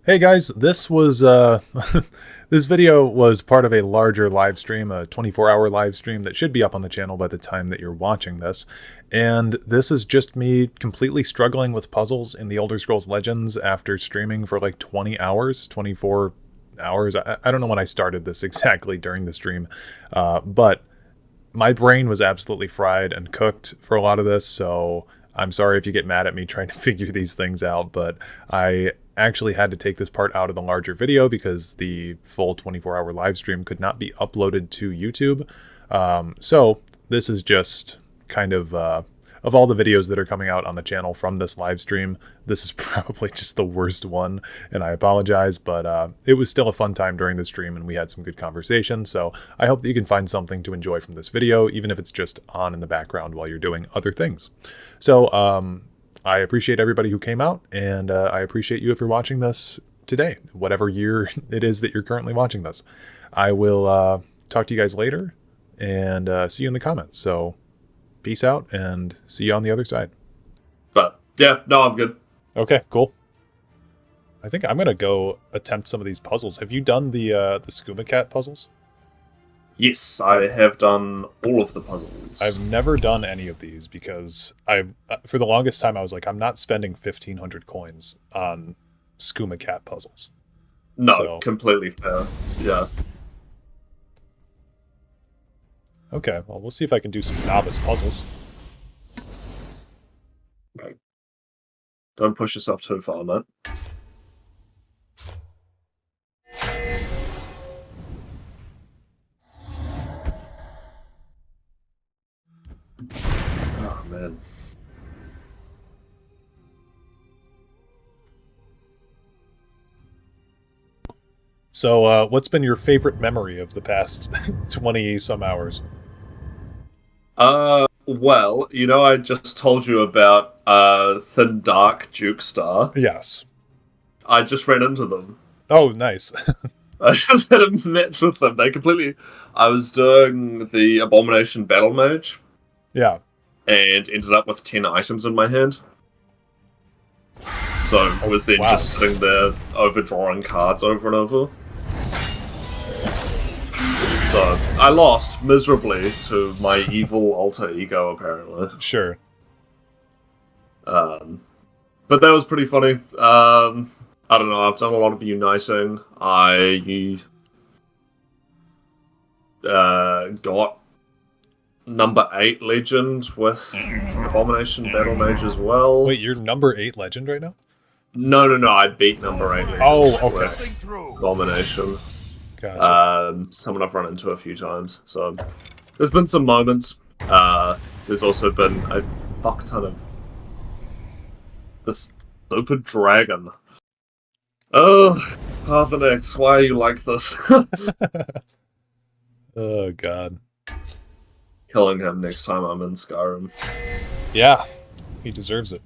Hey guys, this was this video was part of a larger live stream, a 24-hour live stream that should be up on the channel by the time that you're watching this. And this is just me completely struggling with puzzles in the Elder Scrolls Legends after streaming for like 20 hours, 24 hours. I don't know when I started this exactly during the stream, but my brain was absolutely fried and cooked for a lot of this, so I'm sorry if you get mad at me trying to figure these things out, but I actually had to take this part out of the larger video because the full 24-hour live stream could not be uploaded to YouTube. So this is just kind of all the videos that are coming out on the channel from this live stream, this is probably just the worst one, and I apologize, but it was still a fun time during the stream and we had some good conversation, so I hope that you can find something to enjoy from this video, even if it's just on in the background while you're doing other things. So I appreciate everybody who came out, and I appreciate you if you're watching this today, whatever year it is that you're currently watching this. I will talk to you guys later, and see you in the comments. So peace out, and see you on the other side. But yeah, no, I'm good. Okay, cool. I think I'm gonna go attempt some of these puzzles. Have you done the Skooma Cat puzzles? Yes, I have done all of the puzzles. I've never done any of these because for the longest time I was like, I'm not spending 1,500 coins on Skooma Cat puzzles. No, so, completely fair. Yeah. Okay, well, we'll see if I can do some novice puzzles. Okay. Don't push yourself too far, man. Oh, man. So, what's been your favorite memory of the past 20-some hours? Well, you know, I just told you about, Thin Dark Duke Star. Yes. I just ran into them. Oh, nice. I just had a match with them. I was doing the Abomination Battle Mage. Yeah. And ended up with 10 items in my hand. So I was then just sitting there overdrawing cards over and over. So I lost miserably to my evil alter ego, apparently. Sure. But that was pretty funny. I don't know, I've done a lot of uniting. I got number 8 legend with Abomination Battle Mage as well. Wait, you're number 8 legend right now? No, I beat number 8 legend. Oh, okay. Abomination. Gotcha. Someone I've run into a few times. So there's been some moments. There's also been a fuck ton of this stupid dragon. Oh, Parthenex, why are you like this? Oh god. Killing him next time I'm in Skyrim. Yeah, he deserves it.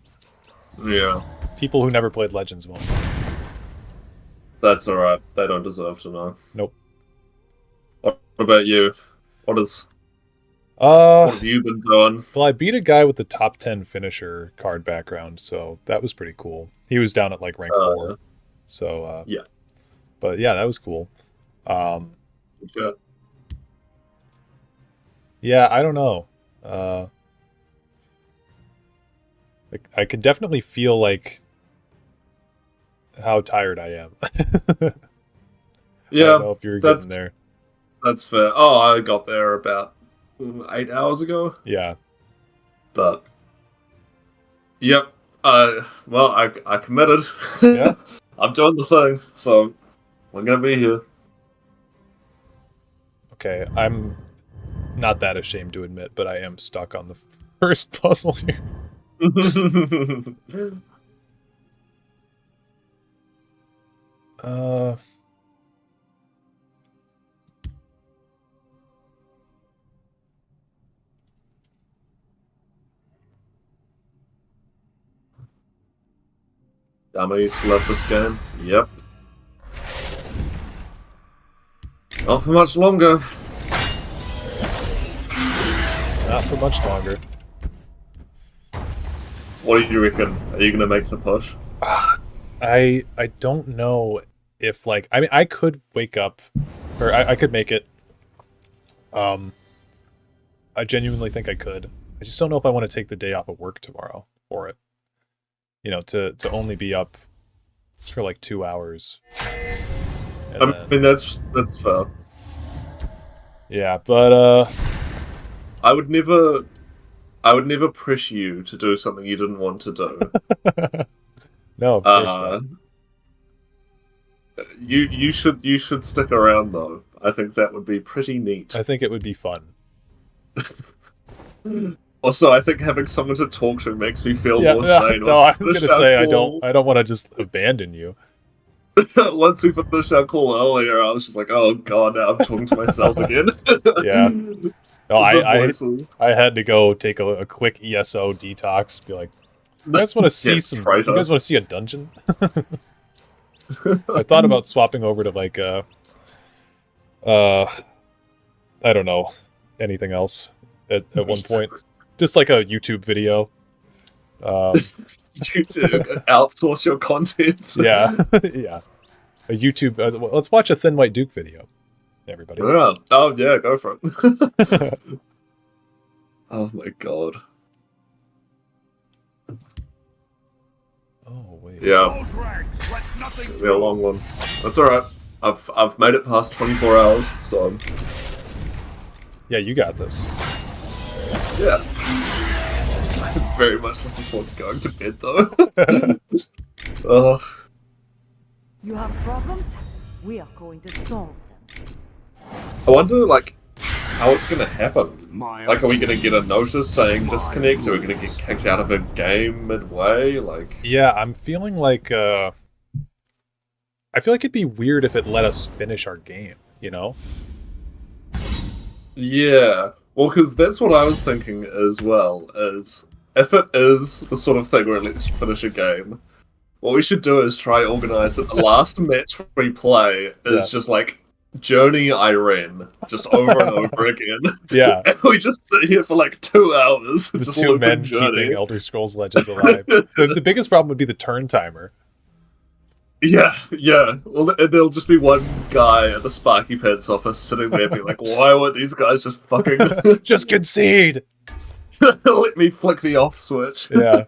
Yeah. People who never played Legends won't. That's alright. They don't deserve to know. Nope. What about you? What have you been doing? Well, I beat a guy with the top 10 finisher card background, so that was pretty cool. He was down at like rank 4. So, yeah. But yeah, that was cool. Good job. Yeah, I don't know. I could definitely feel like how tired I am. Yeah, I don't know if you're getting there. That's fair. Oh, I got there about 8 hours ago. Yeah. But yep. Well, I committed. Yeah. I'm doing the thing, so we're gonna be here. Okay, I'm not that ashamed to admit, but I am stuck on the first puzzle here. Damn, I used to love this game. Yep. Not for much longer. Not for much longer. What do you reckon? Are you gonna make the push? I don't know if, like, I mean, I could wake up, or I could make it. I genuinely think I could. I just don't know if I want to take the day off of work tomorrow for it. You know, to only be up for like 2 hours. I mean, that's fair. Yeah, but I would never press you to do something you didn't want to do. no, of course not. You should stick around though. I think that would be pretty neat. I think it would be fun. Also, I think having someone to talk to makes me feel more sane. No, I'm gonna say I don't want to just abandon you. Once we finished our call earlier, I was just like, "Oh god, now I'm talking to myself again." Yeah. No, I had to go take a quick ESO detox. Be like, you guys want to see you guys want to see a dungeon? I thought about swapping over to like I don't know, anything else at one point. Just like a YouTube video. YouTube, outsource your content. Yeah, yeah. A YouTube. Let's watch a Thin White Duke video, everybody. Yeah. Oh yeah, go for it. Oh my god. Oh wait. Yeah. It'll be a long one. That's all right. I've made it past 24 hours, so. Yeah, you got this. Yeah. I'm very much looking forward to going to bed, though. Ugh. You have problems? We are going to solve them. I wonder, like, how it's gonna happen. Like, are we gonna get a notice saying disconnect? Are we gonna get kicked out of a game midway? Like, yeah, I'm feeling like I feel like it'd be weird if it let us finish our game. You know? Yeah. Well, because that's what I was thinking as well. Is if it is the sort of thing where it lets you finish a game, what we should do is try organize that the last match we play is just like Journey Irene, just over and over again. Yeah. And we just sit here for like 2 hours. The just two men Journey. keeping Elder Scrolls Legends alive. The biggest problem would be the turn timer. Yeah, yeah. Well, there'll just be one guy at the Sparky Pants office sitting there being like, why weren't these guys just fucking... Just concede! Let me flick the off switch. Yeah.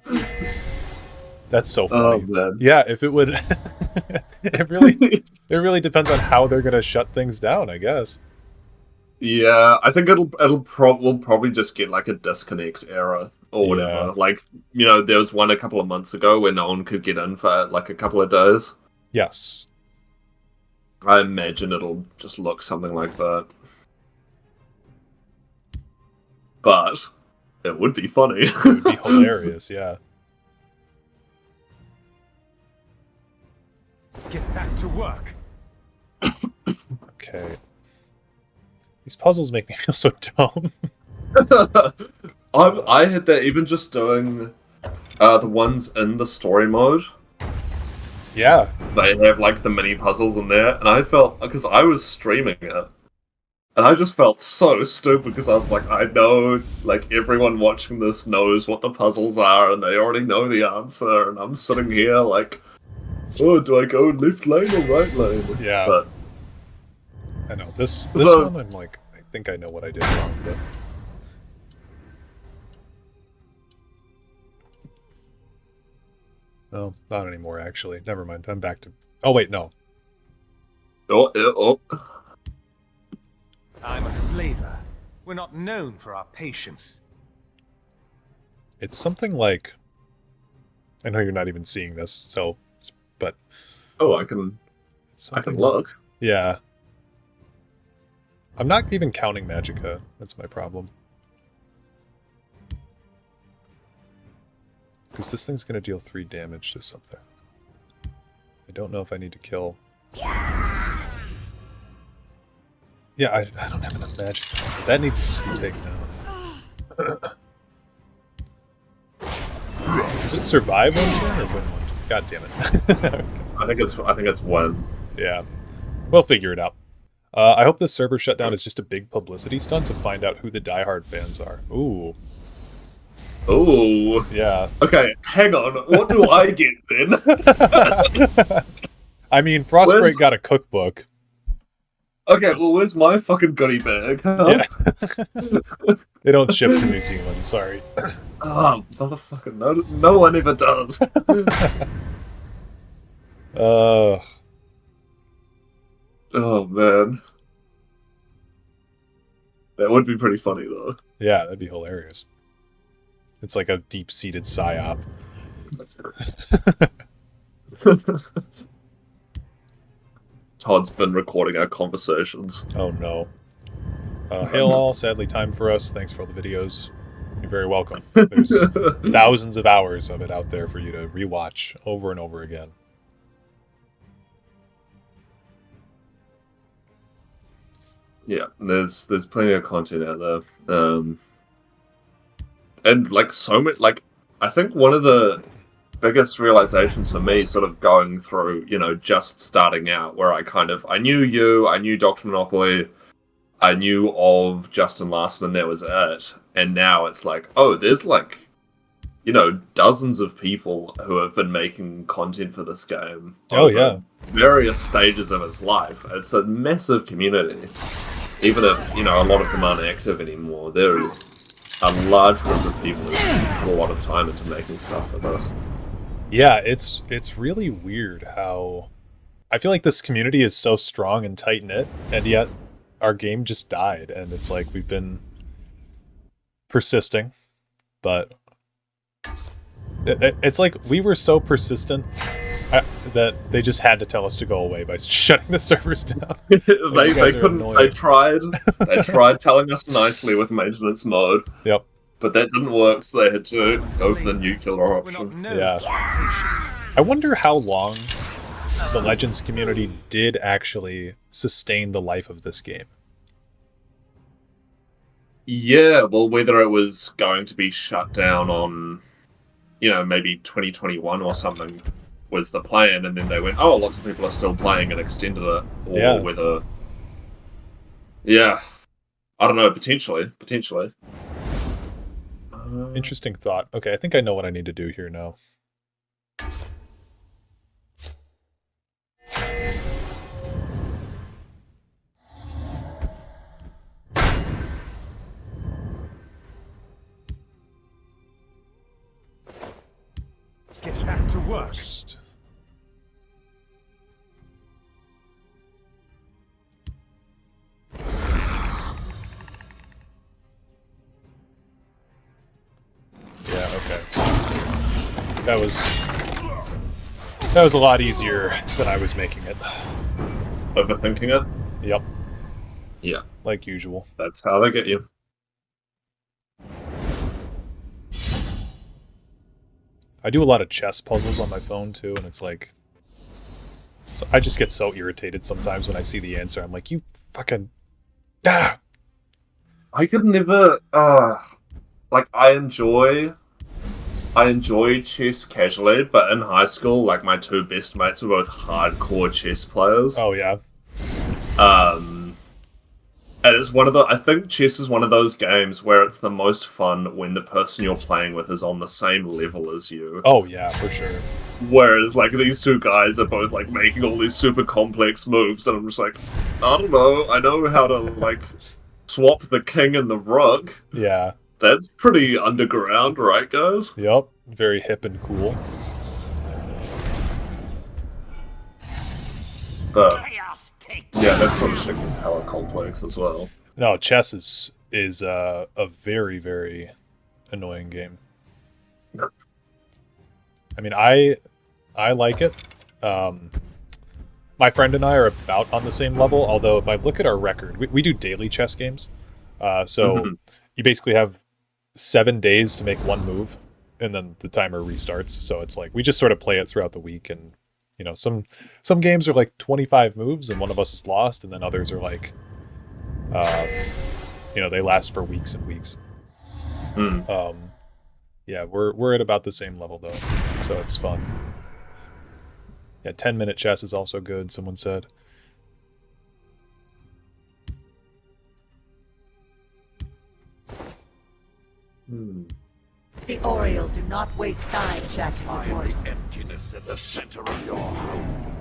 That's so funny. Oh, man. Yeah, if it would... it really depends on how they're going to shut things down, I guess. Yeah, I think we'll probably just get like a disconnect error or whatever. Yeah. Like, you know, there was one a couple of months ago where no one could get in for like a couple of days. Yes. I imagine it'll just look something like that. But it would be funny. It would be hilarious, yeah. Get back to work. Okay. These puzzles make me feel so dumb. I had that even just doing the ones in the story mode. Yeah. They have like the mini puzzles in there, and I felt, because I was streaming it, and I just felt so stupid because I was like, I know, like, everyone watching this knows what the puzzles are, and they already know the answer, and I'm sitting here like, oh, do I go left lane or right lane? Yeah. But I know. This one, I'm like, I think I know what I did wrong, but... Oh, not anymore, actually. Never mind. I'm back to... Oh, wait, no. Oh. I'm a slaver. We're not known for our patience. It's something like... I know you're not even seeing this, so... But... Oh, I can look. Yeah. I'm not even counting Magicka. That's my problem. Because this thing's going to deal 3 damage to something. I don't know if I need to kill... Yeah, I don't have enough magic. That needs to be taken out. Does it survive one turn or win one turn? God damn it. Okay. I think it's one. Yeah. We'll figure it out. I hope this server shutdown is just a big publicity stunt to find out who the diehard fans are. Ooh. Oh. Yeah. Okay, hang on. What do I get then? I mean, Where's... Frostbreak got a cookbook. Okay, well, where's my fucking goodie bag? Huh? Yeah. They don't ship to New Zealand, sorry. Oh, motherfucker, no one ever does. Uh, Oh, man. That would be pretty funny, though. yeah, that'd be hilarious. It's like a deep-seated psyop. Todd's been recording our conversations. Oh no. Hail all, sadly time for us. Thanks for all the videos. You're very welcome. There's thousands of hours of it out there for you to rewatch over and over again. Yeah, there's plenty of content out there. And like so many, like I think one of the biggest realizations for me sort of going through, just starting out, where I knew you, I knew Dr. Monopoly, I knew of Justin Larson, and that was it. And now it's like, oh, there's like, dozens of people who have been making content for this game. Oh, yeah. Various stages of its life. It's a massive community. Even if, a lot of them aren't active anymore, there is a large group of people who put a lot of time into making stuff for this. Yeah, it's really weird how I feel like this community is so strong and tight-knit, and yet our game just died, and it's like we've been persisting, but it's like we were so persistent that they just had to tell us to go away by shutting the servers down. they couldn't. They tried telling us nicely with maintenance mode. Yep. But that didn't work, so they had to go for the nuclear option. Yeah. I wonder how long the Legends community did actually sustain the life of this game. Yeah, well, whether it was going to be shut down on, maybe 2021 or something was the plan, and then they went, oh, lots of people are still playing and extended it, or whether... Yeah. I don't know, potentially. Interesting thought. Okay, I think I know what I need to do here now. Get back to work. Yeah, okay. That was a lot easier than I was making it. Overthinking it? Yep. Yeah. Like usual. That's how they get you. I do a lot of chess puzzles on my phone too, and it's like... So I just get so irritated sometimes when I see the answer. I'm like, you fucking... Ah! I could never... like, I enjoy chess casually, but in high school, like, my two best mates were both hardcore chess players. Oh, yeah. And it's one of the... I think chess is one of those games where it's the most fun when the person you're playing with is on the same level as you. Oh, yeah, for sure. Whereas, like, these two guys are both, like, making all these super complex moves, and I'm just like, I don't know, I know how to, like, swap the king and the rook. Yeah. That's pretty underground, right, guys? Yep. Very hip and cool. But yeah, that sort of shit gets hella complex as well. No, chess is a very, very annoying game. I mean, I like it. My friend and I are about on the same level, although if I look at our record, we do daily chess games. So you basically have 7 days to make one move, and then the timer restarts. So it's like we just sort of play it throughout the week, and some games are like 25 moves and one of us is lost, and then others are like they last for weeks and weeks. Yeah, we're at about the same level though, so it's fun. Yeah, 10-minute chess is also good, someone said. The Oriole do not waste time chatting with mortals. Emptiness at the center of your home.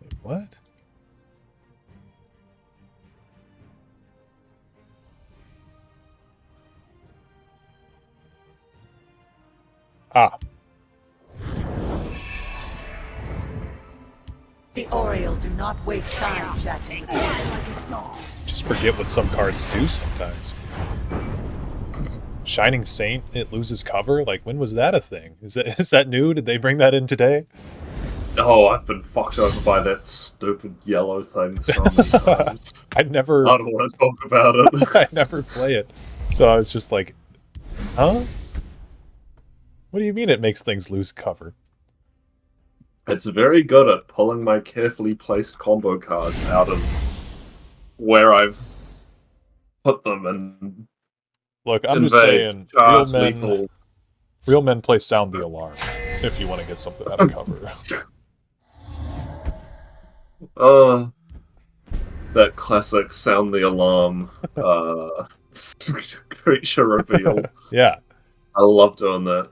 Wait, what? Ah. The Oriole do not waste time chatting with mortals. Just forget what some cards do sometimes. Shining Saint, it loses cover? Like, when was that a thing? Is that new? Did they bring that in today? Oh, I've been fucked over by that stupid yellow thing so many times. I never I don't want to talk about it. I never play it. So I was just like, huh? What do you mean it makes things lose cover? It's very good at pulling my carefully placed combo cards out of where I've put them and Look, I'm just saying, lethal. real men play Sound the Alarm if you want to get something out of cover. That classic Sound the Alarm creature reveal. Yeah. I love doing that.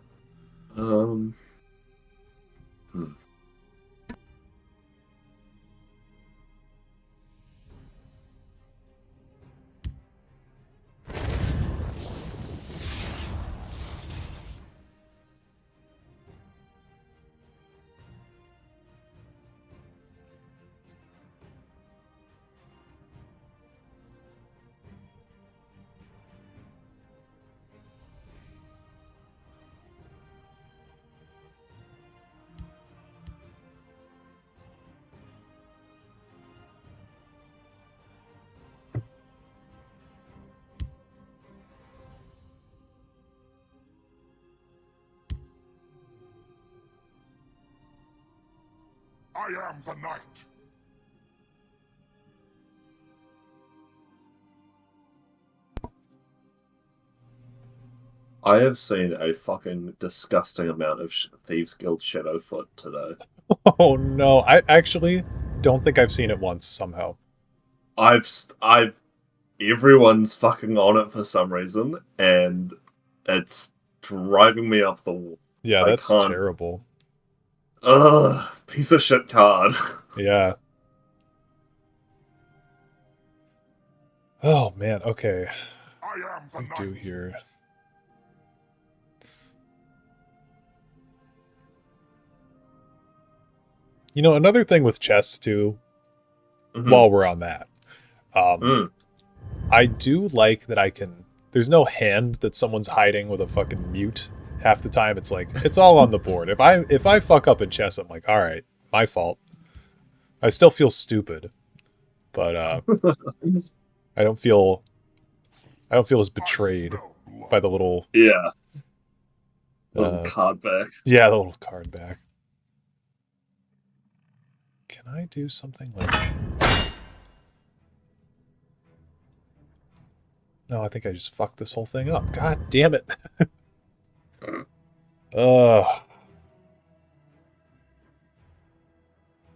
I am the night. I have seen a fucking disgusting amount of Thieves Guild Shadowfoot today. Oh no, I actually don't think I've seen it once somehow. Everyone's fucking on it for some reason, and it's driving me up the wall. Yeah, that's terrible. Ugh, piece of shit card. Yeah. Oh man, okay. I am the What do we night. do here? You know, another thing with chess too, while we're on that, I do like that I can. There's no hand that someone's hiding with a fucking mute. Half the time, it's like it's all on the board. If I fuck up in chess, I'm like, all right, my fault. I still feel stupid, but I don't feel as betrayed by the little little card back. Yeah, the little card back. Can I do something like? No, I think I just fucked this whole thing up. God damn it.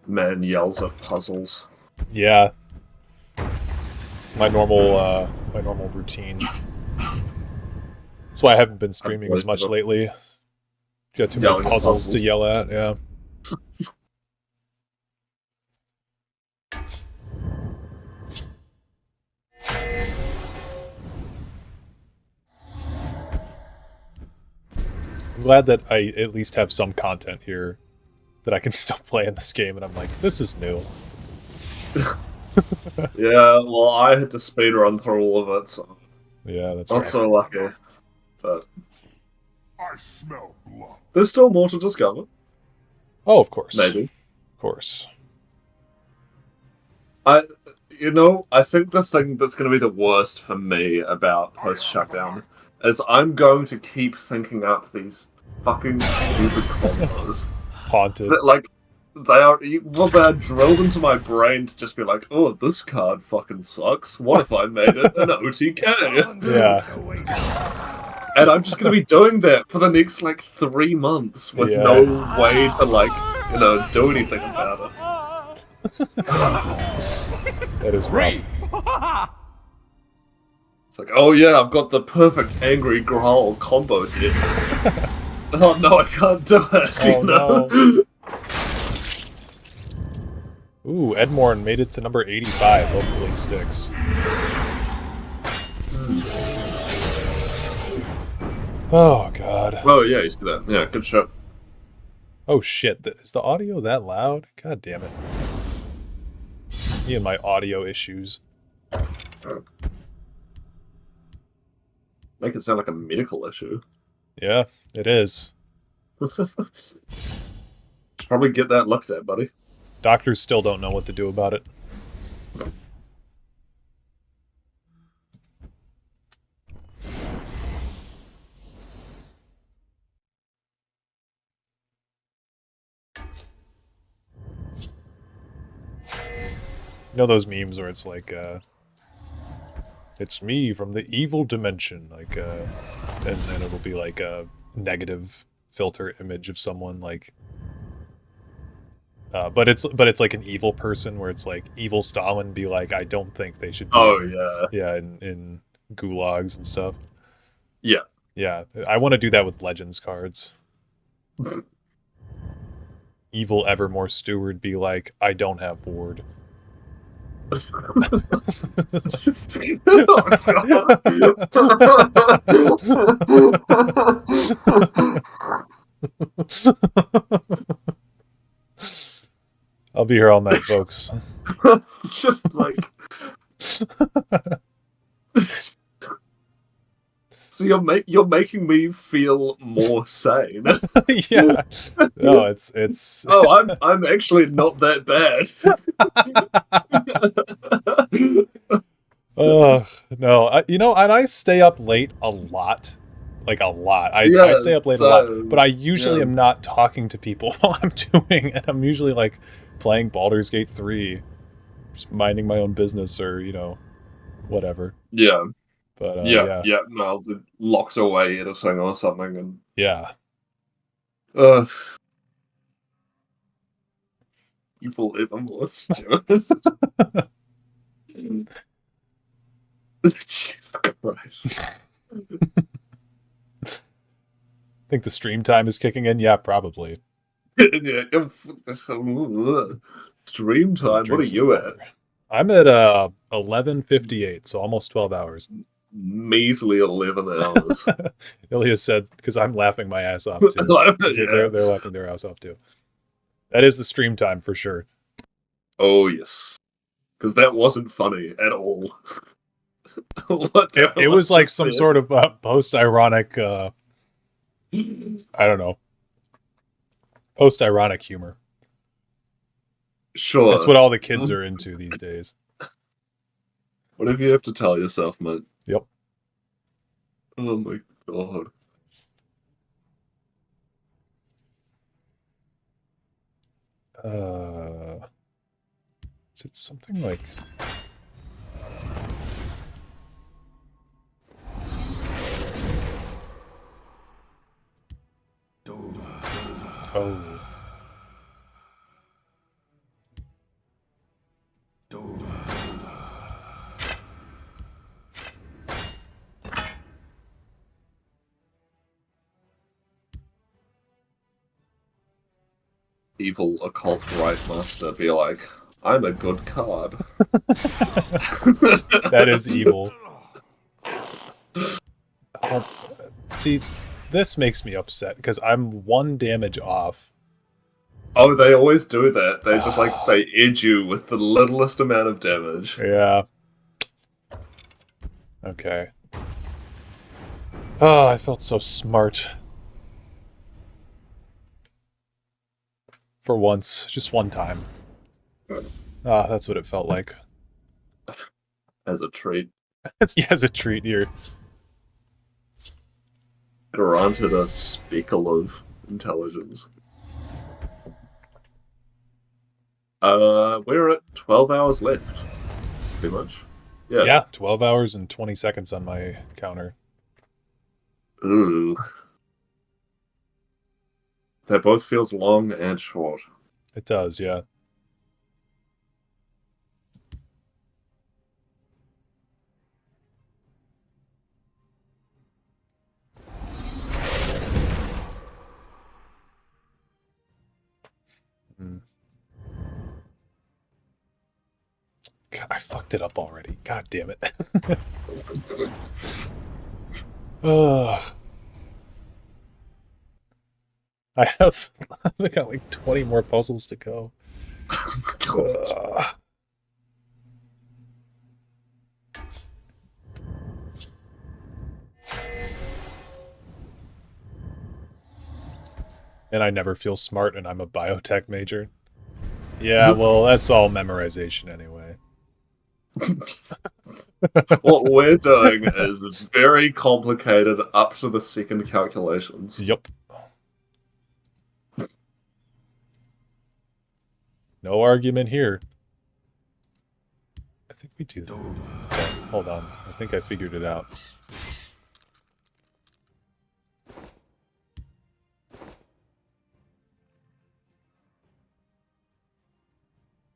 Man yells at puzzles. Yeah. It's my normal routine. That's why I haven't been streaming as much lately. Got too many puzzles to yell at, yeah. I'm glad that I at least have some content here that I can still play in this game, and I'm like, this is new. Yeah, well, I had to speedrun through all of it, so yeah, that's not so lucky. But I smell blood. There's still more to discover. Oh, of course. Maybe. Of course. I think the thing that's going to be the worst for me about post-shutdown is I'm going to keep thinking up these fucking stupid combos. Haunted. That, they're drilled into my brain to just be like, oh, this card fucking sucks. What if I made it an OTK? Yeah. And I'm just going to be doing that for the next, like, 3 months with Yeah. no way to, like, you know, do anything about it. That is rough. It's like, oh yeah, I've got the perfect angry growl combo deck. Oh no, I can't do it, Oh, you know? no. Ooh, Edmorn made it to number 85. Hopefully sticks. Oh, God. Oh yeah, you see that. Yeah, good shot. Oh, shit. Is the audio that loud? God damn it. Me and my audio issues. Make it sound like a medical issue. Yeah, it is. Probably get that looked at, buddy. Doctors still don't know what to do about it. You know those memes where it's like, it's me from the evil dimension, like, and then it'll be like a negative filter image of someone, like, but it's like an evil person where it's like evil Stalin be like, I don't think they should be in gulags and stuff. Yeah. Yeah, I want to do that with Legends cards. Evil Evermore Steward be like, I don't have ward. I'll be here all night, folks. Just like... So you're making me feel more sane. Yeah. No, it's Oh, I'm actually not that bad. Ugh, no. You know, and I stay up late a lot. Like, a lot. I stay up late a lot. But I usually am not talking to people while I'm doing it. I'm usually, like, playing Baldur's Gate 3. Just minding my own business or, you know, whatever. Yeah. But, yeah. No, it locks away at a thing or something, and... Yeah. Evil Evermore Steward. Jesus Christ. Think the stream time is kicking in? Yeah, probably. Stream time? What are you at? I'm at 11:58, so almost 12 hours. Measly 11 hours. Ilya said, because I'm laughing my ass off too. Yeah. They're laughing their ass off too. That is the stream time for sure. Oh, yes. Because that wasn't funny at all. It was like some sort of post-ironic, I don't know, post-ironic humor. Sure. That's what all the kids are into these days. Whatever you have to tell yourself, mate. Yep. Oh my god. Is it something like... Oh. Evil occult right master be like, I'm a good card. That is evil. See, this makes me upset because I'm 1 damage off. Oh, they always do that. They just like, they edge you with the littlest amount of damage. Yeah. Okay. Oh, I felt so smart. For once. Just one time. Ah, that's what it felt like. As a treat. As a treat here. Granted a speckle of intelligence. We're at 12 hours left. Pretty much. Yeah. Yeah, 12 hours and 20 seconds on my counter. Ooh. That both feels long and short. It does, yeah. God, I fucked it up already. God damn it. I got like 20 more puzzles to go. And I never feel smart, and I'm a biotech major. Yeah, well, that's all memorization anyway. What we're doing is very complicated up to the second calculations. Yup. No argument here. I think we do that. Okay, hold on. I think I figured it out.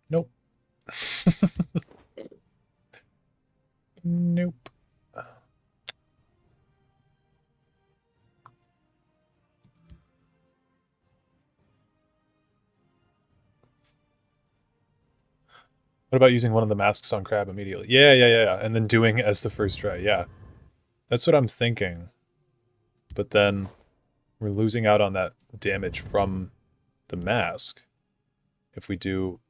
Nope. Nope. What about using one of the masks on Crab immediately? Yeah. And then doing as the first try. Yeah. That's what I'm thinking. But then we're losing out on that damage from the mask if we do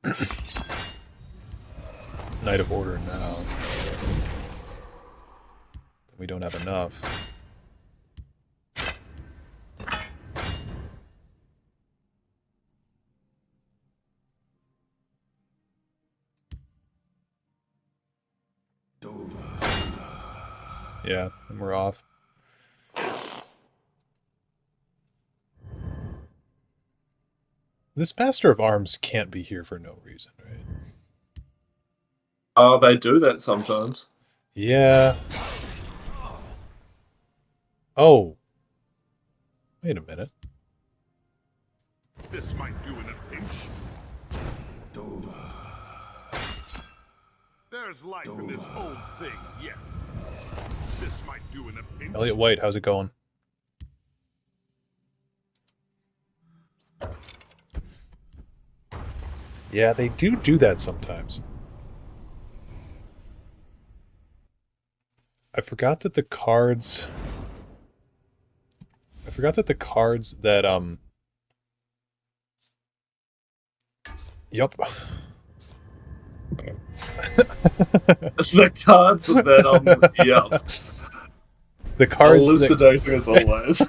Knight of Order now. We don't have enough. Yeah, and we're off. This Master of Arms can't be here for no reason, right? Oh, they do that sometimes. Yeah. Oh. Wait a minute. This might do in a pinch. There's life in this old thing yet. This might do in a pinch. Elliot White, how's it going? Yeah, they do that sometimes. I forgot that the cards that Yup. The cards that yeah. The cards Elucidating as always.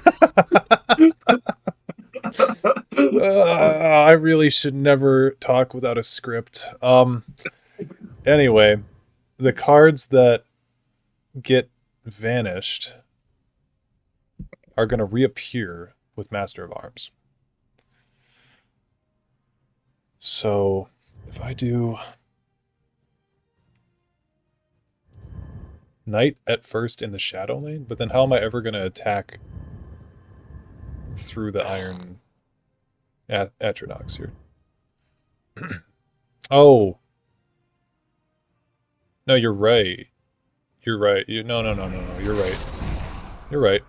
I really should never talk without a script. Anyway, the cards that get vanished are going to reappear with Master of Arms. So, if I do Knight at first in the Shadow Lane, but then how am I ever going to attack through the Iron Atronox here? Oh. No, you're right. You're right. No, you're right. You're right.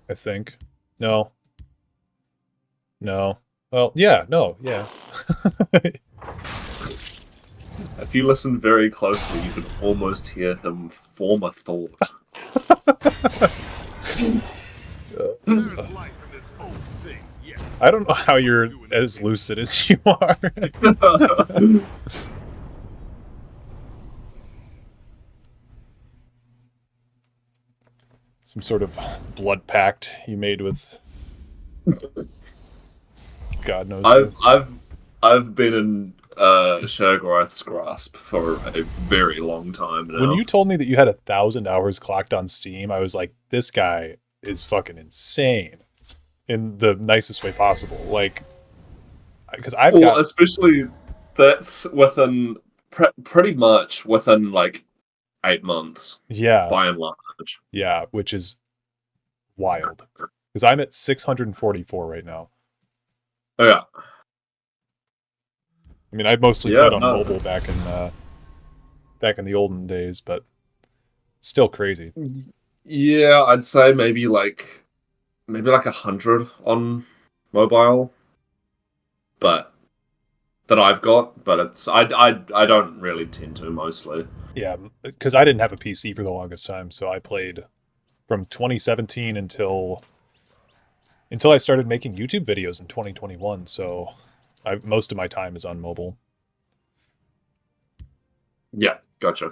I think. No. No. Well, yeah, no, yeah. If you listen very closely, you can almost hear him form a thought. There's life in this old thing yet. I don't know how you're as lucid as you are. Some sort of blood pact you made with God knows who. I've been in Shaggorath's grasp for a very long time now. When you told me that you had 1,000 hours clocked on Steam, I was like, this guy is fucking insane in the nicest way possible. Like, because I've Well, got especially that's within pretty much within like 8 months, yeah, by and large. yeah, which is wild. Because I'm at 644 right now. Oh, yeah. I mean, I mostly Yeah, played on no. mobile back in the olden days, but it's still crazy. Yeah, I'd say maybe like 100 on mobile, but that I've got. But it's I don't really tend to mostly. Yeah, because I didn't have a PC for the longest time, so I played from 2017 until I started making YouTube videos in 2021. So most of my time is on mobile. Yeah, gotcha.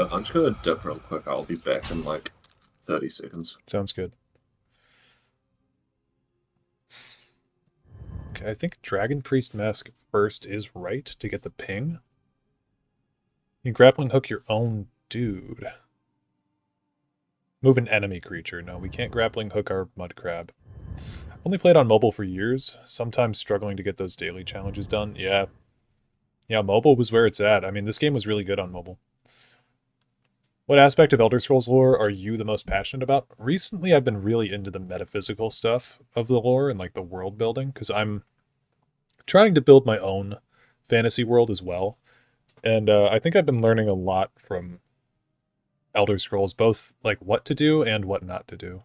I'm just gonna dip real quick. I'll be back in like 30 seconds. Sounds good. Okay, I think Dragon Priest Mask first is right to get the ping. You grappling hook your own dude. Move an enemy creature. No, we can't grappling hook our mud crab. Only played on mobile for years, sometimes struggling to get those daily challenges done. Yeah. Yeah, mobile was where it's at. I mean, this game was really good on mobile. What aspect of Elder Scrolls lore are you the most passionate about? Recently, I've been really into the metaphysical stuff of the lore and like the world building, because I'm trying to build my own fantasy world as well. And I think I've been learning a lot from Elder Scrolls, both like what to do and what not to do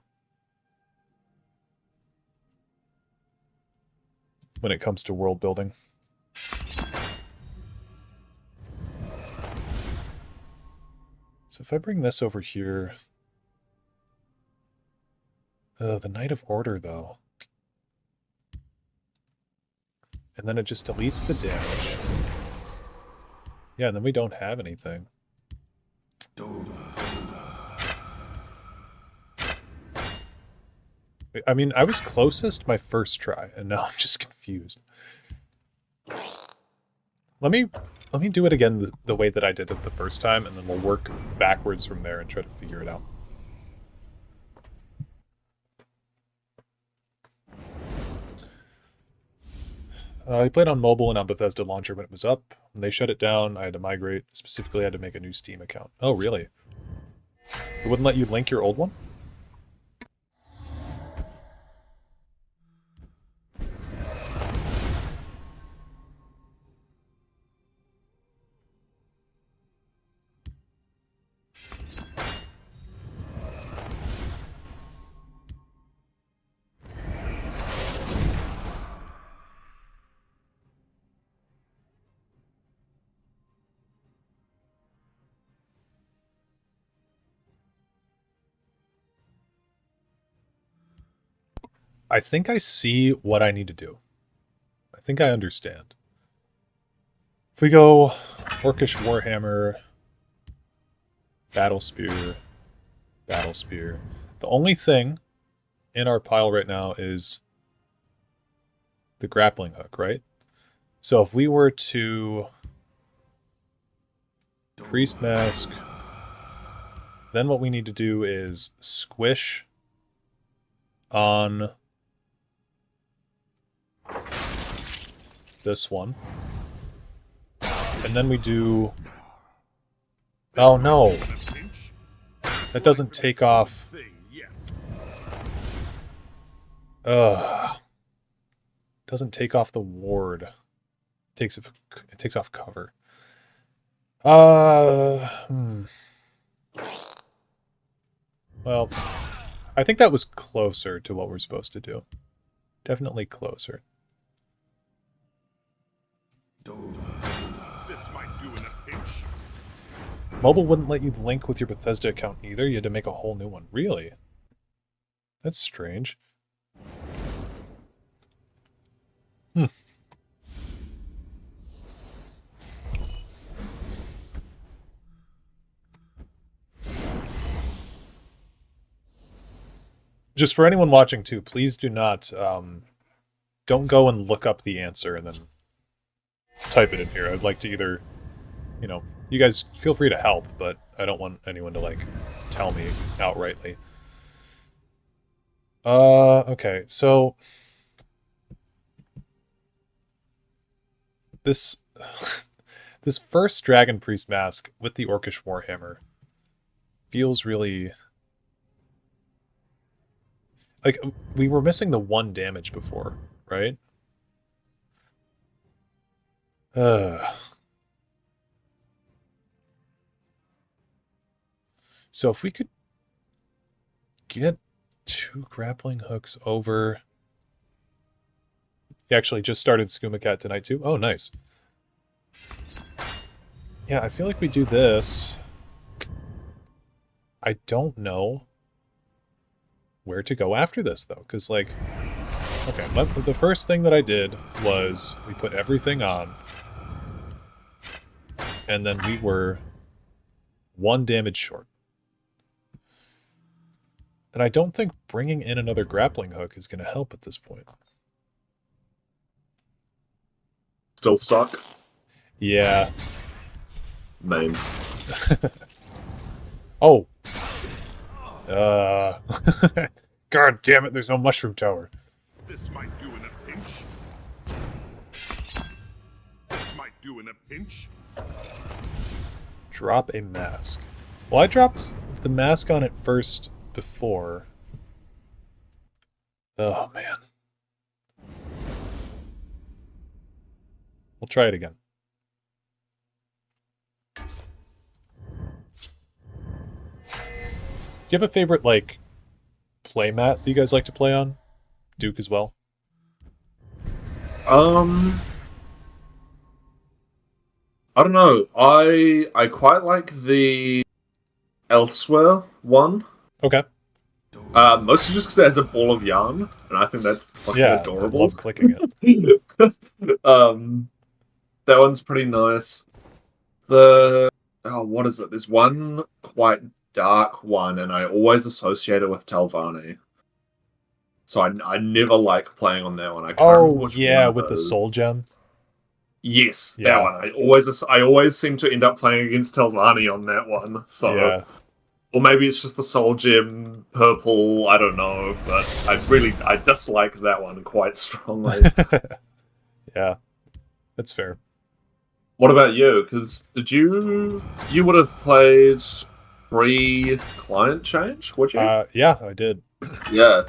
when it comes to world building. So if I bring this over here... the Knight of Order, though. And then it just deletes the damage. Yeah, and then we don't have anything. I mean, I was closest my first try, and now I'm just confused. Let me do it again the way that I did it the first time, and then we'll work backwards from there and try to figure it out. I played on mobile and on Bethesda Launcher when it was up. When they shut it down, I had to migrate. Specifically, I had to make a new Steam account. Oh, really? It wouldn't let you link your old one? I think I see what I need to do. I think I understand. If we go Orcish Warhammer, Battle Spear, the only thing in our pile right now is the grappling hook, right? So if we were to Priest Mask, then what we need to do is squish on this one. And then we do... Oh no! That doesn't take off... Doesn't take off the ward. It takes off cover. Well, I think that was closer to what we're supposed to do. Definitely closer. This might do in a pinch. Mobile wouldn't let you link with your Bethesda account either. You had to make a whole new one. Really? That's strange. Just for anyone watching too, please do not don't go and look up the answer and then type it in here. I'd like to either, you know, you guys feel free to help, but I don't want anyone to, like, tell me outrightly. Okay, so this this first Dragon Priest mask with the Orcish Warhammer feels really like we were missing the 1 damage before, right? So if we could get 2 grappling hooks over. He actually just started Skooma Cat tonight too. Oh, nice. Yeah, I feel like we do this. I don't know where to go after this, though, because, like, okay, the first thing that I did was we put everything on, and then we were 1 damage short. And I don't think bringing in another grappling hook is going to help at this point. Still stuck? Yeah. Main. Oh. God damn it, there's no mushroom tower. This might do in a pinch. This might do in a pinch. Drop a mask. Well, I dropped the mask on it first before. Oh, man. We'll try it again. Do you have a favorite, like, playmat that you guys like to play on? Duke as well? I don't know. I quite like the Elsewhere one. Okay. Mostly just because it has a ball of yarn, and I think that's fucking Yeah, adorable. I love clicking it. That one's pretty nice. What is it? There's one quite dark one, and I always associate it with Telvanni. So I never like playing on that one. I can't remember which yeah, one with the soul gem. Yes, Yeah. that one. I always seem to end up playing against Telvanni on that one. So, Yeah. or maybe it's just the soul gem purple. I don't know, but I dislike that one quite strongly. Yeah, that's fair. What about you? Because you would have played pre-client change, would you? Yeah, I did. Yeah.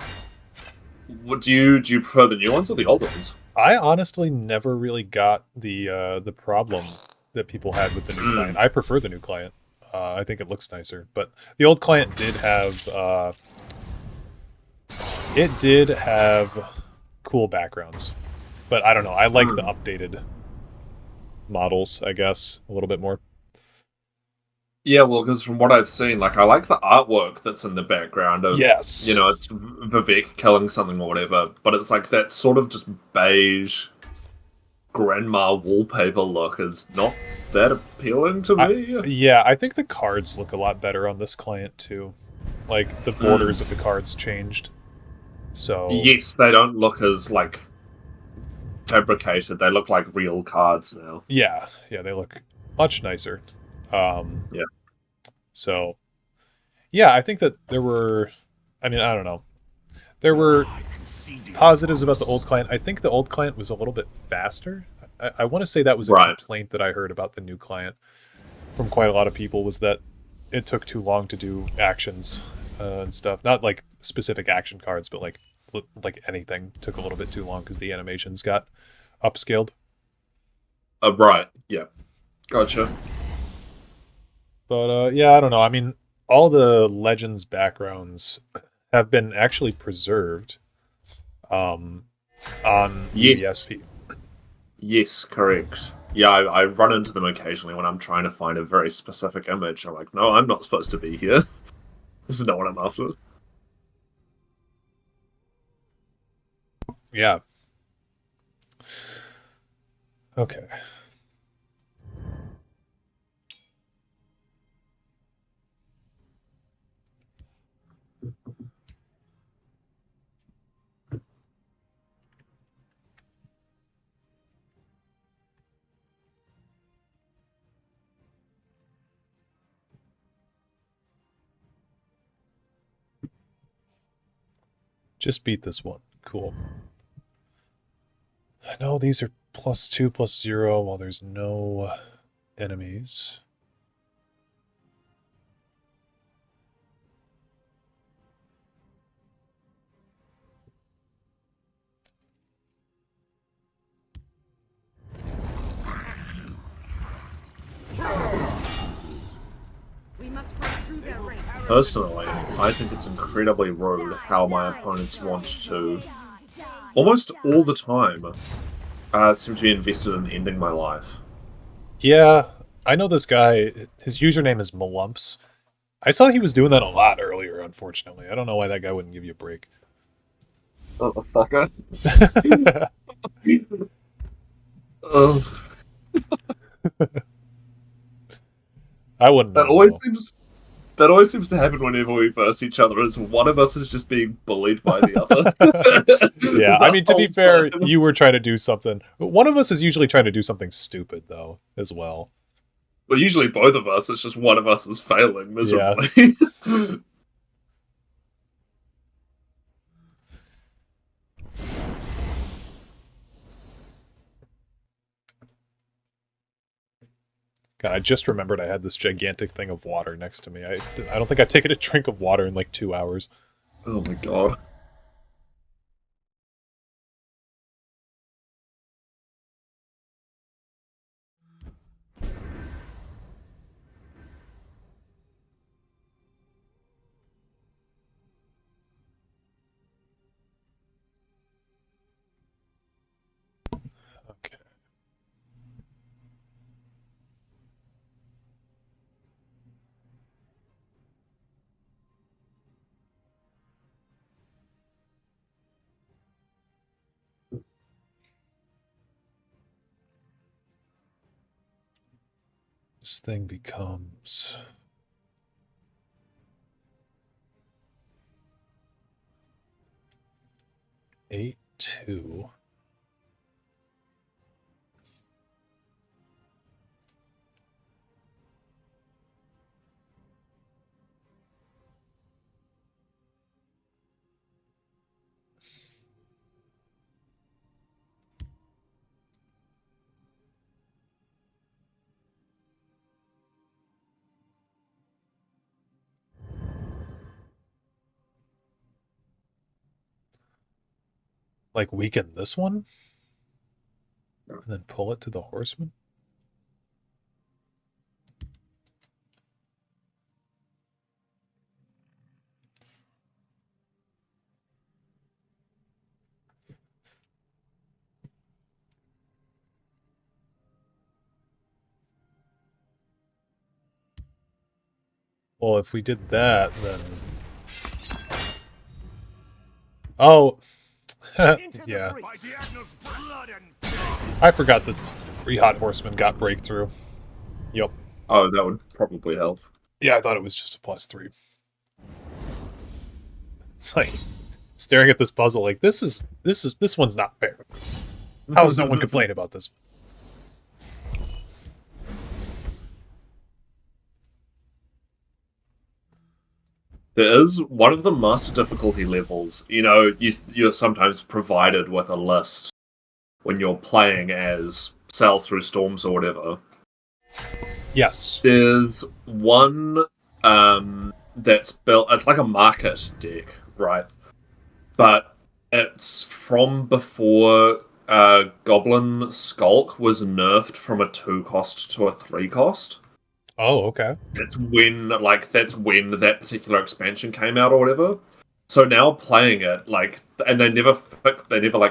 Do you prefer the new ones or the old ones? I honestly never really got the problem that people had with the new client. I prefer the new client. I think it looks nicer, but the old client did have cool backgrounds. But I don't know. I like the updated models, I guess, a little bit more. Yeah, well, because from what I've seen, like, I like the artwork that's in the background of, Yes. you know, it's Vivek killing something or whatever, but it's like that sort of just beige grandma wallpaper look is not that appealing to me. Yeah, I think the cards look a lot better on this client, too. Like, the borders of the cards changed. So... Yes, they don't look as, like, fabricated. They look like real cards now. Yeah, they look much nicer. Yeah. So, yeah, I think that there were... I mean, I don't know. There were positives about the old client. I think the old client was a little bit faster. I want to say that was a complaint that I heard about the new client from quite a lot of people, was that it took too long to do actions and stuff. Not like specific action cards, but like anything took a little bit too long because the animations got upscaled. Right, yeah. Gotcha. But yeah, I don't know. I mean, all the Legends backgrounds have been actually preserved on ESP. Yes, correct. Yeah, I run into them occasionally when I'm trying to find a very specific image. I'm like, no, I'm not supposed to be here. This is not what I'm after. Yeah. Okay. Just beat this one. Cool. I know these are +2, +0, while there's no enemies. We must break through their ranks. Personally, I think it's incredibly rude how my opponents want to, almost all the time, seem to be invested in ending my life. Yeah, I know this guy. His username is Malumps. I saw he was doing that a lot earlier, unfortunately. I don't know why that guy wouldn't give you a break. Oh, the fucker. Ugh. I wouldn't know. That always seems to happen whenever we verse each other, is one of us is just being bullied by the other. Yeah, I mean, to be fair, time. you were trying to do something. One of us is usually trying to do something stupid, though, as well. Well, usually both of us, it's just one of us is failing miserably. God, I just remembered I had this gigantic thing of water next to me. I don't think I've taken a drink of water in like 2 hours. Oh my god. Okay. This thing becomes 8-2. Like, weaken this one? And then pull it to the horseman? Well, if we did that, then... Oh! Yeah. By Diagnos' blood and I forgot that 3 Hot Horsemen got breakthrough. Yep. Oh, that would probably help. Yeah, I thought it was just a +3. It's like staring at this puzzle like this one's not fair. How is no one complaining about this? There is one of the master difficulty levels. You know, you're sometimes provided with a list when you're playing as Sails Through Storms or whatever. Yes. There's one that's built. It's like a market deck, right? But it's from before Goblin Skulk was nerfed from a 2 cost to a 3 cost. Oh, okay. That's when that particular expansion came out or whatever. So now playing it, and they never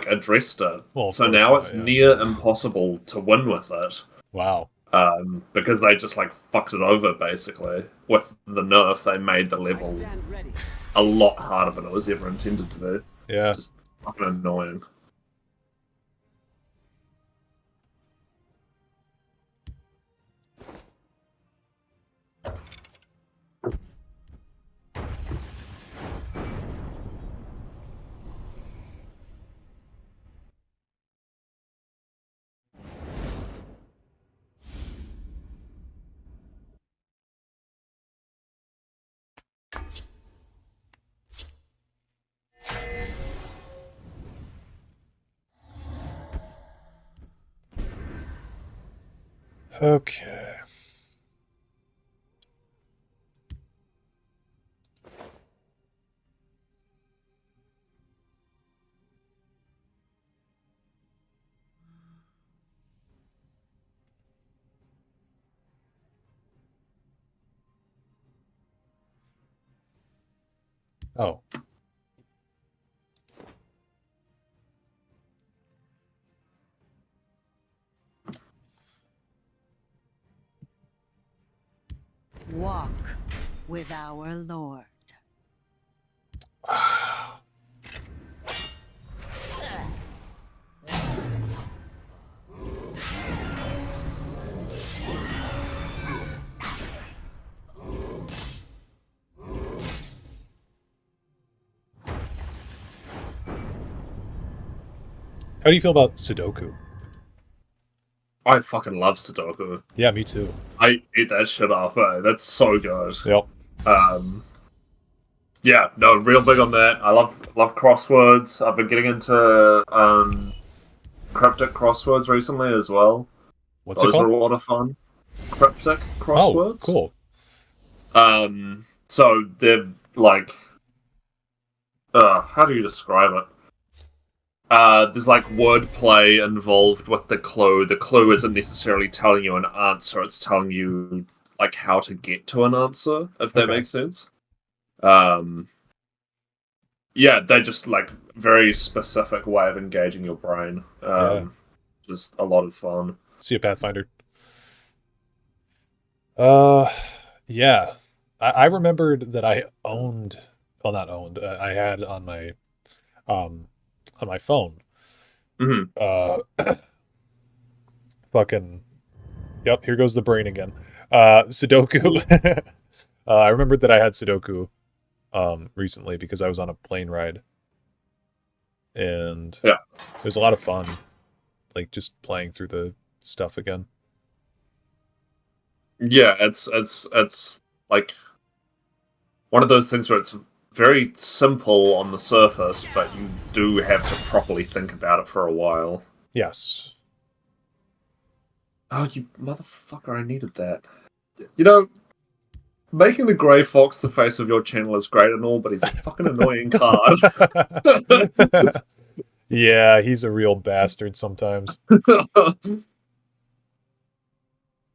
addressed it. Well, so now it's near impossible to win with it. Wow. Because they just fucked it over basically. With the nerf, they made the level a lot harder than it was ever intended to be. Yeah. Just fucking annoying. Okay. Oh. Walk with our Lord. How do you feel about Sudoku? I fucking love Sudoku. Yeah, me too. I eat that shit up. That's so good. Yep. Yeah, no, real big on that. I love crosswords. I've been getting into cryptic crosswords recently as well. What's it Those are called? a lot of fun. Cryptic Oh, crosswords. cool. So they're like, how do you describe it? There's like wordplay involved with the clue. The clue isn't necessarily telling you an answer; it's telling you like how to get to an answer. If that Okay. makes sense. Yeah, they're just like very specific way of engaging your brain. Yeah. Just a lot of fun. See a Pathfinder. Yeah. I remembered that I owned, well, not owned. I had on my phone. Mm-hmm. Fucking. Yep. Here goes the brain again. Sudoku. I remembered that I had Sudoku, recently because I was on a plane ride, and Yeah. it was a lot of fun, like just playing through the stuff again. Yeah, it's like one of those things where it's very simple on the surface, but you do have to properly think about it for a while. Yes. Oh, you motherfucker, I needed that. You know, making the Grey Fox the face of your channel is great and all, but he's a fucking annoying card. Yeah, he's a real bastard sometimes.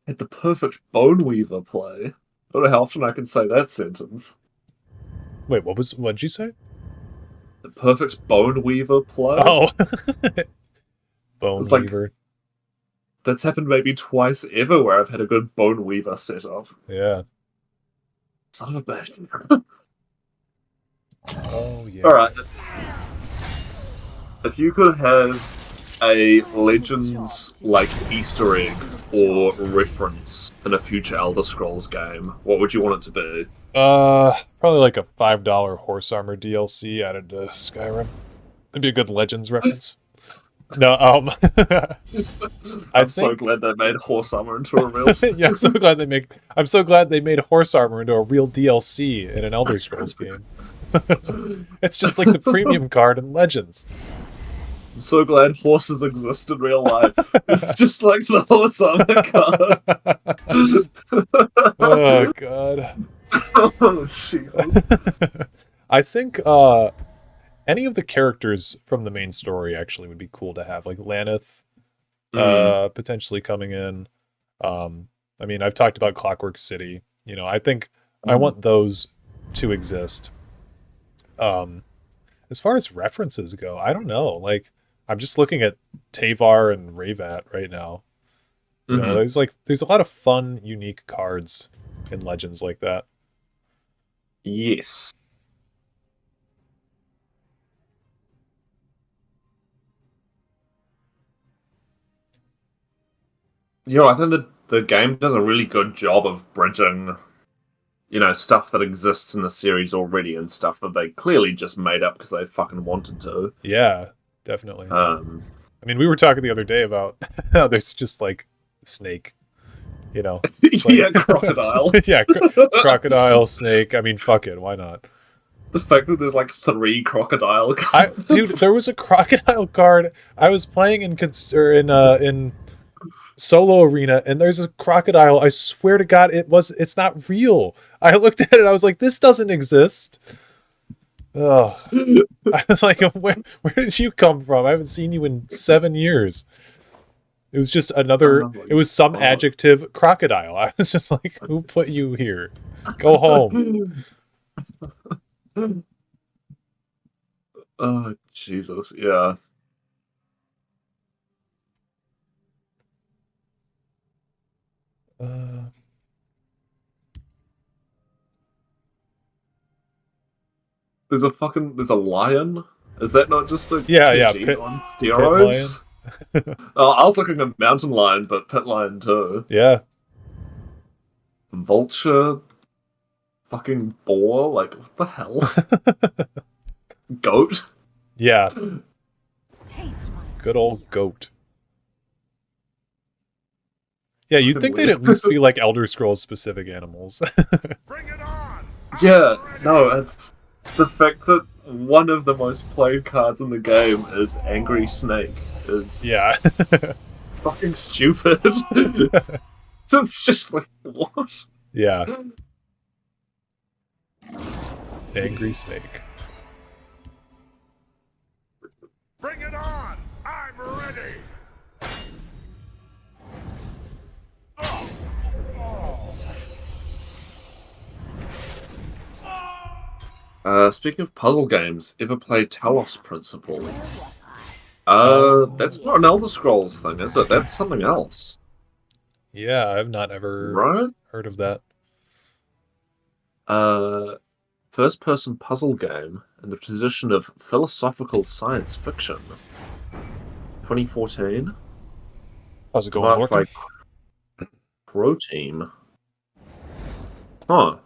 Had the perfect Bone Weaver play. I don't know how often I can say that sentence. Wait, what'd you say? The perfect Bone Weaver play? Oh. Bone It's like- Weaver. That's happened maybe twice ever where I've had a good Bone Weaver setup. Yeah. Son of a bitch. Oh, yeah. Alright. If you could have a Legends, like, Easter egg or reference in a future Elder Scrolls game, what would you want it to be? Probably like a $5 horse armor DLC added to Skyrim. It'd be a good Legends reference. No, I'm so glad they made horse armor into a real thing. yeah, I'm so glad they made horse armor into a real DLC in an Elder Scrolls game. It's just like the premium card in Legends. I'm so glad horses exist in real life. It's just like the horse armor card. Oh god. Oh, Jesus. I think any of the characters from the main story actually would be cool to have, like Laneth potentially coming in. I mean, I've talked about Clockwork City. You know, I think I want those to exist. As far as references go, I don't know. Like, I'm just looking at Tavar and Rayvat right now. You know, there's a lot of fun, unique cards in Legends like that. Yes. You know, I think that the game does a really good job of bridging, you know, stuff that exists in the series already and stuff that they clearly just made up because they fucking wanted to. Yeah, definitely. I mean, we were talking the other day about how there's just like Snake, you know. Yeah, Crocodile. Yeah, crocodile, Snake. I mean, fuck it, why not? The fact that there's like 3 crocodile cards. Dude, there was a crocodile card I was playing in solo arena, and there's a crocodile. I swear to God, it's not real. I looked at it, I was like, this doesn't exist. Oh, I was like, where did you come from? I haven't seen you in 7 years. It was just another, it was some adjective crocodile. I was just like, who put you here? Go home. Oh, Jesus, yeah. There's a lion? Is that not just a Yeah, Khajiit on pit lion. steroids? Oh, I was looking at mountain lion, but pit lion too. Yeah. Vulture, fucking boar, like, what the hell? Goat? Yeah. Taste my Good old steel. goat. Yeah, you'd think they'd at least be like Elder Scrolls specific animals. Bring it on! Yeah, no, it's the fact that one of the most played cards in the game is Angry Snake is Yeah. fucking stupid. So it's just like, what? Yeah. Angry Snake. Bring it on! I'm ready! Speaking of puzzle games, ever played Talos Principle? Where was I? That's not an Elder Scrolls thing, is it? That's something else. Yeah, I've not ever Right? heard of that. First-person puzzle game in the tradition of philosophical science fiction. 2014. How's it going, Developed Lorcan? by Protein. Huh.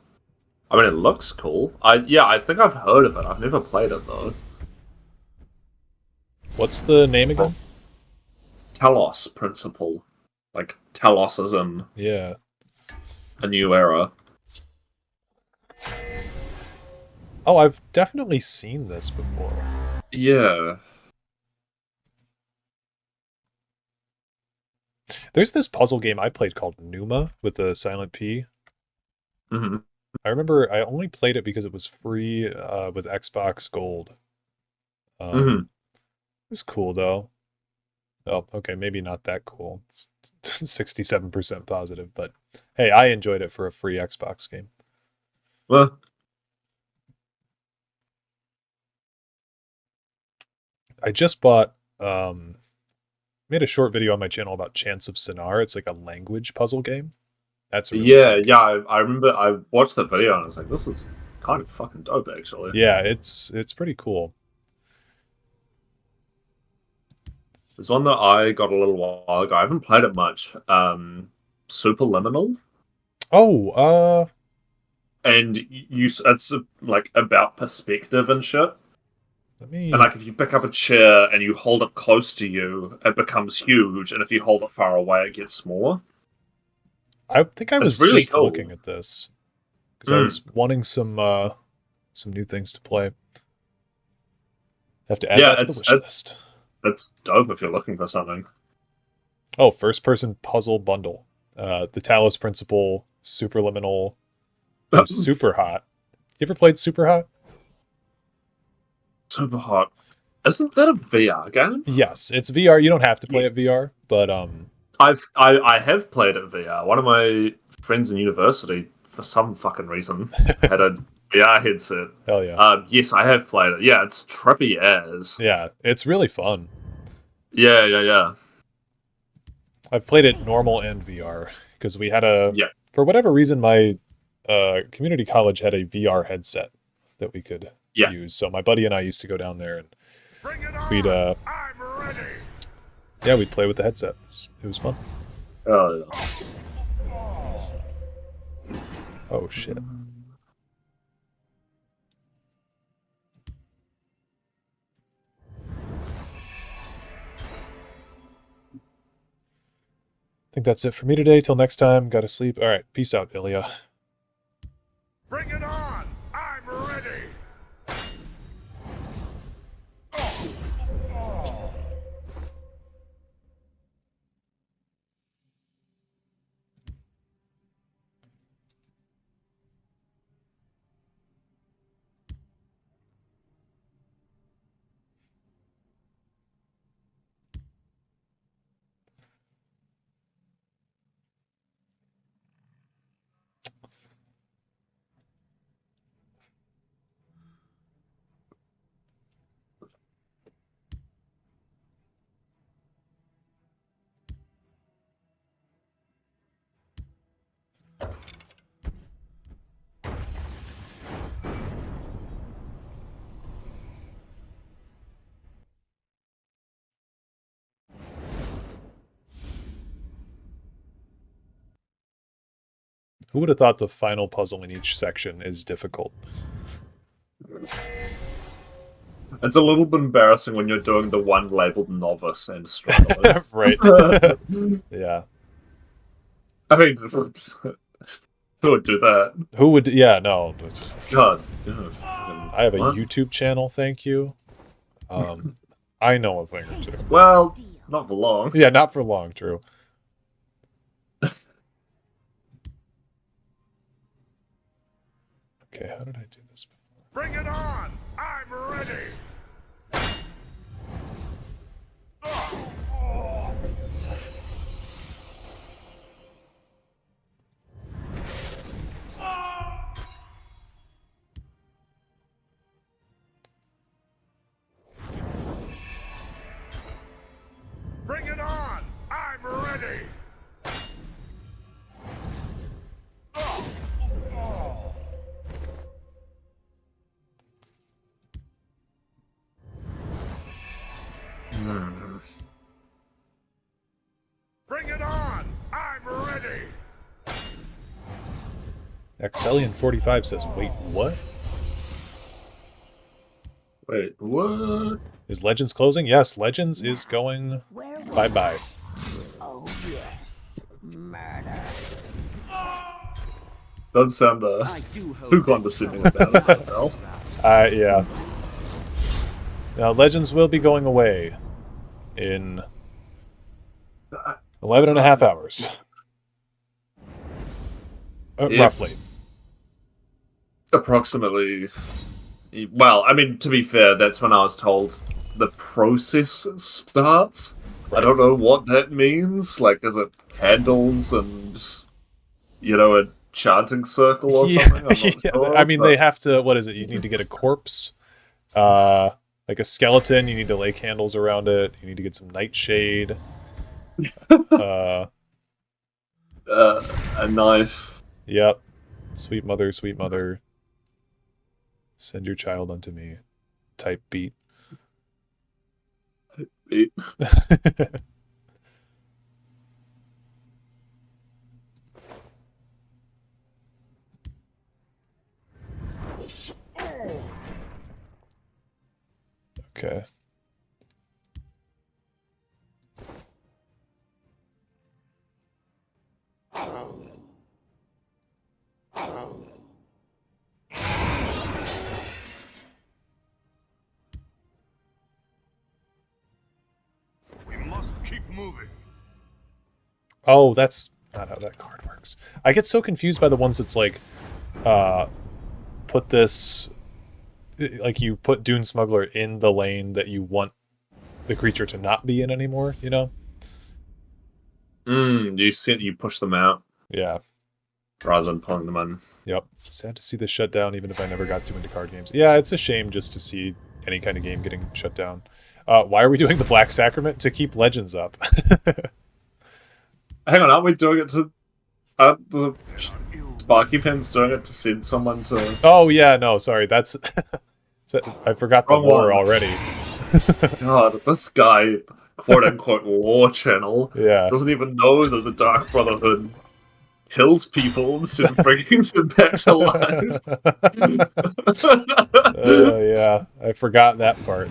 I mean, it looks cool. I think I've heard of it. I've never played it, though. What's the name again? Talos Principle. Like, Talos is in Yeah. a new era. Oh, I've definitely seen this before. Yeah. There's this puzzle game I played called Numa with a silent P. Mm-hmm. I remember I only played it because it was free with Xbox Gold. Mm-hmm. It was cool, though. Oh, okay, maybe not that cool. It's 67% positive, but hey, I enjoyed it for a free Xbox game. Well, I just bought made a short video on my channel about Chance of Sonar. It's like a language puzzle game. That's a really fun game. I remember I watched that video and I was like, this is kind of fucking dope, actually. Yeah, it's pretty cool. There's one that I got a little while ago. I haven't played it much. Superliminal. Oh, And it's like about perspective and shit. let me. And like if you pick up a chair and you hold it close to you, it becomes huge, and if you hold it far away, it gets smaller. I think I was It's really just cool. looking at this because I was wanting some new things to play. Have to add that to the wish list. It's dope if you're looking for something. Oh, first-person puzzle bundle. The Talos Principle, Superliminal, Super Hot. You ever played Super Hot? Super hot. Isn't that a VR game? Yes, it's VR. You don't have to play it VR, but I have played it VR. One of my friends in university, for some fucking reason, had a VR headset. hell yeah. Yes, I have played it. Yeah, it's trippy as. Yeah, it's really fun. Yeah. I've played it normal and VR because we had Yeah. for whatever reason, my community college had a VR headset that we could use. So my buddy and I used to go down there and Bring it on! we'd I'm ready! we'd play with the headset. It was fun. Oh, yeah. Oh shit. I think that's it for me today. Till next time, gotta sleep. All right, peace out, Ilya. Bring it on! I'm ready! Who would have thought the final puzzle in each section is difficult? It's a little bit embarrassing when you're doing the one labeled novice and struggling. Right. Yeah. I mean, who would do that? Who would... Yeah, no. God. I have a YouTube channel, thank you. I know a thing or two. Well, not for long. Yeah, not for long, true. Okay, how did I do this before? Bring it on! I'm ready! Bring it on! I'm ready! Bring it on! I'm ready! Excellion45 says, wait, what? Wait, what? Is Legends closing? Yes, Legends is going bye-bye. Oh yes, murder. Doesn't sound too condescending about it myself. Yeah. Now, Legends will be going away in 11 and a half hours. Roughly. Approximately. Well, I mean, to be fair, that's when I was told the process starts. I don't know what that means. Like, is it candles and, you know, a chanting circle or something? I'm not sure, I mean, but... they have to... What is it? You need to get a corpse. Like a skeleton, you need to lay candles around it. You need to get some nightshade. a knife. Yep. Sweet mother, send your child unto me. Type beat. Beat. Okay. We must keep moving. Oh, that's not how that card works. I get so confused by the ones that's like, put this... Like, you put Dune Smuggler in the lane that you want the creature to not be in anymore, you know? You push them out. Yeah. Rather than pulling them in. Yep. Sad to see this shut down, even if I never got too into card games. Yeah, it's a shame just to see any kind of game getting shut down. Why are we doing the Black Sacrament? To keep Legends up. Hang on, aren't we doing it to... the Sparky Pen's doing it to send someone to... Oh, yeah, no, sorry, that's... I forgot the lore already. God, this guy, quote-unquote lore channel, Yeah. doesn't even know that the Dark Brotherhood kills people instead of bringing them back to life. Yeah, I forgot that part.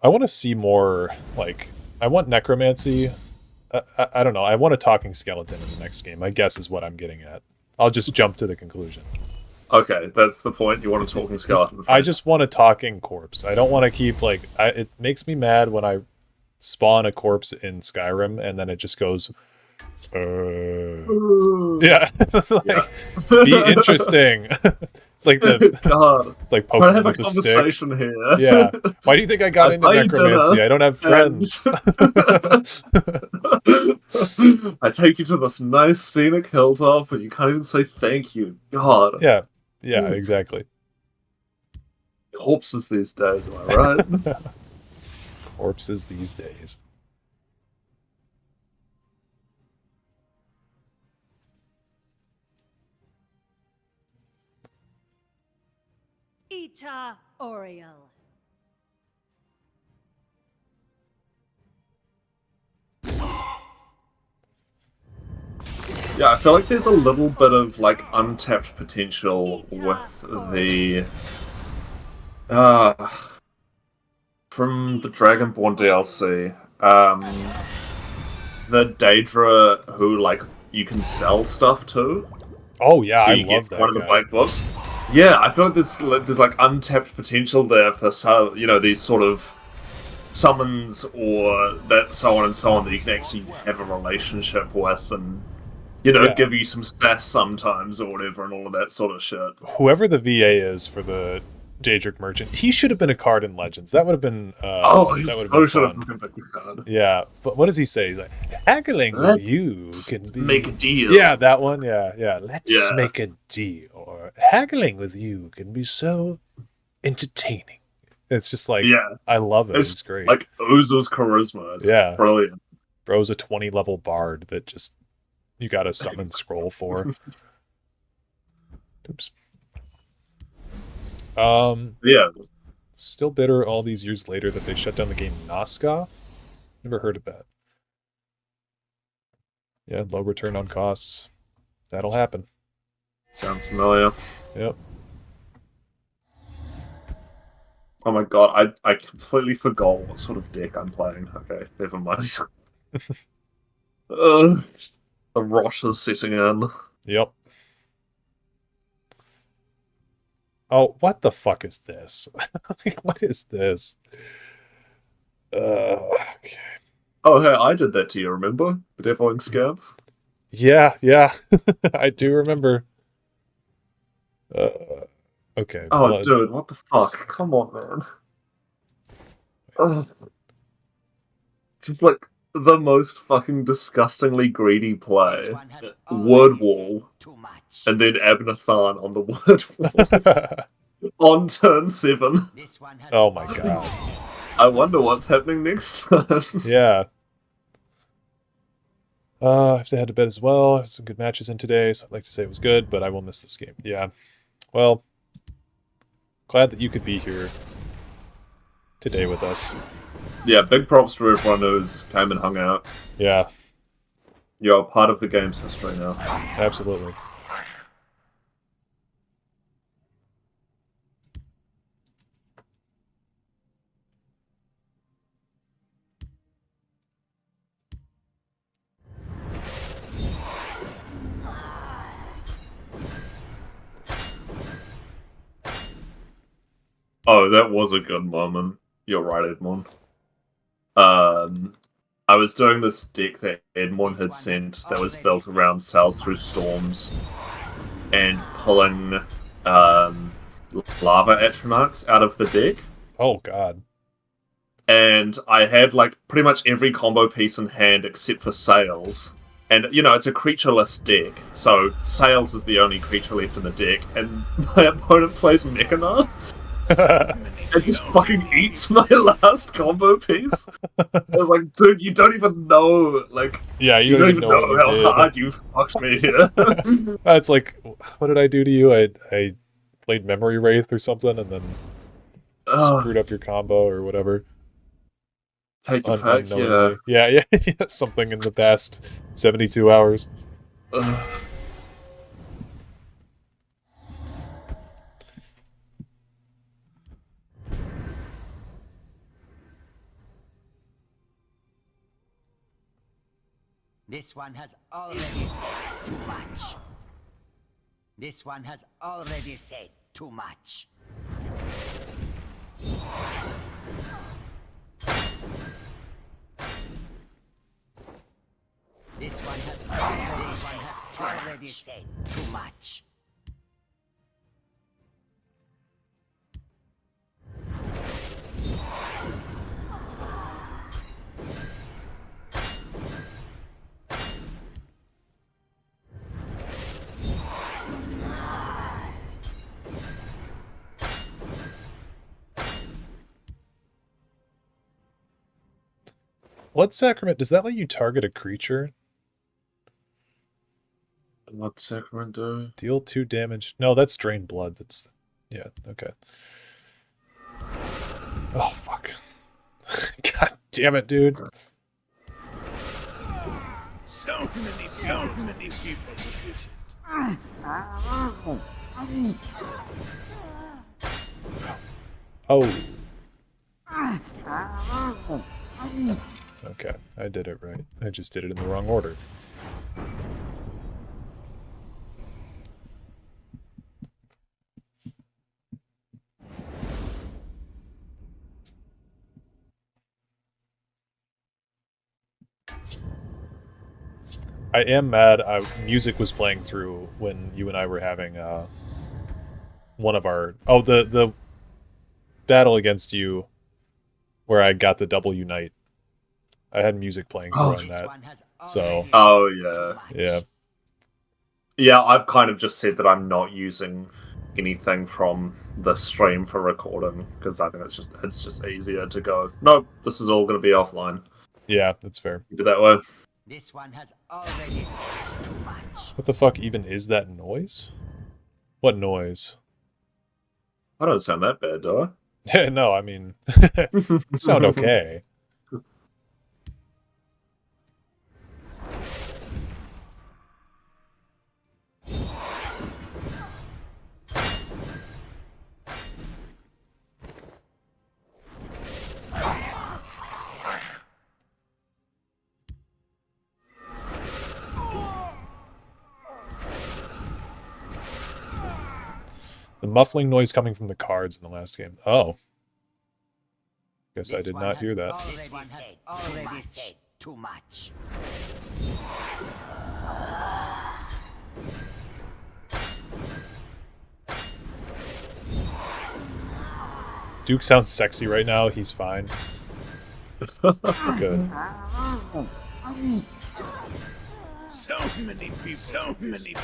I want to see more, like, I want necromancy. I don't know, I want a talking skeleton in the next game, I guess is what I'm getting at. I'll just jump to the conclusion. Okay, that's the point. You want a talking skeleton. I just want a talking corpse. I don't want to keep, like, it makes me mad when I spawn a corpse in Skyrim and then it just goes, yeah. It's like, Yeah. be interesting. It's like the God. it's like I poking have a with the stick. conversation here. Yeah. Why do you think I got into buy you necromancy? dinner I don't have friends. I take you to this nice scenic hilltop and you can't even say thank you. God. Yeah. Yeah, exactly. Corpses these days, am I right? Corpses these days. Vita Oriel. Yeah, I feel like there's a little bit of like untapped potential with the from the Dragonborn DLC. The Daedra who like you can sell stuff to. Oh yeah, I You get love that one of the guy. black books. Yeah, I feel like there's like untapped potential there for some, these sort of summons or that so on and so on that you can actually have a relationship with and Yeah. give you some stats sometimes or whatever and all of that sort of shit. Whoever the VA is for the Daedric Merchant, he should have been a card in Legends. That would have been Oh, he that would have so been should have fun. fucking picked the card. Yeah, but what does he say? He's like, haggling with you can be Make a deal. Yeah, that one. Yeah. Let's Yeah. make a deal. Or haggling with you can be so entertaining. It's just like, Yeah. I love it. It's It's great. like oozes charisma. It's Yeah. brilliant. Bro's a 20 level bard that just you got a summon scroll for. Oops. Yeah. Still bitter all these years later that they shut down the game Noskoth. Never heard of that. Yeah, low return on costs. That'll happen. Sounds familiar. Yep. Oh my god, I completely forgot what sort of deck I'm playing. Okay, never mind. The rot is setting in. Yep. Oh, what the fuck is this? What is this? Okay. Oh, hey, I did that to you, remember? Bedeviling Scab? Yeah. I do remember. Okay. Oh, blood. dude, what the fuck? Come on, man. Ugh. Just like the most fucking disgustingly greedy play. Word wall. And then Abnathan on the word wall. On turn 7. Oh my god. I wonder what's happening next time. Yeah. I have to head to bed as well. I have some good matches in today, so I'd like to say it was good, but I will miss this game. Yeah. Well, glad that you could be here today with us. Yeah, big props to everyone who's came and hung out. Yeah, You're a part of the game's history now. absolutely. Oh, that was a good moment. You're right, Edmond. I was doing this deck that Edmond had sent that was built around Sails Through Storms and pulling Lava Atronachs out of the deck. Oh god. And I had like pretty much every combo piece in hand except for Sails. And it's a creatureless deck, so Sails is the only creature left in the deck, and my opponent plays Mechana. It just fucking eats my last combo piece. I was like, dude, you don't even know, like, Yeah, you don't even know what how you did. hard you fucked me here. It's like, what did I do to you? I played Memory Wraith or something and then screwed up your combo or whatever. Take your pick, yeah. Unknowingly. Yeah, something in the past 72 hours. This one has already said too much. This one has already said too much. This one has already said too much. Blood Sacrament, does that let you target a creature? What Sacrament do? Deal 2 damage. No, that's Drain Blood. Yeah, okay. Oh, fuck. God damn it, dude. So many people to visit. Oh. Okay, I did it right. I just did it in the wrong order. I am mad. Music was playing through when you and I were having one of our... Oh, the battle against you where I got the double unite. I had music playing through on that. So, Oh, yeah. yeah. Yeah, I've kind of just said that I'm not using anything from the stream for recording because I think it's just easier to go. Nope, this is all going to be offline. Yeah, that's fair. Keep it that way. This one has already said too much. What the fuck even is that noise? What noise? I don't sound that bad, do No, I mean, you sound okay. The muffling noise coming from the cards in the last game. Oh. Guess I did not hear that. This one has already said too much. Duke sounds sexy right now. He's fine. Good. So many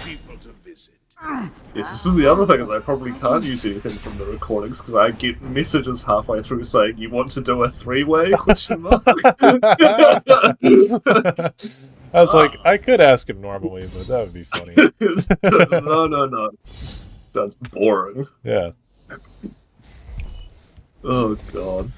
people to visit. Yes, this is the other thing, is I probably can't use anything from the recordings because I get messages halfway through saying, "You want to do a three-way?" Question mark. I was like, I could ask him normally, but that would be funny. No. That's boring. Yeah. Oh, God.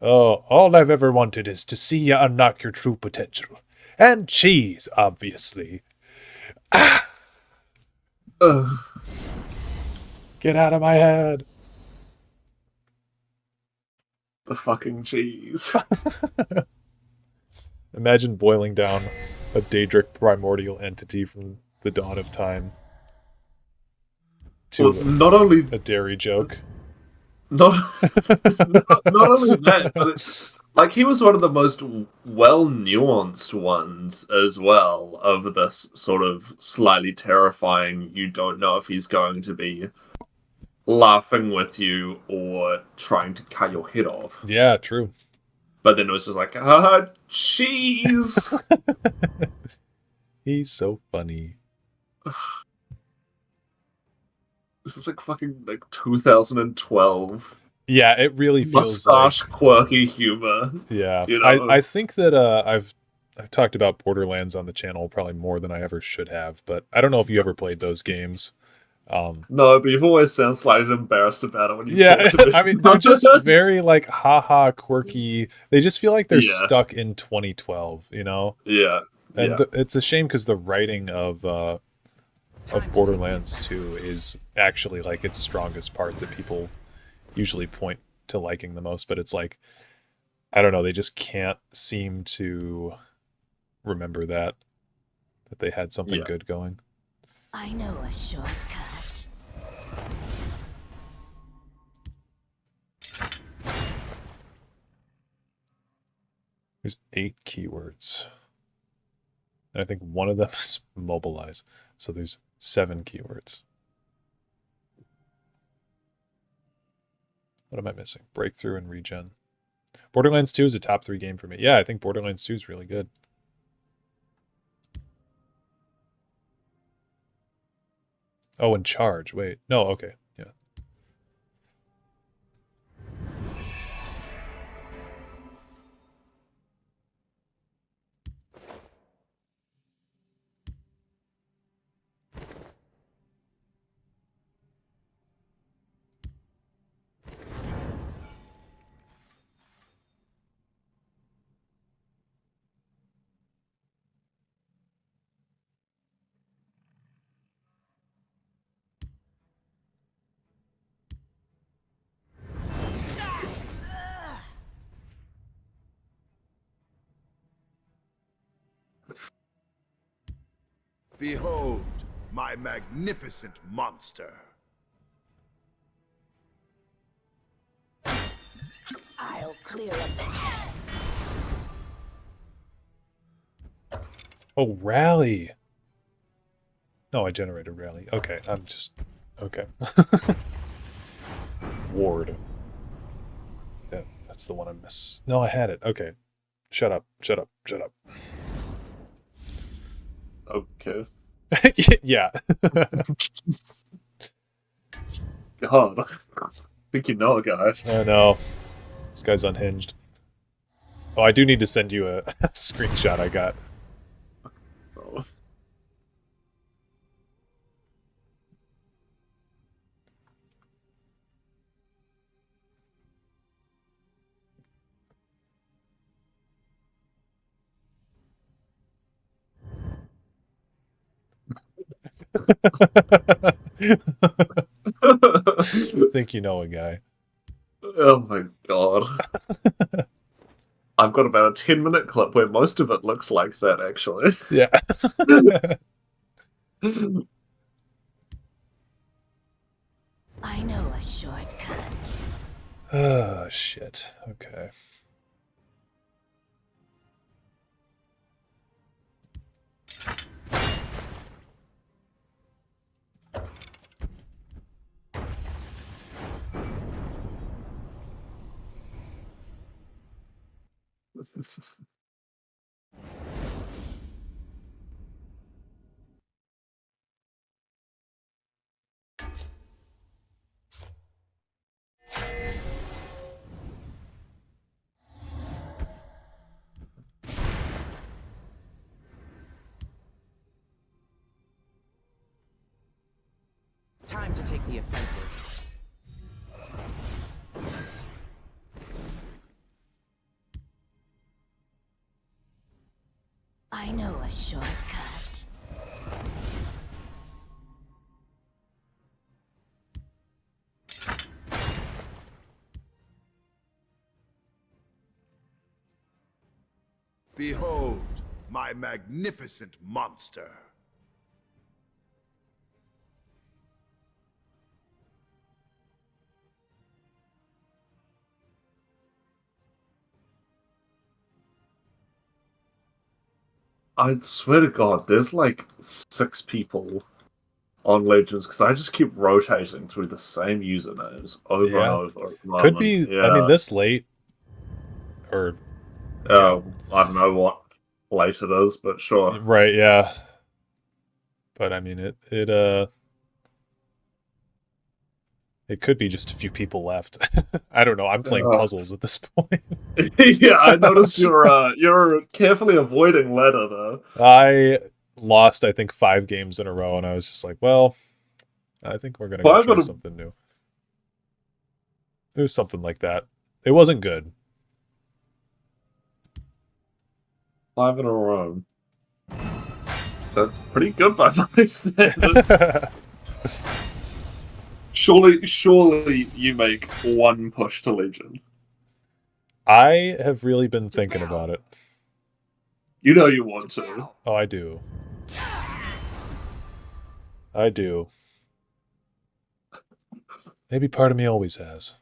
Oh, all I've ever wanted is to see you unlock your true potential. And cheese, obviously. Ah! Ugh. Get out of my head. The fucking cheese. Imagine boiling down a Daedric primordial entity from the dawn of time to Well, not only a dairy joke. not only that, but it's like he was one of the most well nuanced ones as well of this sort of slightly terrifying. You don't know if he's going to be laughing with you or trying to cut your head off. Yeah, true. But then it was just like, ah, cheese. He's so funny. This is like fucking like 2012. Yeah, it really feels Mustache like quirky humor. yeah. You know? I think that I've talked about Borderlands on the channel probably more than I ever should have, but I don't know if you ever played those games. No, but you've always sounded slightly embarrassed about it when you Yeah, talk to me. I mean, they're just very like haha quirky. They just feel like they're Yeah. stuck in 2012, you know? Yeah. And Yeah. it's a shame because the writing of Borderlands 2 is actually like its strongest part that people usually point to liking the most, but it's like I don't know, they just can't seem to remember that they had something Yeah. good going. I know a shortcut. There's 8 keywords. And I think one of them is mobilize. So there's 7 keywords. What am I missing? Breakthrough and regen. Borderlands 2 is a top 3 game for me. Yeah, I think Borderlands 2 is really good. Oh, and charge. Wait. No, okay. Yeah. Behold, my magnificent monster. I'll clear a path. Oh, rally. No, I generated rally. Okay, I'm just... Okay. Ward. Yeah, that's the one I miss. No, I had it. Okay. Shut up. Shut up. Shut up. Okay. Yeah. God. I think you know a guy. I know. This guy's unhinged. Oh, I do need to send you a screenshot I got. Oh. I think you know a guy. Oh my god. I've got about a 10-minute clip where most of it looks like that, actually. Yeah. I know a shortcut. Oh, shit. Okay. Time to take the offensive. I know a shortcut. Behold, my magnificent monster. I swear to God, there's like 6 people on Legends because I just keep rotating through the same usernames over and Yeah. over at the Could moment. be, Yeah. I mean, this late, or... I don't know what late it is, but sure. Right, yeah. But, I mean, it could be just a few people left. I don't know, I'm playing puzzles at this point. Yeah, I noticed you're carefully avoiding ladder though. I lost, I think, 5 games in a row, and I was just like, well, I think we're gonna go try something new. It was something like that. It wasn't good. 5 in a row. That's pretty good by my standards. Surely you make one push to Legion. I have really been thinking about it. You know you want to. Oh, I do. I do. Maybe part of me always has.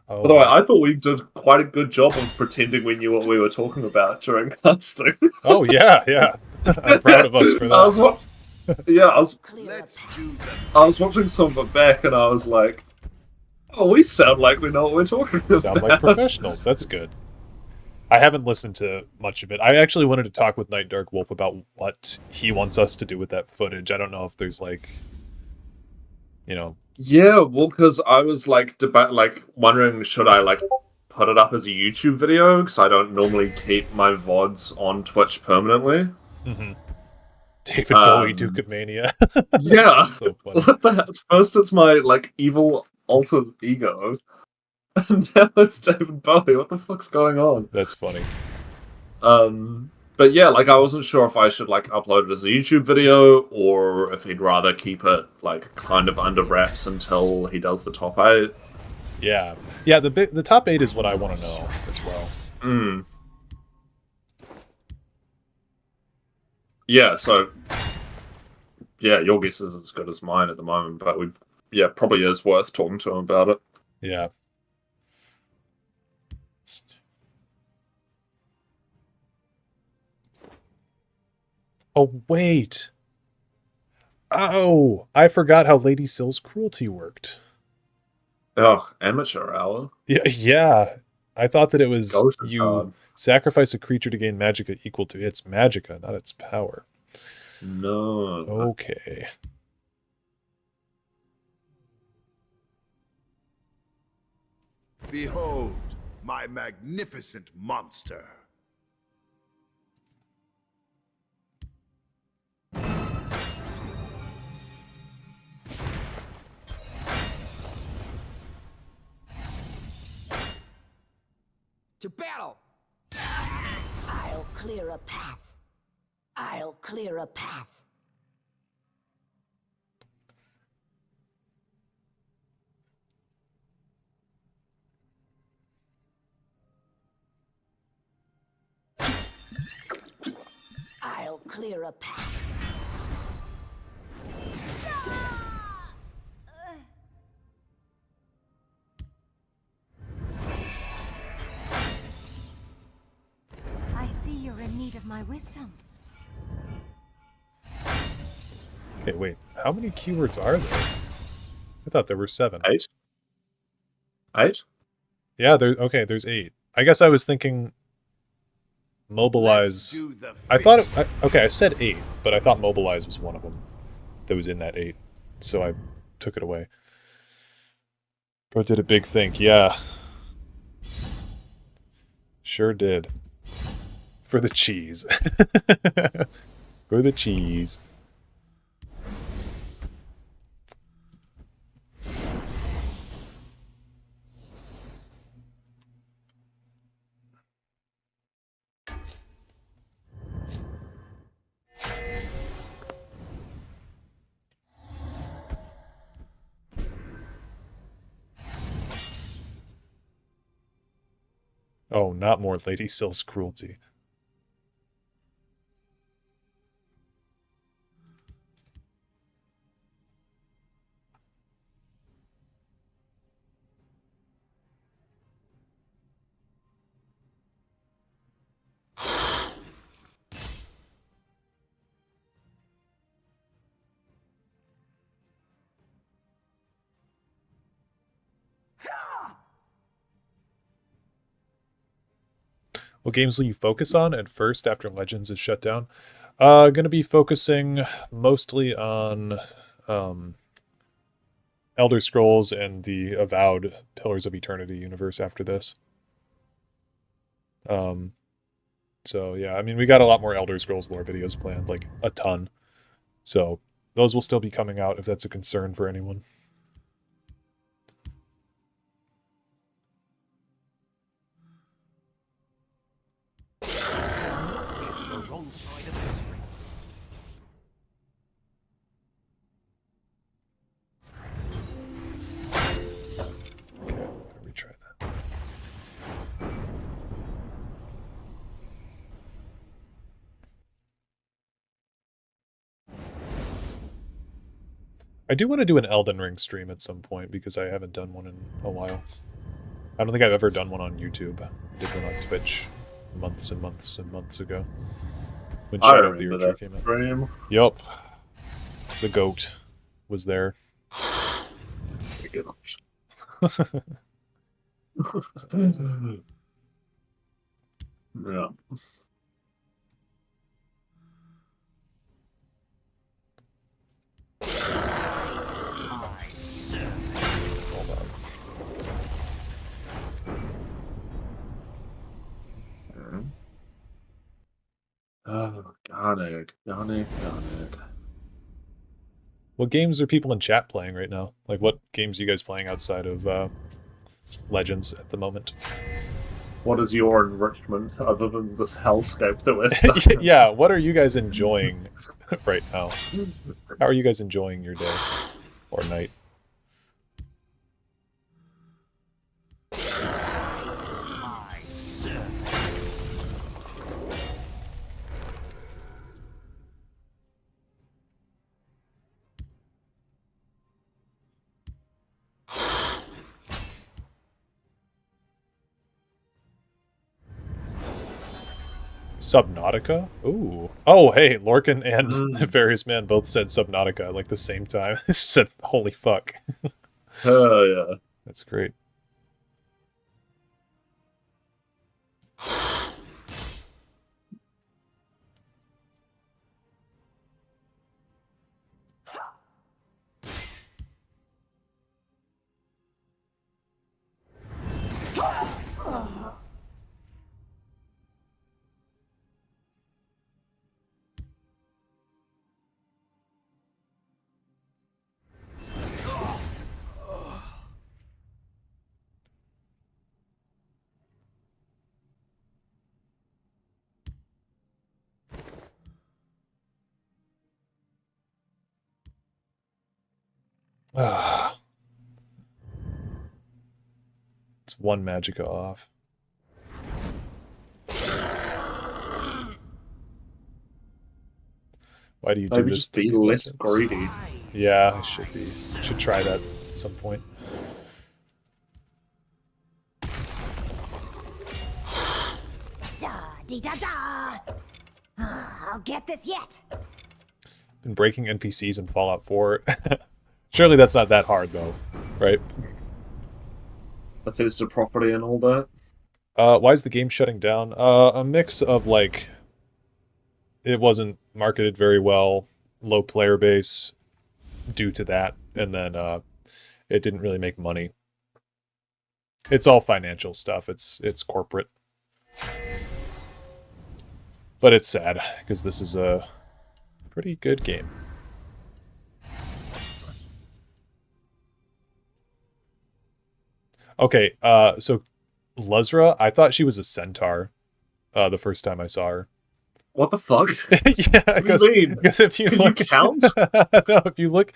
By the way, I thought we did quite a good job of pretending we knew what we were talking about during casting. Oh, yeah, yeah. I'm proud of us for that. I was watching some of it back and I was like, oh, we sound like we know what we're talking about. Sound like professionals. That's good. I haven't listened to much of it. I actually wanted to talk with Night Dark Wolf about what he wants us to do with that footage. I don't know if there's like, you know. Yeah, well, because I was like wondering, should I like put it up as a YouTube video? Because I don't normally keep my VODs on Twitch permanently. Mm-hmm. David Bowie, Duke of Mania. Yeah. So funny. What the heck? First it's my like evil alter ego, and now it's David Bowie. What the fuck's going on? That's funny. But yeah, like I wasn't sure if I should like upload it as a YouTube video or if he'd rather keep it like kind of under wraps until he does the top 8. Yeah. Yeah, the top 8 is what I want to know as well. Hmm. Yeah, so yeah, your guess is as good as mine at the moment, but probably is worth talking to him about it. Yeah. Oh, wait. Oh, I forgot how Lady Sill's cruelty worked. Ugh, amateur hour. Yeah. I thought that it was Ghost is you hard. sacrifice a creature to gain magicka equal to its magicka, not its power. No. Okay. Behold, my magnificent monster. To battle! I'll clear a path. I'll clear a path. I'll clear a path. I see you're in need of my wisdom. Okay, wait. How many keywords are there? I thought there were 7. 8? 8? Yeah, there's 8. I guess I was thinking mobilize. Let's do the I thought fist. okay, I said 8, but I thought mobilize was one of them that was in that 8. So I took it away. Bro did a big think. Yeah. Sure did. For the cheese. For the cheese. Oh, not more Lady Syl's cruelty. What games will you focus on at first after Legends is shut down? Gonna be focusing mostly on Elder Scrolls and the Avowed Pillars of Eternity universe after this. So yeah, I mean, we got a lot more Elder Scrolls lore videos planned, like a ton. So those will still be coming out if that's a concern for anyone. The wrong side of history. Okay, let me try that. I do want to do an Elden Ring stream at some point because I haven't done one in a while. I don't think I've ever done one on YouTube. I did one on Twitch months and months and months ago. When I Shadow of the remember Erdtree that came out. stream. Yup. The goat was there. Yeah. Hold on. Oh, Garnig. What games are people in chat playing right now? Like, what games are you guys playing outside of Legends at the moment? What is your enrichment other than this hellscape that we're stuck in? Yeah, what are you guys enjoying right now? How are you guys enjoying your day or night? Subnautica? Ooh. Oh, hey, Lorcan and Various Man both said Subnautica at like the same time. Said, holy fuck. Oh, yeah. That's great. Ah. It's one Magicka off. Why do you do Maybe this just to be me, less Legends? greedy. Yeah, I should be. Should try that at some point. Da-dee-da-da! I'll get this yet. Been breaking NPCs in Fallout 4. Surely that's not that hard, though, right? Bethesda property and all that. Why is the game shutting down? A mix of, like, it wasn't marketed very well, low player base due to that, and then it didn't really make money. It's all financial stuff. It's corporate. But it's sad, because this is a pretty good game. Okay, so Luzra, I thought she was a centaur the first time I saw her. What the fuck? Yeah, What do you mean? because if you Can look, you count? no, if you look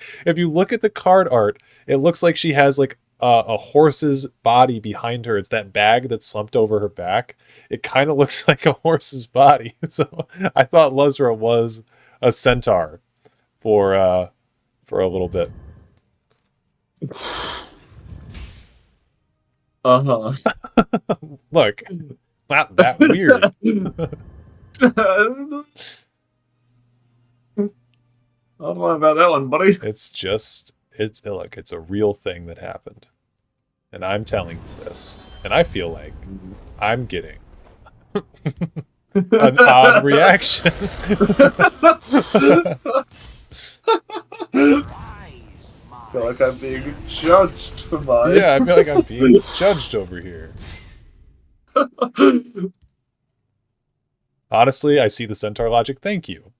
at the card art, it looks like she has like a horse's body behind her. It's that bag that's slumped over her back. It kind of looks like a horse's body. So I thought Luzra was a centaur for a little bit. Uh-huh. Look, not that weird. I don't know about that one, buddy. Look, it's a real thing that happened. And I'm telling you this. And I feel like I'm getting an odd reaction. I feel like I'm being judged for mine. Yeah, I feel like I'm being judged over here. Honestly, I see the centaur logic. Thank you.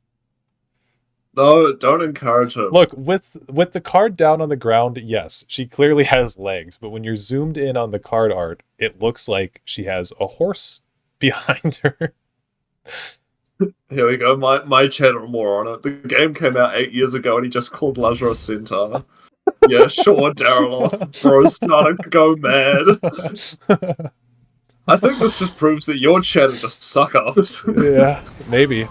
No, don't encourage him. Look, with the card down on the ground, yes, she clearly has legs, but when you're zoomed in on the card art, it looks like she has a horse behind her. Here we go, my channel more on it. The game came out 8 years ago and he just called Lazarus Centaur. Yeah, sure, Dareloth. Bro's starting to go mad. I think this just proves that your channel just suck ups. Yeah, maybe.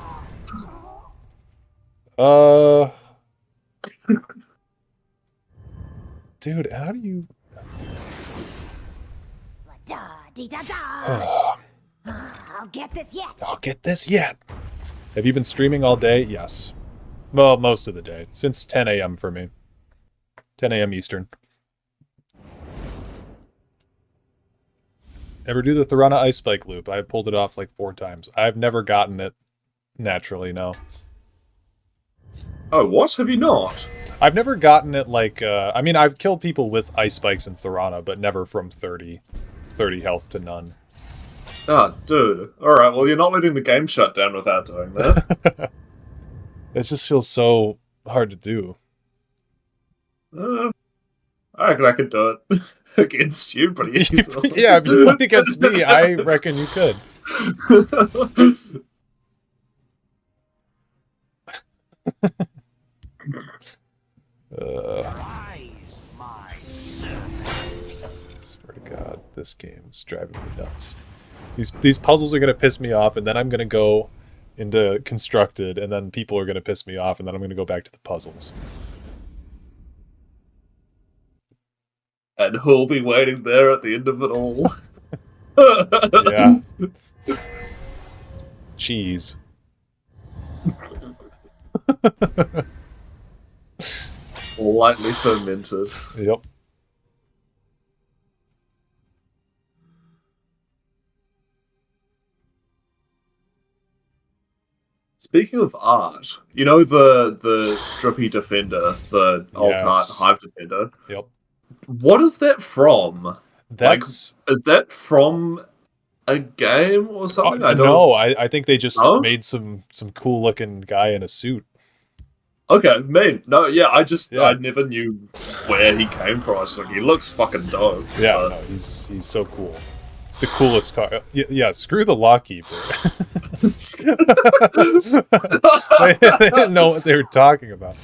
Dude, how do you... Da-dee-da-da! I'll get this yet. I'll get this yet. Have you been streaming all day? Yes. Well, most of the day. Since 10 a.m. for me. 10 a.m. Eastern. Ever do the Thorana Ice Spike loop? I've pulled it off like 4 times. I've never gotten it naturally, no. Oh, what? Have you not? I've never gotten it like, I mean, I've killed people with Ice Spikes in Thorana, but never from 30 health to none. Ah, dude. Alright, well, you're not letting the game shut down without doing that. It just feels so hard to do. I reckon I could do it against you pretty easily. Yeah, if you went against me, I reckon you could. Swear to God, this game is driving me nuts. These puzzles are gonna piss me off, and then I'm gonna go into constructed, and then people are gonna piss me off, and then I'm gonna go back to the puzzles. And who'll be waiting there at the end of it all? Yeah. cheese. Lightly fermented. Yep. Speaking of art, you know the Drippy Defender, the alt art Yes. Hive Defender? Yep. What is that from? That's Is that from a game or something? I don't no. I think they just Oh? made some cool looking guy in a suit. Okay, me. No, yeah, Yeah. I never knew where he came from. I was like, he looks fucking dope. Yeah, but- no, he's so cool. It's the coolest car. Yeah, screw the Lockkeeper. They didn't know what they were talking about.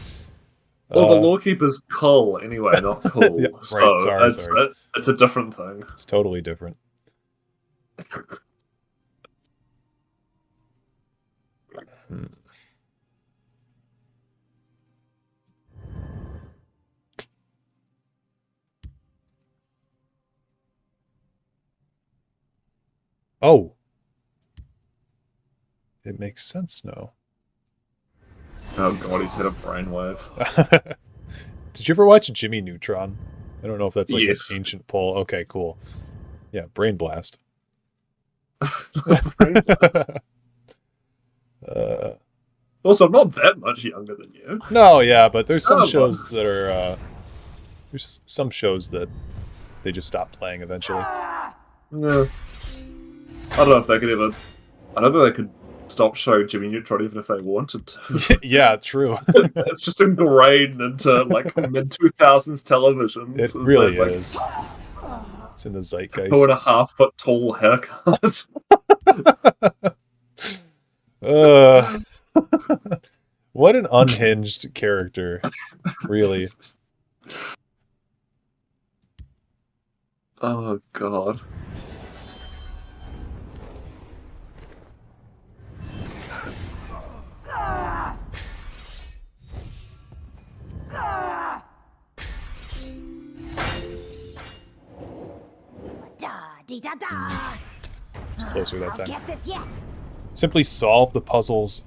Well, the Lawkeeper's Cull, anyway, not cool. Yeah, right, so sorry, sorry. it's a different thing. It's totally different. Oh. It makes sense now. Oh god, he's hit a brainwave. Did you ever watch Jimmy Neutron? I don't know if that's like Yes. an ancient poll. Okay, cool. Yeah, Brain Blast. Also, I'm not that much younger than you. No, yeah, but there's some Oh, shows that are there's some shows that they just stop playing eventually. No. I don't know if they could ever. I don't think they could stop showing Jimmy Neutron even if they wanted to. Yeah, true. It's just ingrained into like mid 2000s television. It really is. It's in the zeitgeist. 2.5 foot tall haircut. What an unhinged character, really. Oh god. Da-dee-da-da. It's closer that I'll time. get this yet. Simply solve the puzzles.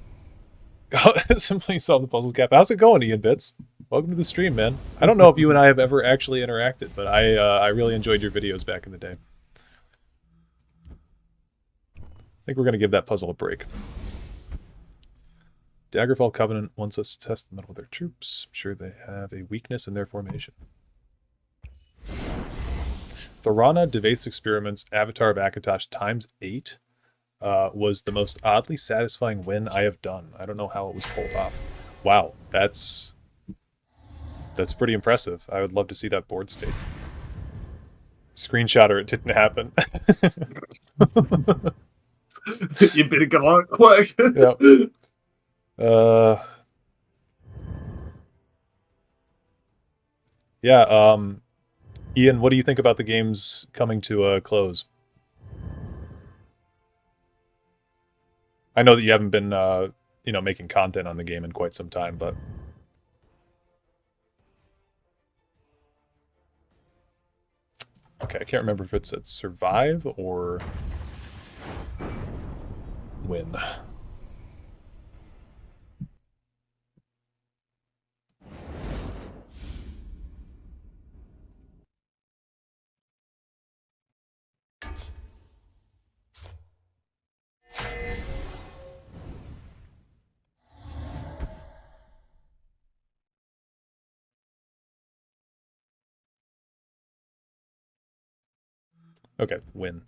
Simply solve the puzzles gap. How's it going, Ian Bits? Welcome to the stream, man. I don't know if you and I have ever actually interacted, but I really enjoyed your videos back in the day. I think we're going to give that puzzle a break. Daggerfall Covenant wants us to test the metal of their troops. I'm sure they have a weakness in their formation. Thorana Devaith's experiments, Avatar of Akatosh ×8, was the most oddly satisfying win I have done. I don't know how it was pulled off. Wow, that's pretty impressive. I would love to see that board state. Screenshot or it didn't happen. You better get on it quick. Yep. Yeah, Ian, what do you think about the games coming to a close? I know that you haven't been, making content on the game in quite some time, but... Okay, I can't remember if it's at Survive or... Win. Okay, win.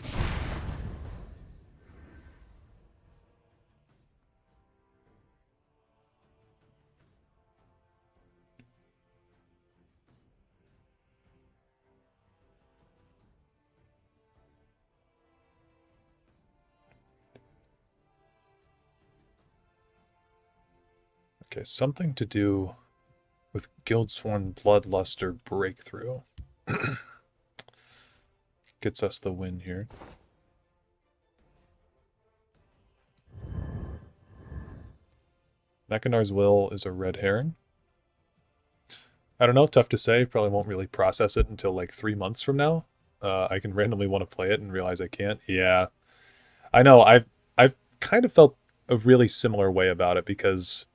Okay, something to do with Guildsworn Bloodluster Breakthrough. Gets us the win here. Mechanar's Will is a red herring. I don't know, tough to say. Probably won't really process it until like 3 months from now. I can randomly want to play it and realize I can't. Yeah, I know. I've kind of felt a really similar way about it, because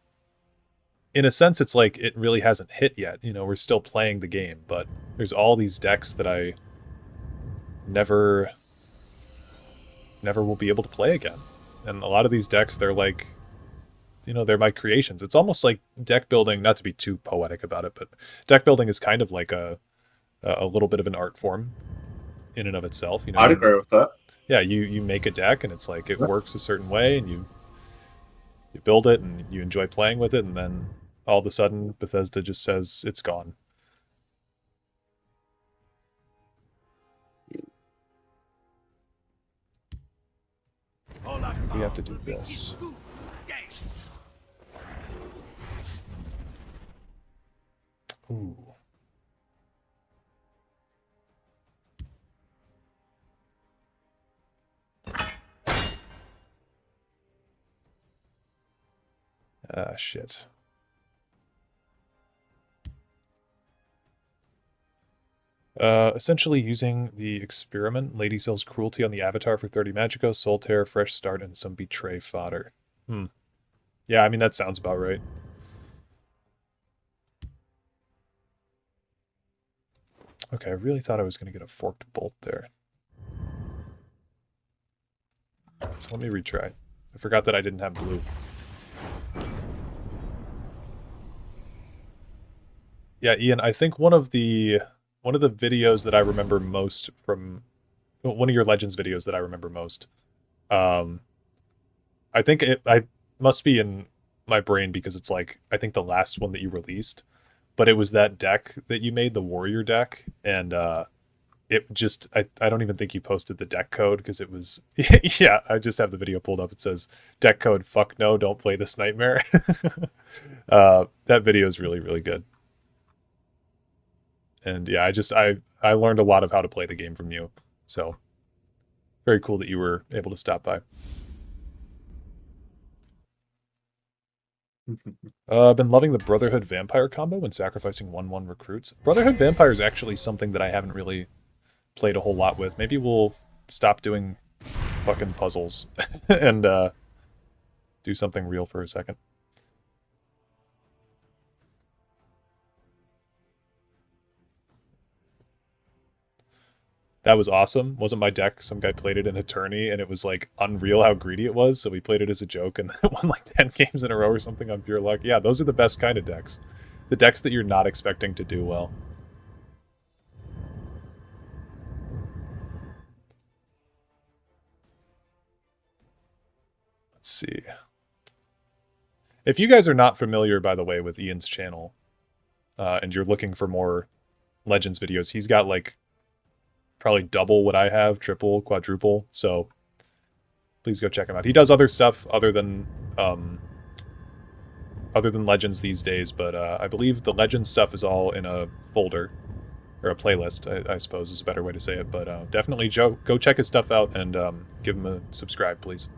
in a sense it's like it really hasn't hit yet. You know, we're still playing the game, but there's all these decks that I never will be able to play again. And a lot of these decks, they're like, you know, they're my creations. It's almost like deck building, not to be too poetic about it, but deck building is kind of like a little bit of an art form in and of itself. You know, I'd agree with that. yeah, you make a deck and it's like it works a certain way, and you build it and you enjoy playing with it, and then all of a sudden Bethesda just says it's gone. We have to do this. Ooh. Ah, shit. Essentially using the experiment, Lady sells cruelty on the avatar for 30 Magico, Soul Tear, Fresh Start, and some Betray fodder. Yeah, I mean, that sounds about right. Okay, I really thought I was going to get a forked bolt there. So let me retry. I forgot that I didn't have blue. Yeah, Ian, I think one of the videos that I remember most from one of your Legends videos that I remember most, I think I must be in my brain because it's like, I think the last one that you released, but it was that deck that you made, the warrior deck, and it just, I don't even think you posted the deck code because it was, yeah, I just have the video pulled up. It says deck code, fuck no, don't play this nightmare. That video is really, really good. And yeah, I learned a lot of how to play the game from you. So very cool that you were able to stop by. I've been loving the Brotherhood Vampire combo when sacrificing 1/1 recruits. Brotherhood Vampire is actually something that I haven't really played a whole lot with. Maybe we'll stop doing fucking puzzles and do something real for a second. That was awesome. Wasn't my deck. Some guy played it in a tourney, and it was like unreal how greedy it was. So we played it as a joke, and it won like 10 games in a row or something on pure luck. Yeah, those are the best kind of decks. The decks that you're not expecting to do well. Let's see. If you guys are not familiar, by the way, with Ian's channel, and you're looking for more Legends videos, he's got like probably double what I have, triple, quadruple. So please go check him out. He does other stuff other than Legends these days, but I believe the Legends stuff is all in a folder or a playlist, I suppose is a better way to say it. But definitely go check his stuff out and give him a subscribe, please.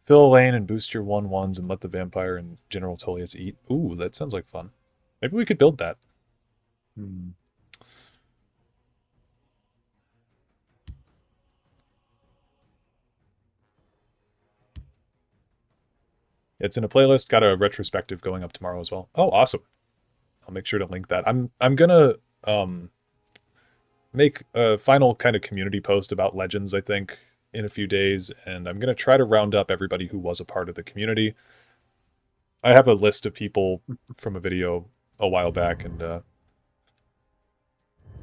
Fill a lane and boost your 1/1s and let the vampire and General Tullius eat. Ooh, that sounds like fun. Maybe we could build that. It's in a playlist. Got a retrospective going up tomorrow as well. Oh, awesome. I'll make sure to link that. I'm gonna make a final kind of community post about Legends, I think, in a few days, and I'm gonna try to round up everybody who was a part of the community. I have a list of people from a video a while back, and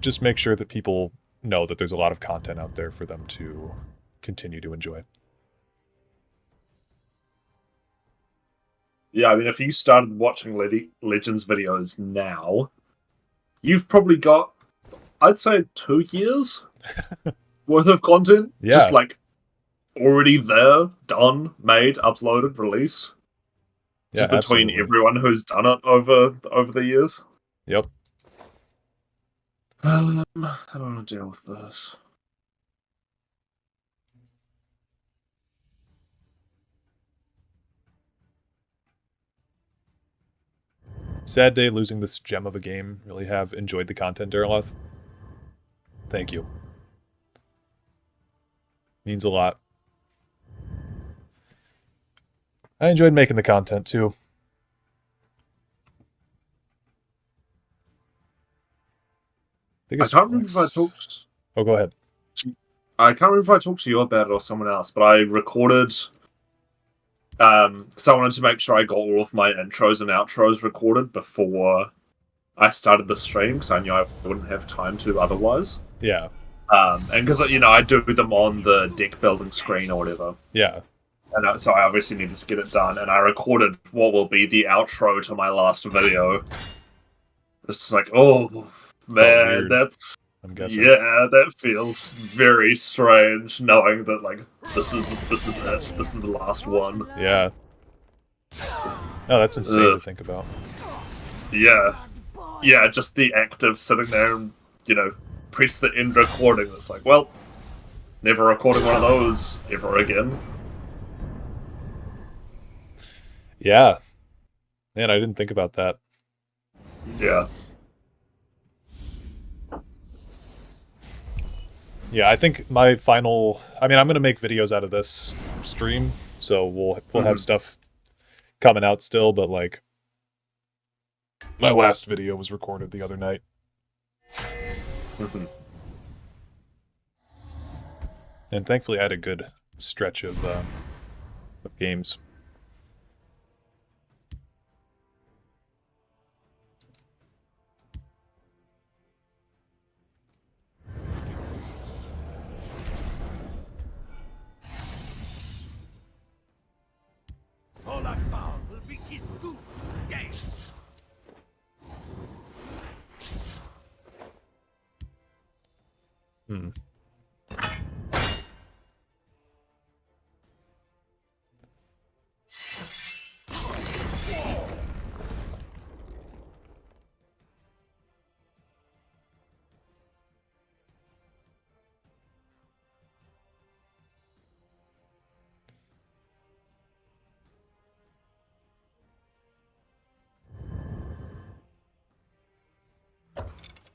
just make sure that people know that there's a lot of content out there for them to continue to enjoy. Yeah, I mean, if you started watching Legends videos now, you've probably got, I'd say, 2 years worth of content. Yeah. Just like already there, done, made, uploaded, released. Yeah, just between absolutely. everyone who's done it over the years. Yep. How do I want to deal with this? Sad day losing this gem of a game. Really have enjoyed the content, Dareloth. Thank you. Means a lot. I enjoyed making the content too. I can't remember if I talked. Oh, go ahead. I can't remember if I talked to you about it or someone else, but I recorded. So I wanted to make sure I got all of my intros and outros recorded before I started the stream, because I knew I wouldn't have time to otherwise. Yeah. And because I do them on the deck building screen or whatever. Yeah. And so I obviously needed to get it done, and I recorded what will be the outro to my last video. It's just like, oh man, that's I'm guessing. yeah, that feels very strange knowing that like this is it, this is the last one. Yeah. No, that's insane to think about. Yeah, yeah, just the act of sitting there and press the end recording. It's like, well, never recording one of those ever again. Yeah. Man, I didn't think about that. Yeah. Yeah, I think my final... I mean, I'm going to make videos out of this stream, so we'll have stuff coming out still, but, like, my last video was recorded the other night. And thankfully I had a good stretch of games. All our power will be his due today. Hmm.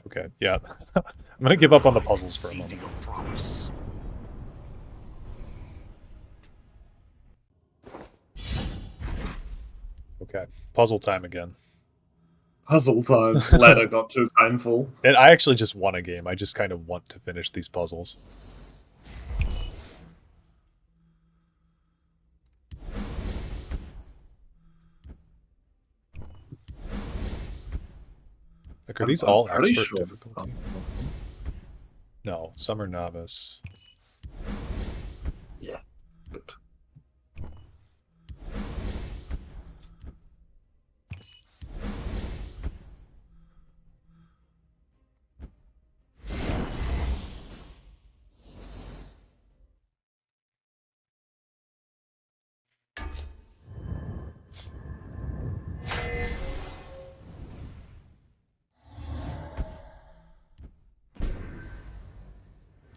Okay, yeah. I'm gonna give up on the puzzles for a moment. Okay, puzzle time again. Puzzle time. Ladder got too painful. And I actually just won a game. I just kind of want to finish these puzzles. Like, are these all expert difficulty? No, some are novice. Yeah. Good.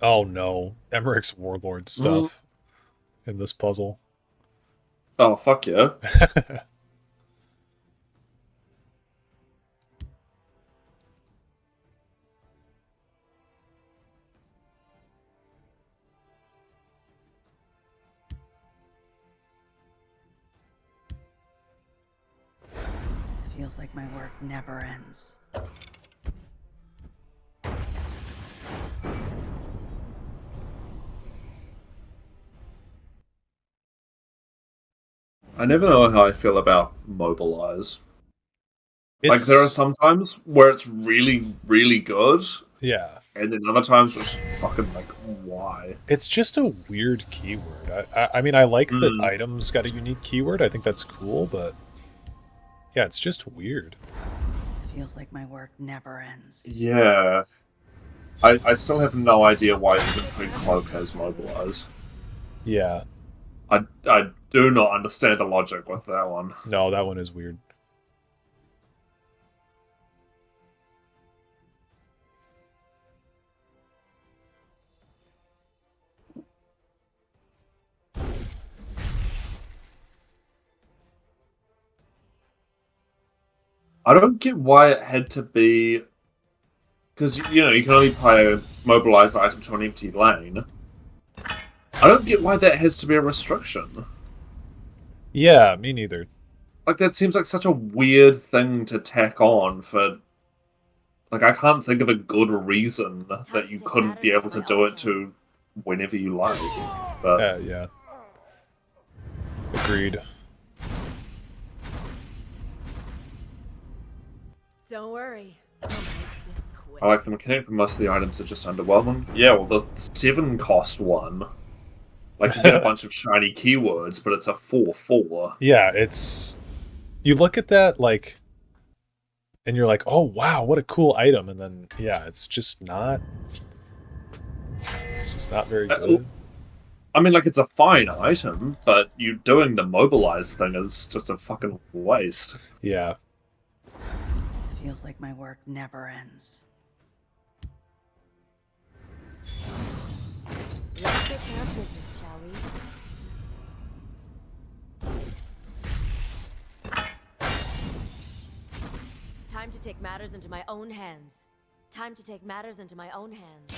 Oh no, Emmerich's Warlord stuff in this puzzle. Oh, fuck yeah. Feels like my work never ends. I never know how I feel about Mobilize. Like, there are some times where it's really, really good, Yeah. and then other times where it's fucking like, why? It's just a weird keyword. I mean, I like that items got a unique keyword. I think that's cool, but yeah, it's just weird. Feels like my work never ends. Yeah. I still have no idea why even Twin Cloak has Mobilize. Yeah. I do not understand the logic with that one. No, that one is weird. I don't get why it had to be... Because, you can only play a mobilized item to an empty lane. I don't get why that has to be a restriction. Yeah, me neither. Like, that seems like such a weird thing to tack on for... Like, I can't think of a good reason that you couldn't be able to do it to whenever you like. But Yeah. Agreed. Don't worry. I'll make this quick. I like the mechanic, but most of the items are just underwhelming. Yeah, well, the 7 cost one. Like, you get a bunch of shiny keywords, but it's a 4/4. Yeah, it's... You look at that, like... And you're like, oh, wow, what a cool item. And then, yeah, it's just not... It's just not very good. I mean, like, it's a fine item, but you doing the mobilize thing is just a fucking waste. Yeah. Feels like my work never ends. Let's take care of business, shall we? Time to take matters into my own hands. Time to take matters into my own hands.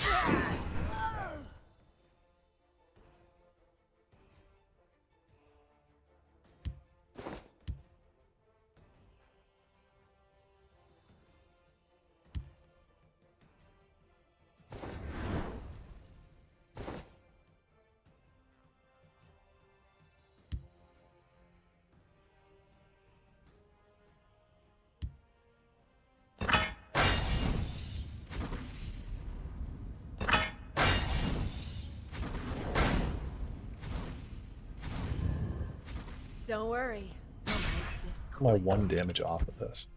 Don't worry. I'll make this My quick. 1 damage off of this.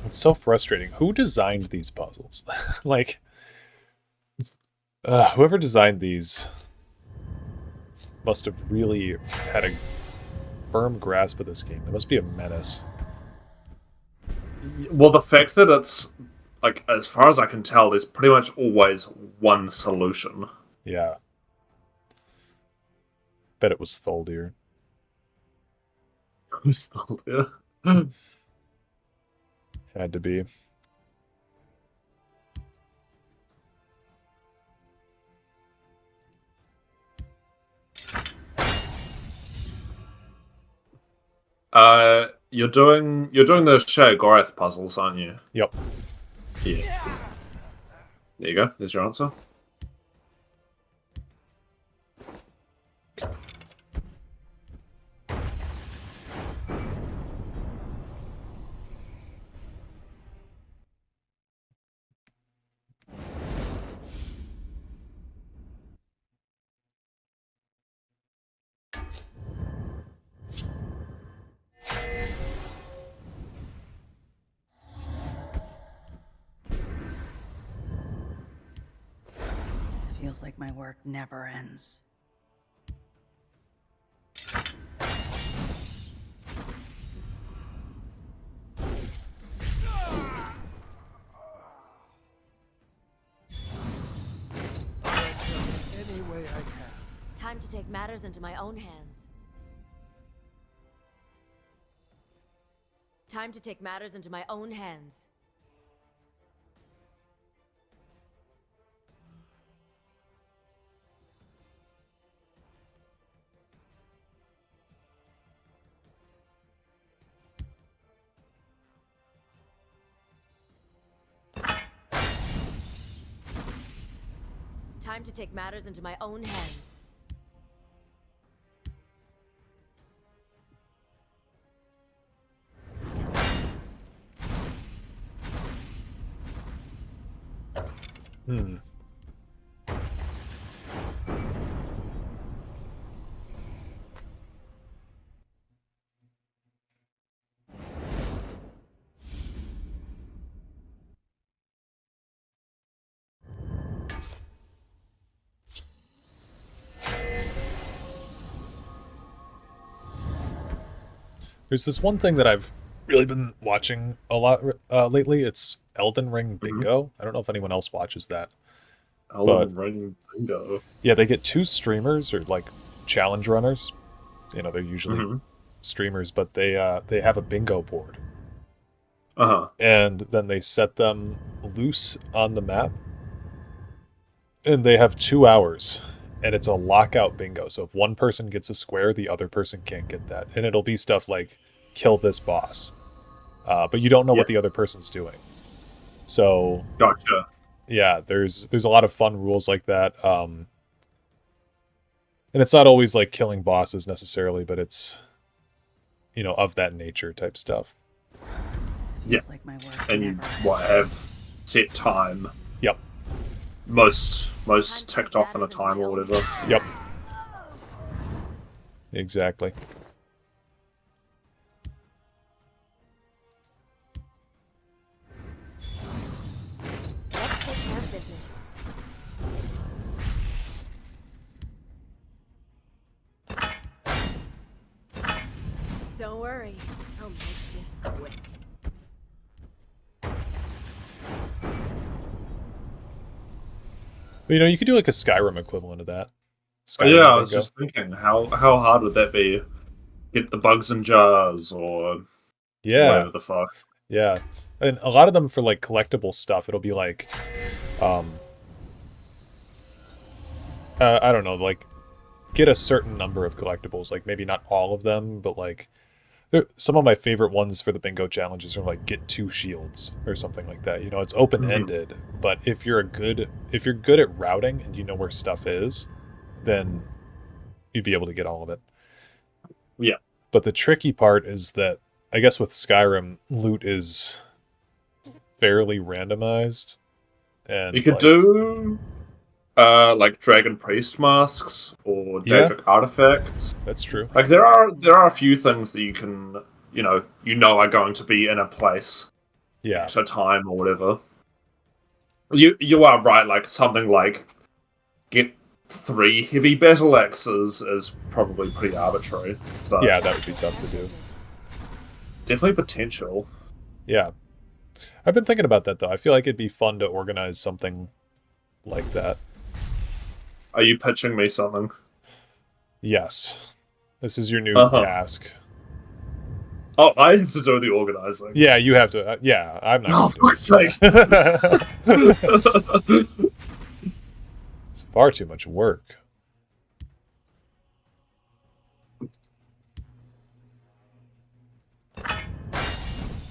It's so frustrating. Who designed these puzzles? Like, whoever designed these must have really had a firm grasp of this game. It must be a menace. Well, the fact that it's, like, as far as I can tell, there's pretty much always one solution. Yeah. Bet it was Tholdir. Who's still there? Had to be. You're doing the Shea Gorath puzzles, aren't you? Yep. Yeah. There you go. There's your answer. Feels like my work never ends. Any way I can. Time to take matters into my own hands. Time to take matters into my own hands. Time to take matters into my own hands. Hmm. There's this one thing that I've really been watching a lot lately. It's Elden Ring Bingo. I don't know if anyone else watches that. Elden Ring Bingo. Yeah, they get 2 streamers or like challenge runners. You know, they're usually streamers, but they have a bingo board. and then they set them loose on the map. And they have 2 hours, and it's a lockout bingo. So if one person gets a square, the other person can't get that. And it'll be stuff like, kill this boss. But you don't know what the other person's doing. So, Gotcha. yeah, there's a lot of fun rules like that. And it's not always like killing bosses necessarily, but it's, of that nature type stuff. Feels like my work And you never ends. what, have set time. Yep. Most ticked off in a time or whatever. Yep. Exactly. Let's take care of business. Don't worry, I'll make this quick. But, you could do like a Skyrim equivalent of that. Oh, yeah, I was bingo. just thinking, how hard would that be? Get the bugs in jars or Yeah. whatever the fuck. Yeah. And a lot of them for like collectible stuff, it'll be like I don't know, like get a certain number of collectibles, like maybe not all of them, but like some of my favorite ones for the bingo challenges are like get 2 shields or something like that. It's open-ended, but if you're good at routing and you know where stuff is, then you'd be able to get all of it. Yeah. But the tricky part is that I guess with Skyrim, loot is fairly randomized. And You could do like Dragon Priest masks or Daedric artifacts. That's true. Like there are a few things that you can are going to be in a place at a time or whatever. You are right, like something like get 3 heavy battle axes is probably pretty arbitrary. But yeah, that would be tough to do. Definitely potential. Yeah. I've been thinking about that though. I feel like it'd be fun to organize something like that. Are you pitching me something? Yes. This is your new task. Oh, I have to do the organizing. Yeah, you have to. Yeah, I'm not. Oh, for fuck's sake! It's far too much work.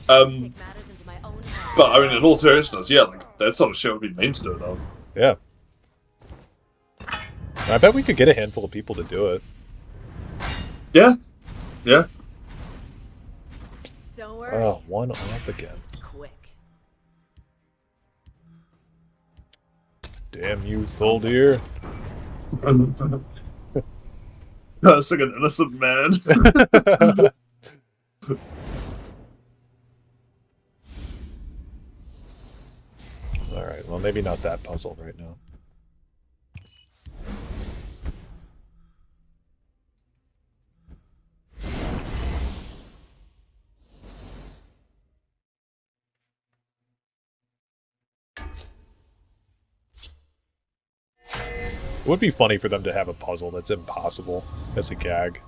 But I mean, in all seriousness, yeah, like that sort of shit would be mean to do though. Yeah. I bet we could get a handful of people to do it. Yeah. Yeah. Don't worry. Oh, one off again. Quick. Damn you, Thuldir. Cursing an innocent man. Alright, well maybe not that puzzle right now. It would be funny for them to have a puzzle that's impossible as a gag.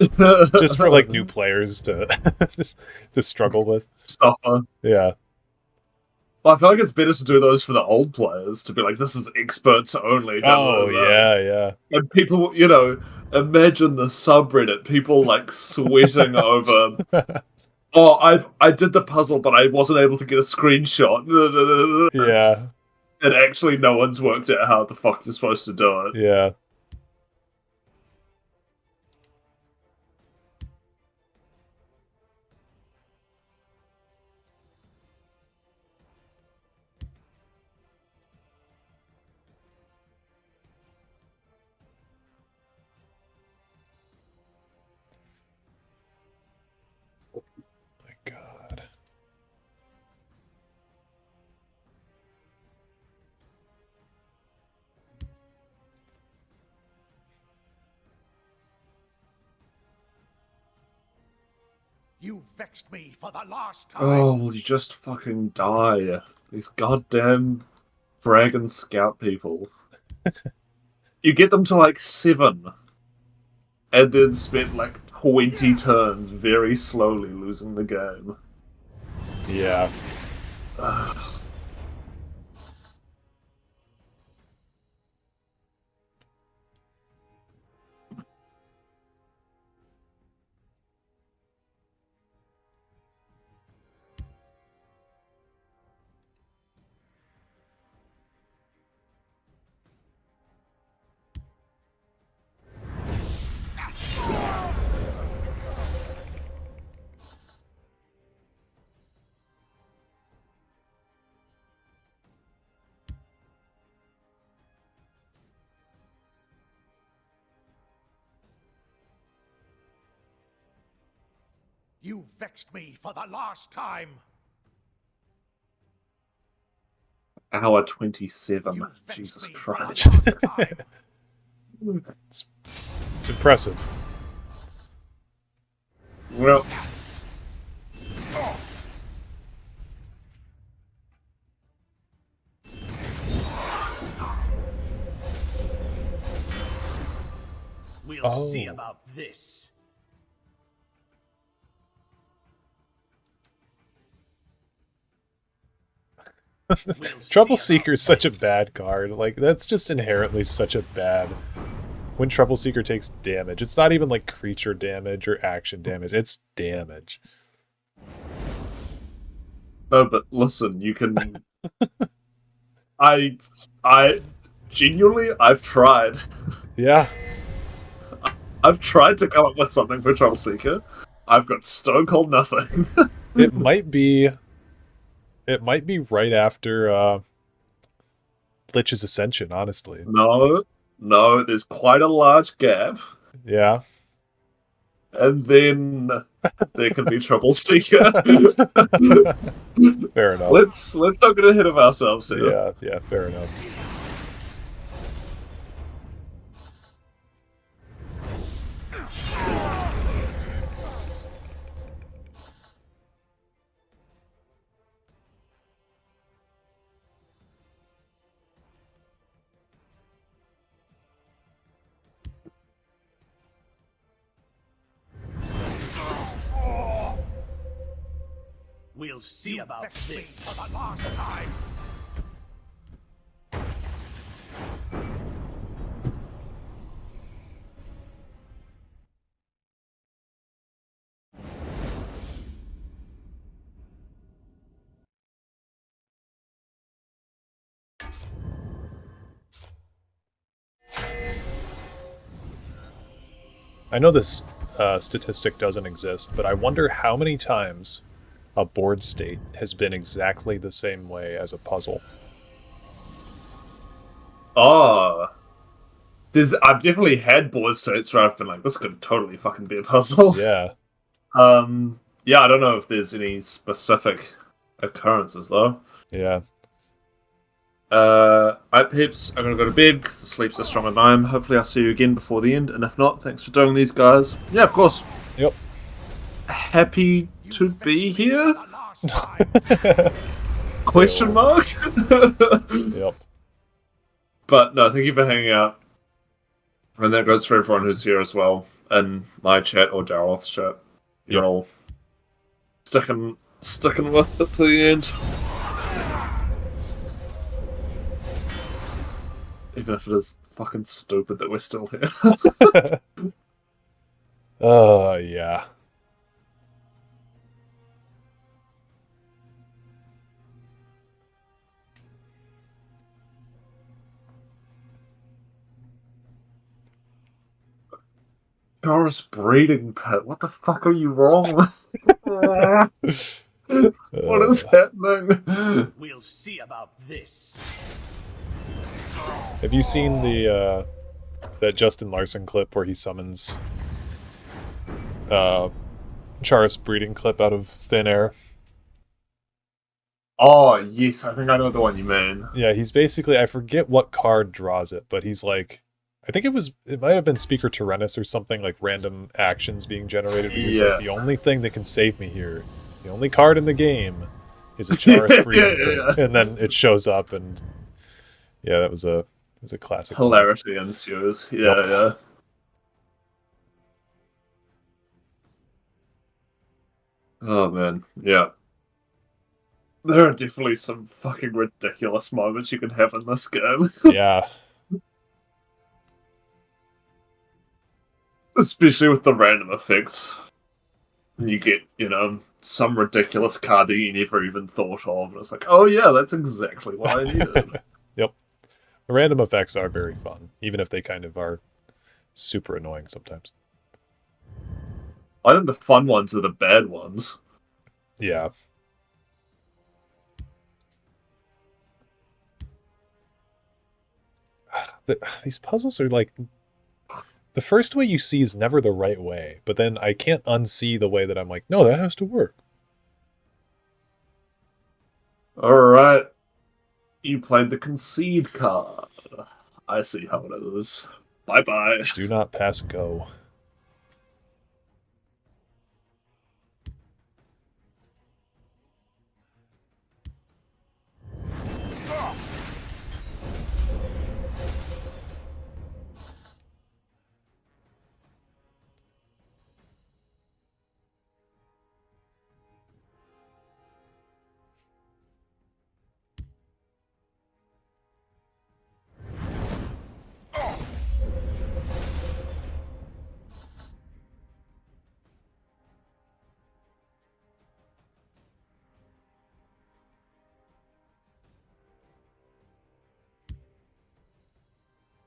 Just for like new players to to struggle with. Stuffer. Yeah. Well, I feel like it's better to do those for the old players, to be like, this is experts only. Oh, yeah. And people, imagine the subreddit, people like sweating over, oh, I did the puzzle, but I wasn't able to get a screenshot. Yeah. And actually no one's worked out how the fuck you're supposed to do it. Yeah. My God. You vexed me for the last time. Oh, will you just fucking die? These goddamn dragon scout people. You get them to like 7, and then spend like 20 turns very slowly losing the game. Yeah. You vexed me for the last time. Hour 27. You vexed Jesus me for the Christ. last time. It's impressive. Well, We'll see Oh. about this. We'll Trouble see Seeker is about such a this. bad card. Like, that's just inherently such a bad... When Trouble Seeker takes damage, it's not even like creature damage or action damage. It's damage. no, but listen, you can... I genuinely, I've tried. Yeah. I've tried to come up with something for Trouble Seeker. I've got stone cold nothing. It might be... It might be right after Lich's Ascension, honestly. No, there's quite a large gap. Yeah. And then there can be Trouble Seeker. Fair enough. Let's not get ahead of ourselves here. Yeah, fair enough. We'll see You about vexed me this. for the last time. I know this statistic doesn't exist, but I wonder how many times a board state has been exactly the same way as a puzzle. Oh. I've definitely had board states where I've been like, this could totally fucking be a puzzle. Yeah. Yeah, I don't know if there's any specific occurrences though. Yeah. Alright peeps, I'm gonna go to bed because the sleeps are stronger than I am. Hopefully I'll see you again before the end, and if not, thanks for doing these, guys. Yeah, of course. Yep. Happy to be here? The last time. Question mark? Yep. But no, thank you for hanging out. And that goes for everyone who's here as well, in my chat or Dareloth's chat. You're all sticking with it to the end. Even if it is fucking stupid that we're still here. Yeah. Doris breeding pit, what the fuck are you wrong with? What is happening? We'll see about this. Have you seen the that Justin Larson clip where he summons Charis breeding clip out of thin air? Oh, yes, I think I know the one you mean. Yeah, he's basically, I forget what card draws it, but he's like, I think it might have been Speaker Tyrannus or something, like random actions being generated. He's like, the only thing that can save me here, the only card in the game is a Charis breeding pit. And then it shows up, and yeah, that was a classic. Hilarity ensues. Yeah. Oh man, yeah. There are definitely some fucking ridiculous moments you can have in this game. Yeah. Especially with the random effects. You get, some ridiculous card that you never even thought of, and it's like, oh yeah, that's exactly what I needed. Yep. The random effects are very fun, even if they kind of are super annoying sometimes. I think the fun ones are the bad ones. Yeah. These puzzles are like... The first way you see is never the right way, but then I can't unsee the way that I'm like, no, that has to work. Alright. You played the concede card. I see how it is. Bye-bye. Do not pass go.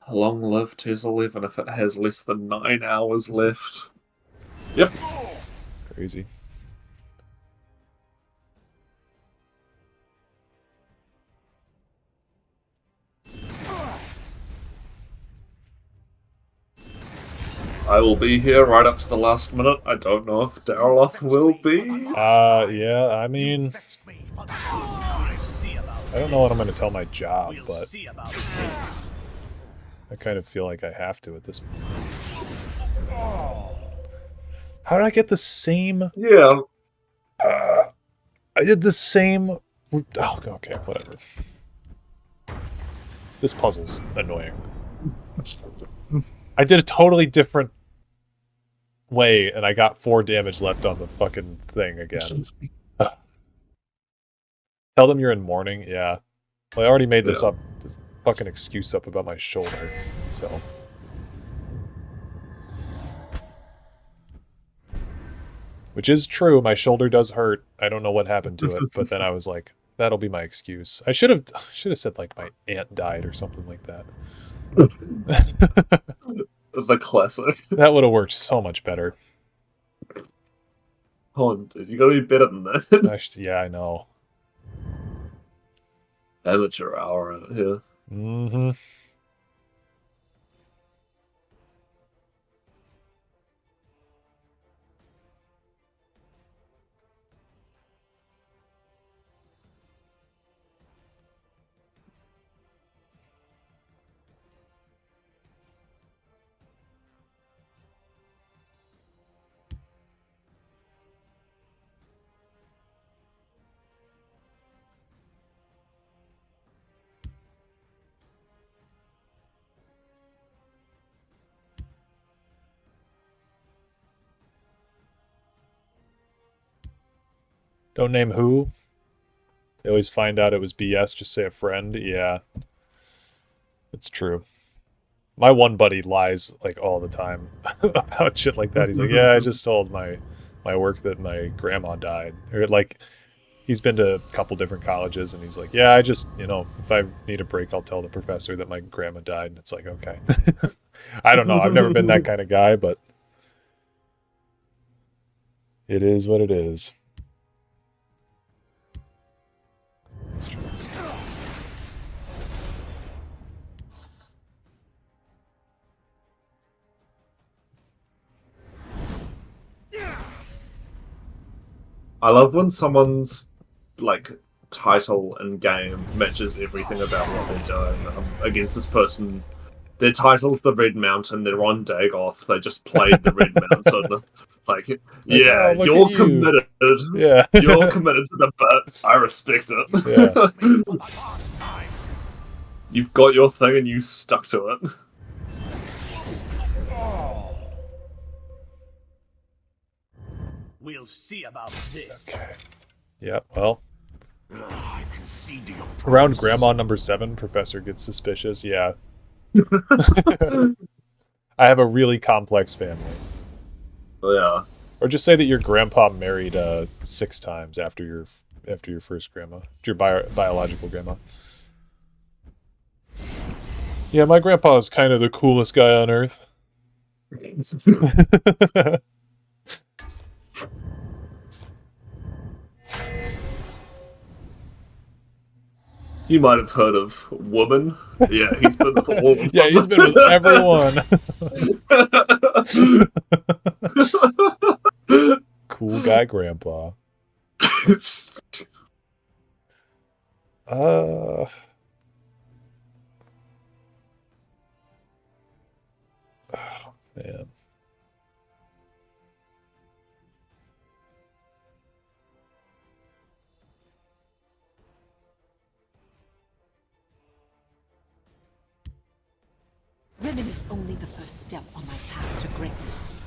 Long live Tesla, even if it has less than 9 hours left. Yep. Crazy. I will be here right up to the last minute. I don't know if Dareloth will be. Yeah, I mean... I don't know what I'm going to tell my job, but... I kind of feel like I have to at this point. How did I get the same... Yeah. I did the same... Oh, okay, whatever. This puzzle's annoying. I did a totally different way, and I got 4 damage left on the fucking thing again. Tell them you're in mourning? Yeah. Well, I already made this up. This fucking excuse up about my shoulder, so... Which is true, my shoulder does hurt. I don't know what happened to it, but then I was like, that'll be my excuse. I should have said, like, my aunt died or something like that. The classic. That would have worked so much better. Oh, dude, you gotta be better than that. Actually, yeah, I know. Amateur hour out here. Mm-hmm. Don't name who. They always find out it was BS, just say a friend. Yeah. It's true. My one buddy lies, like, all the time about shit like that. He's like, yeah, I just told my work that my grandma died. Or, like, he's been to a couple different colleges, and he's like, yeah, I just, if I need a break, I'll tell the professor that my grandma died. And it's like, okay. I don't know. I've never been that kind of guy, but it is what it is. Let's try this. I love when someone's, like, title in game matches everything about what they're doing. Against this person, their title's the Red Mountain, they're on Dagoth, they just played the Red Mountain. It's like, yeah, oh, you're committed. Yeah. You're committed to the bit. I respect it. Yeah. You've got your thing and you stuck to it. We'll see about this. Okay. Yeah, well, I concede to your Around promise. grandma number 7, Professor gets suspicious. Yeah. I have a really complex family. Yeah. Or just say that your grandpa married 6 times after your first grandma, your biological grandma. Yeah, my grandpa is kind of the coolest guy on earth. You might have heard of Woman. Yeah, he's been with all of them. Yeah, he's been with everyone. Cool guy grandpa. Oh, man. Ribbon is only the first step on my path to greatness.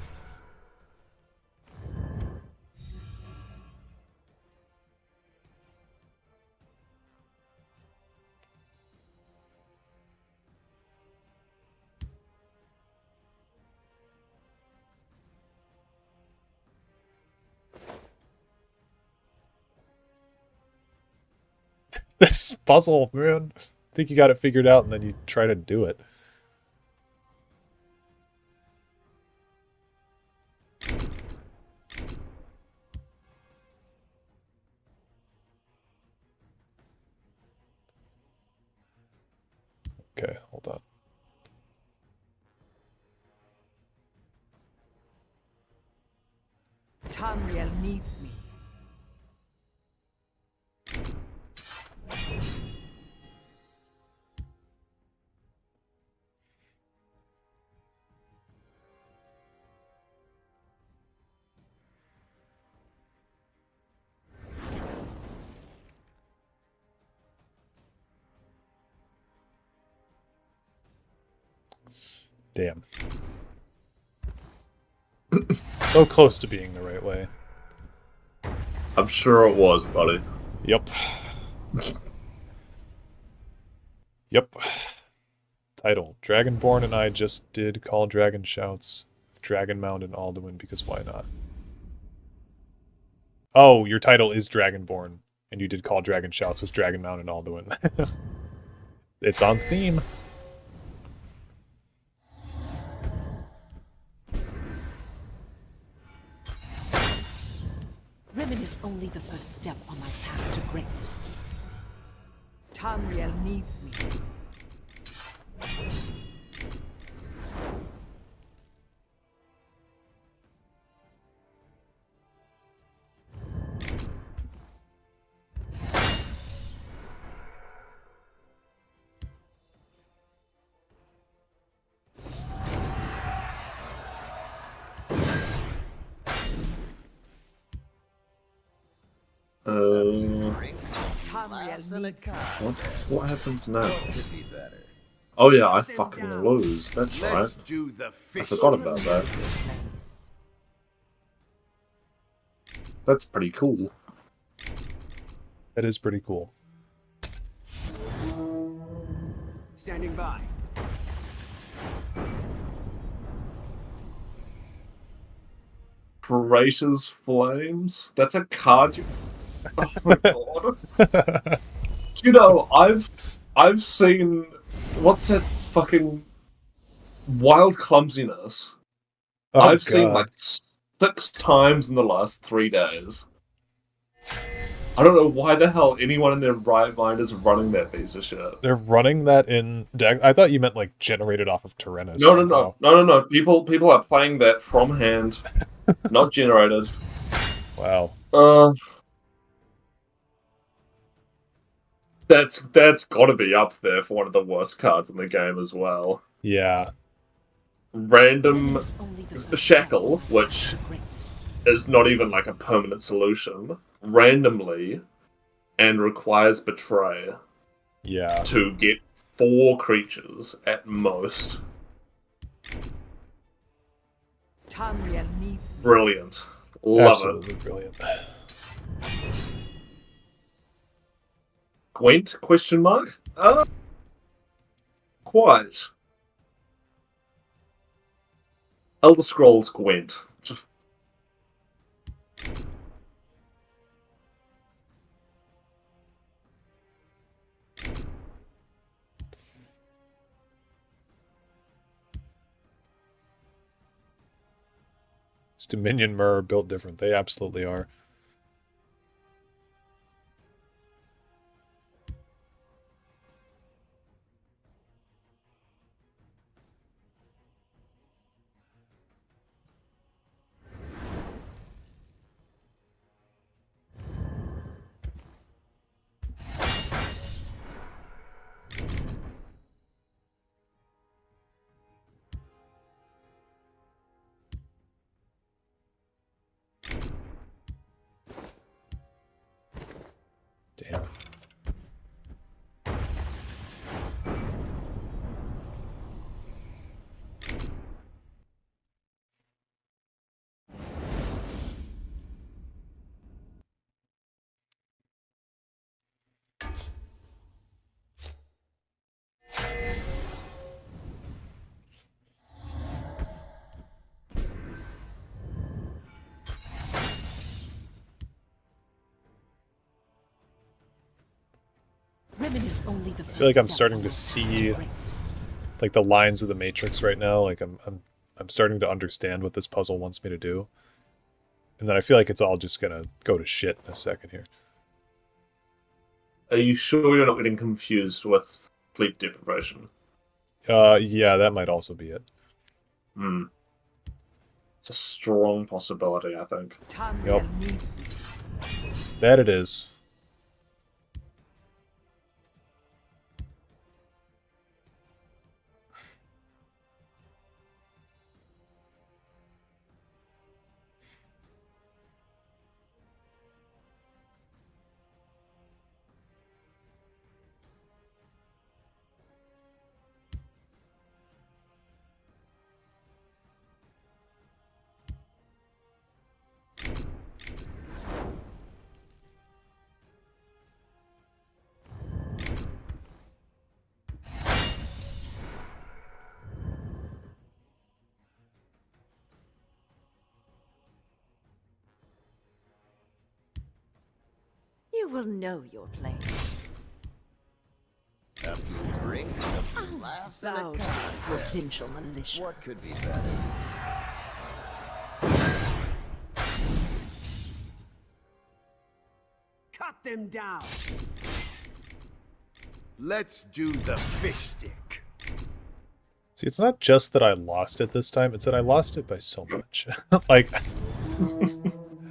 This puzzle, man. I think you got it figured out and then you try to do it. Okay, hold on. Tamriel needs me. Damn. So close to being the right way. I'm sure it was, buddy. Yep. Yep. Title: Dragonborn and I just did Call Dragon Shouts with Dragonmound and Alduin because why not? Oh, your title is Dragonborn and you did Call Dragon Shouts with Dragonmound and Alduin. It's on theme. Ribbon is only the first step on my path to greatness. Tamriel needs me. Tamriel needs me. What happens now? Oh yeah, I fucking lose. That's right. Let's do the I fish. forgot about that. Place. That's pretty cool. That is pretty cool. Standing by. Crater's Flames? That's a card you... Oh my god. You know, I've seen... What's that fucking... Wild Clumsiness? Oh, I've seen God. like 6 times in the last 3 days. I don't know why the hell anyone in their right mind is running that piece of shit. They're running that in deck. I thought you meant like generated off of Tyrannus. No. People are playing that from hand, not generated. Wow. That's got to be up there for one of the worst cards in the game as well. Yeah. Random Is only the first Shackle, step which to greatness. is not even like a permanent solution, randomly, and requires Betray Yeah. to get 4 creatures at most. Tamriel needs me. Brilliant. Love Absolutely brilliant. Gwent? Question mark? Quite. Elder Scrolls Gwent. This Dominion Mirror are built different. They absolutely are. Damn. Only the I feel like I'm starting to see like the lines of the Matrix right now. Like I'm starting to understand what this puzzle wants me to do. And then I feel like it's all just gonna go to shit in a second here. Are you sure you're not getting confused with sleep deprivation? Yeah, that might also be it. Hmm. It's a strong possibility, I think. Yep. That it is. You will know your place. A few drinks, a few laughs, and a Bow cup to of the this. provincial militia. What could be better? Cut them down. Let's do the fish stick. See, it's not just that I lost it this time, it's that I lost it by so much. Like,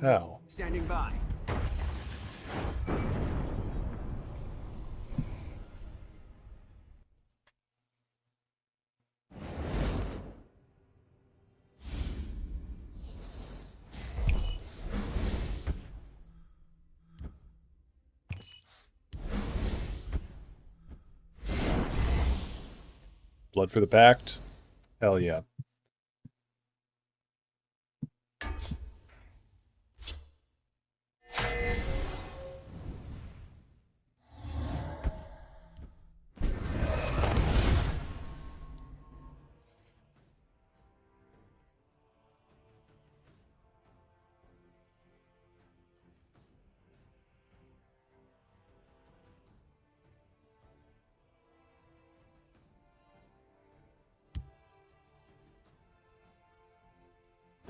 how? Standing by. Blood for the Pact? Hell yeah.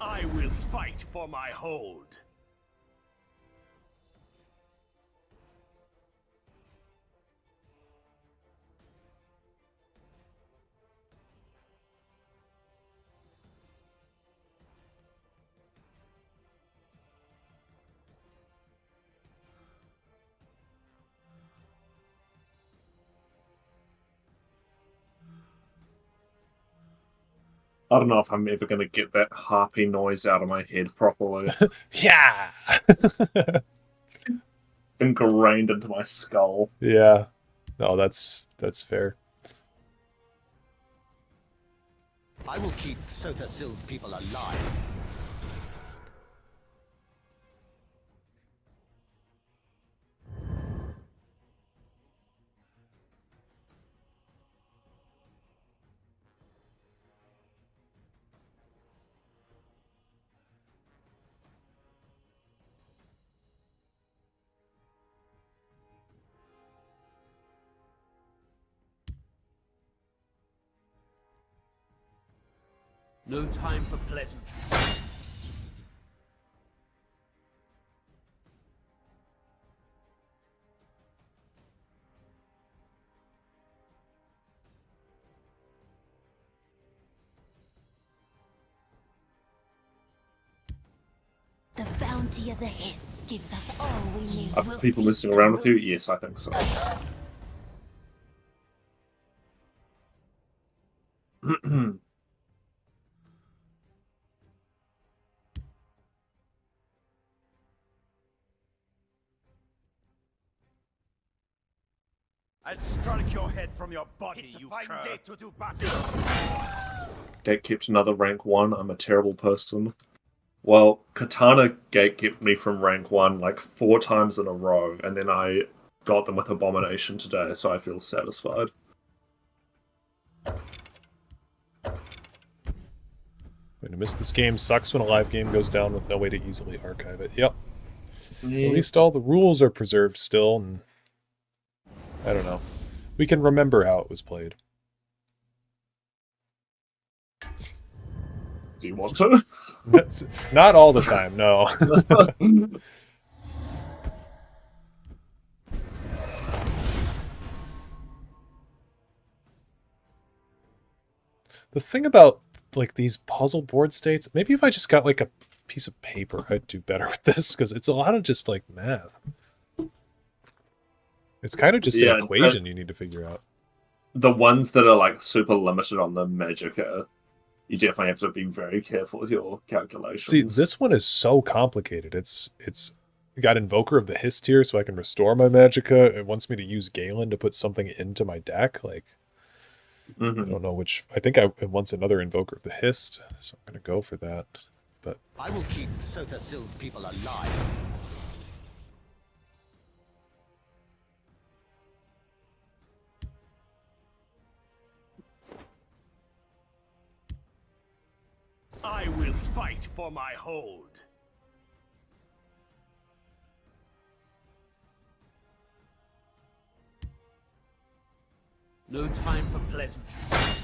I will fight for my hold. I don't know if I'm ever going to get that harpy noise out of my head properly. Yeah! Ingrained into my skull. Yeah. No, that's fair. I will keep Sotha Sil's people alive. No time for pleasantries. The bounty of the Hist gives us all we need. Are people listening around with you? Yes, I think so. I'll strike your head from your body, It's a you fine cur. day to do battle. Gatekeep's another rank 1. I'm a terrible person. Well, Katana gatekept me from rank 1 like 4 times in a row, and then I got them with Abomination today, so I feel satisfied. Going to miss this game. Sucks when a live game goes down with no way to easily archive it. Yep. Yeah. At least all the rules are preserved still, and I don't know. We can remember how it was played. Do you want to? That's not all the time, no. The thing about like these puzzle board states, maybe if I just got like a piece of paper, I'd do better with this, because it's a lot of just like math. It's kind of just an equation you need to figure out. The ones that are like super limited on the magic, you definitely have to be very careful with your calculations. See, this one is so complicated. It's got Invoker of the Hist here, so I can restore my Magicka. It wants me to use Galen to put something into my deck. Like, I don't know which. I think it wants another Invoker of the Hist, so I'm gonna go for that. But I will keep Sotha Syl's people alive. I will fight for my hold. No time for pleasantries.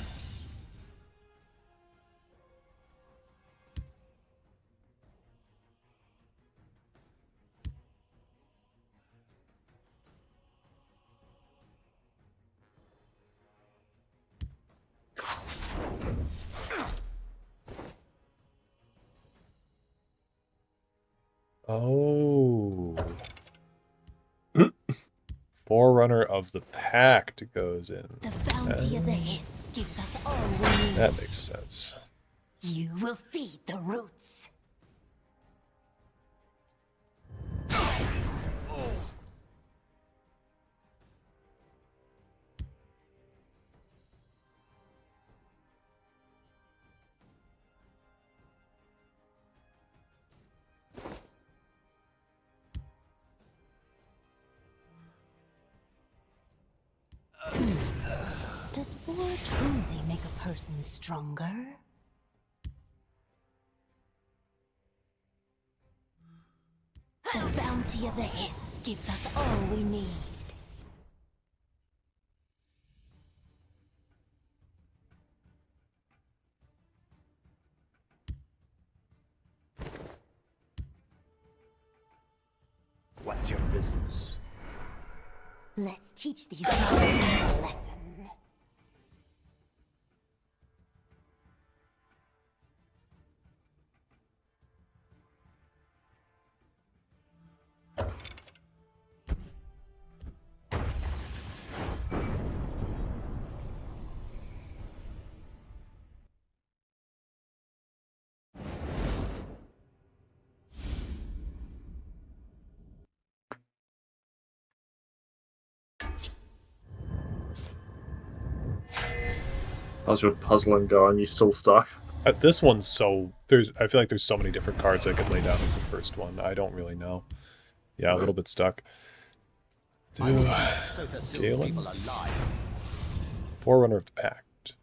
oh, Forerunner of the Pact goes in. The bounty of the Hist gives us all we need. That makes sense. You will feed the roots. Does war truly make a person stronger? The bounty of the Hist gives us all we need. What's your business? Let's teach these dolphins a lesson. How's your puzzling going? You still stuck? This one's so I feel like there's so many different cards I could lay down as the first one. I don't really know. Yeah, a little bit stuck. I will keep Sotha Syl's Galen? people alive. Forerunner of the Pact.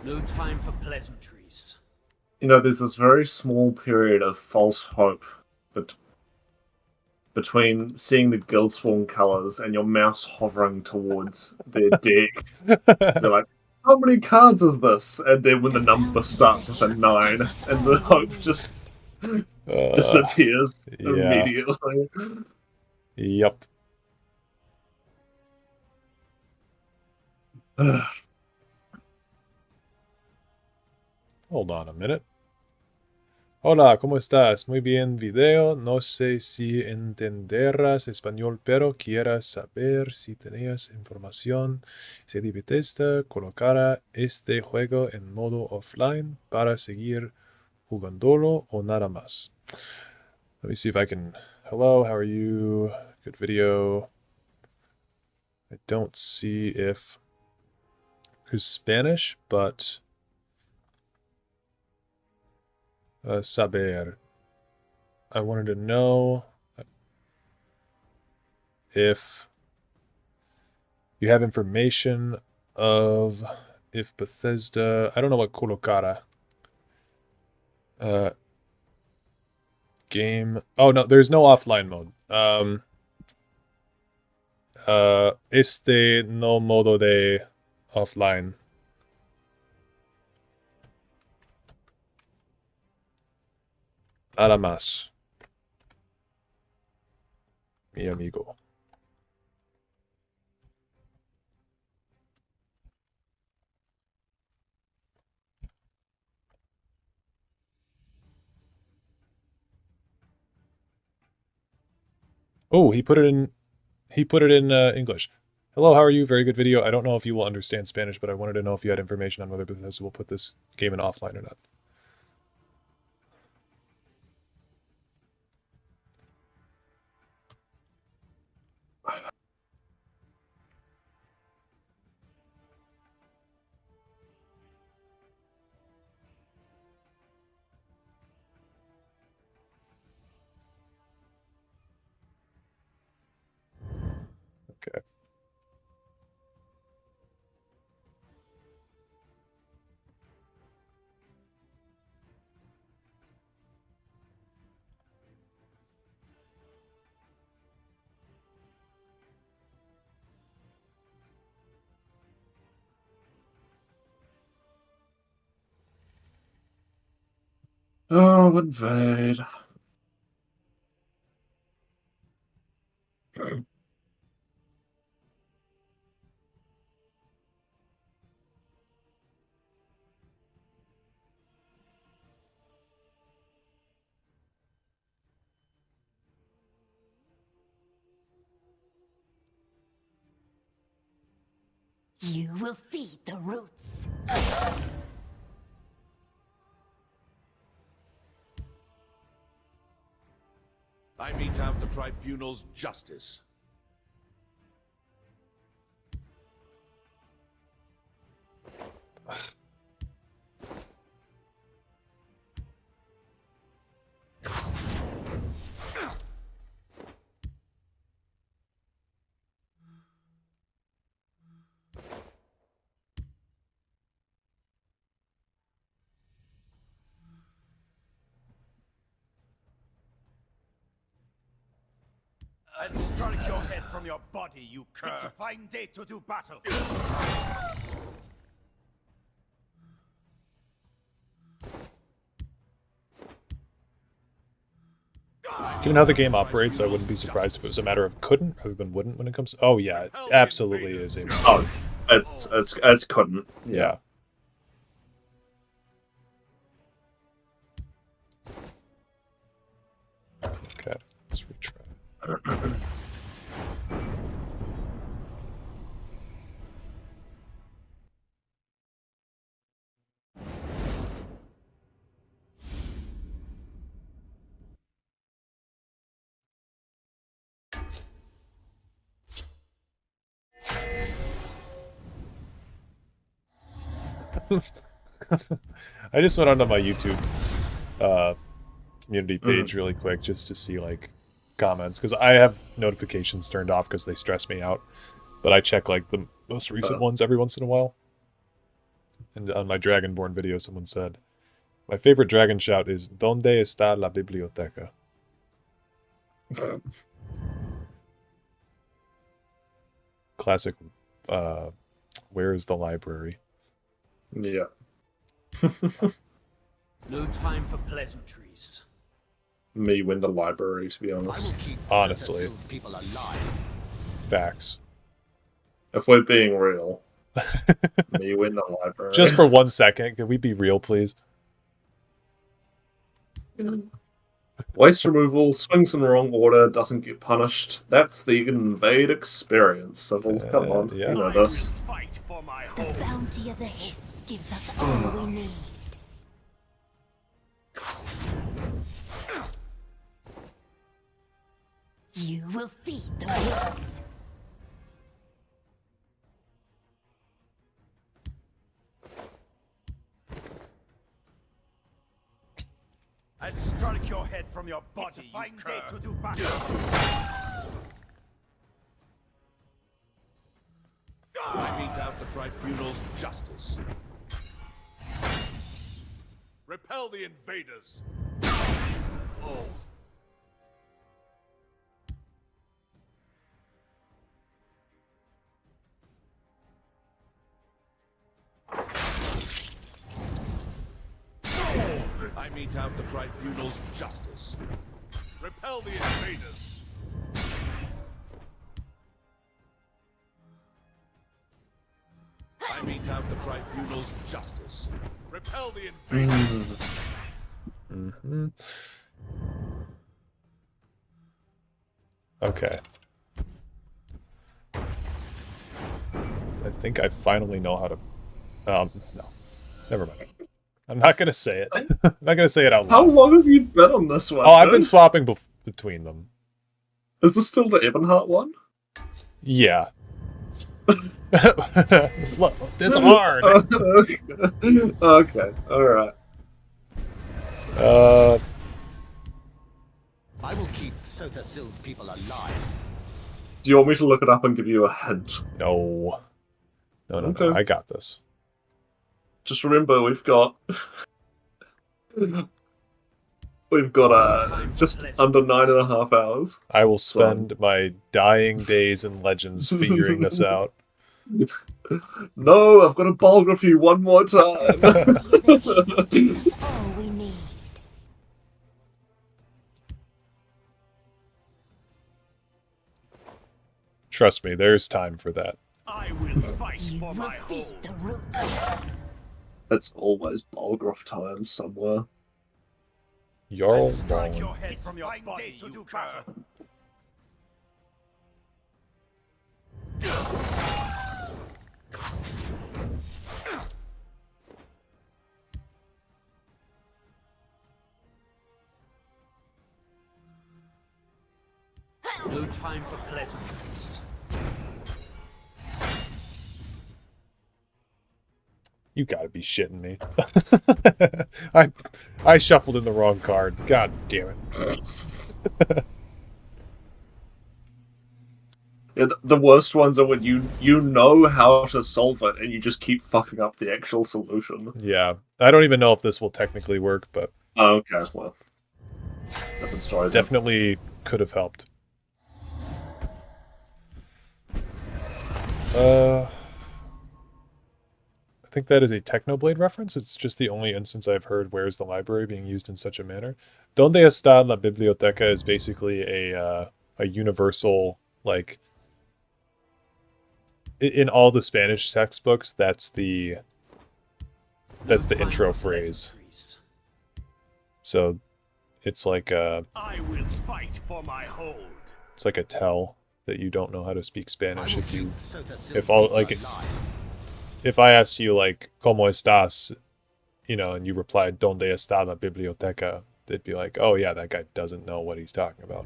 No time for pleasantries. You know, there's this very small period of false hope between seeing the Guildsworn colors and your mouse hovering towards their deck. You're like, how many cards is this? And then when the number starts with a 9, and the hope just disappears yeah. immediately. Yep. Hold on a minute. Hola, ¿cómo estás? Muy bien, video. No sé si entenderás español, pero quiero saber si tenías información. Si debiste colocar este juego en modo offline para seguir jugándolo o nada más. Let me see if I can... Hello, how are you? Good video. I don't see if there's Spanish, but... saber. I wanted to know if you have information of if Bethesda... I don't know what colocara. Game... Oh, no, there's no offline mode. Este no modo de offline. Nada más. Mi amigo. Oh, he put it in English. Hello, how are you? Very good video. I don't know if you will understand Spanish, but I wanted to know if you had information on whether Bethesda will put this game in offline or not. Okay. Oh, invade. You will feed the roots. I mete out the tribunal's justice. I'll strike your head from your body, you cur. It's a fine day to do battle. Given how the game operates, I wouldn't be surprised if it was a matter of couldn't rather than wouldn't when it comes... Oh, yeah, it absolutely is a... Oh, it's couldn't. Yeah. Okay, let's retry. I just went onto my YouTube community page really quick just to see like comments, because I have notifications turned off because they stress me out, but I check like the most recent ones every once in a while. And on my Dragonborn video, someone said, my favorite dragon shout is "Donde está la biblioteca?" Classic, where is the library? Yeah. No time for pleasantries. Me win the library, to be honest. Honestly. People alive. Facts. If we're being real, me win the library. Just for 1 second, can we be real, please? Waste removal, swings in the wrong order, doesn't get punished. That's the invade experience. So, come on, yeah. you know I will this. fight for my The home. bounty of the Hiss gives us all we need. You will feed the roots. I'll strike your head from your body, you Fine cur. day to do battle. I mete out the tribunal's justice. Repel the invaders. Oh. I mete out the tribunal's justice. Repel the invaders. I mete out the tribunal's justice. Repel the invaders. Mm-hmm. Okay. I think I finally know how to... no. Never mind. I'm not going to say it. I'm not going to say it out How loud. long have you been on this one? Oh, I've been dude? swapping between them. Is this still the Ebonheart one? Yeah. Look, it's hard. Okay, alright. I will keep Sotha-Syl's people alive. Do you want me to look it up and give you a hint? No. No, Okay. I got this. Just remember, we've got... We've got just under 9.5 hours. I will spend my dying days in Legends figuring this out. No, I've got to biograph you one more time. The Hiss gives us all we need. Trust me, there's time for that. I will fight You for will my feed home. the roots. It's always Balgroth time somewhere. Jarl Strike Roland. your head from your Fine day body, to you do cur. battle. No time for pleasantries. You gotta be shitting me. I shuffled in the wrong card. God damn it. Yeah, the worst ones are when you know how to solve it and you just keep fucking up the actual solution. Yeah. I don't even know if this will technically work, but Oh, okay, well. Different story. then. definitely could have helped. I think that is a Technoblade reference. It's just the only instance I've heard where's the library being used in such a manner. Donde está la biblioteca is basically a universal, like, in all the Spanish textbooks, that's the intro phrase. So it's like I will fight for my hold. it's like a tell that you don't know how to speak I Spanish will if you keep Sotha-Syl's if all people like alive. if I asked you like ¿Cómo estás? You know, and you replied ¿Dónde está la biblioteca? They'd be like, oh yeah, that guy doesn't know what he's talking about.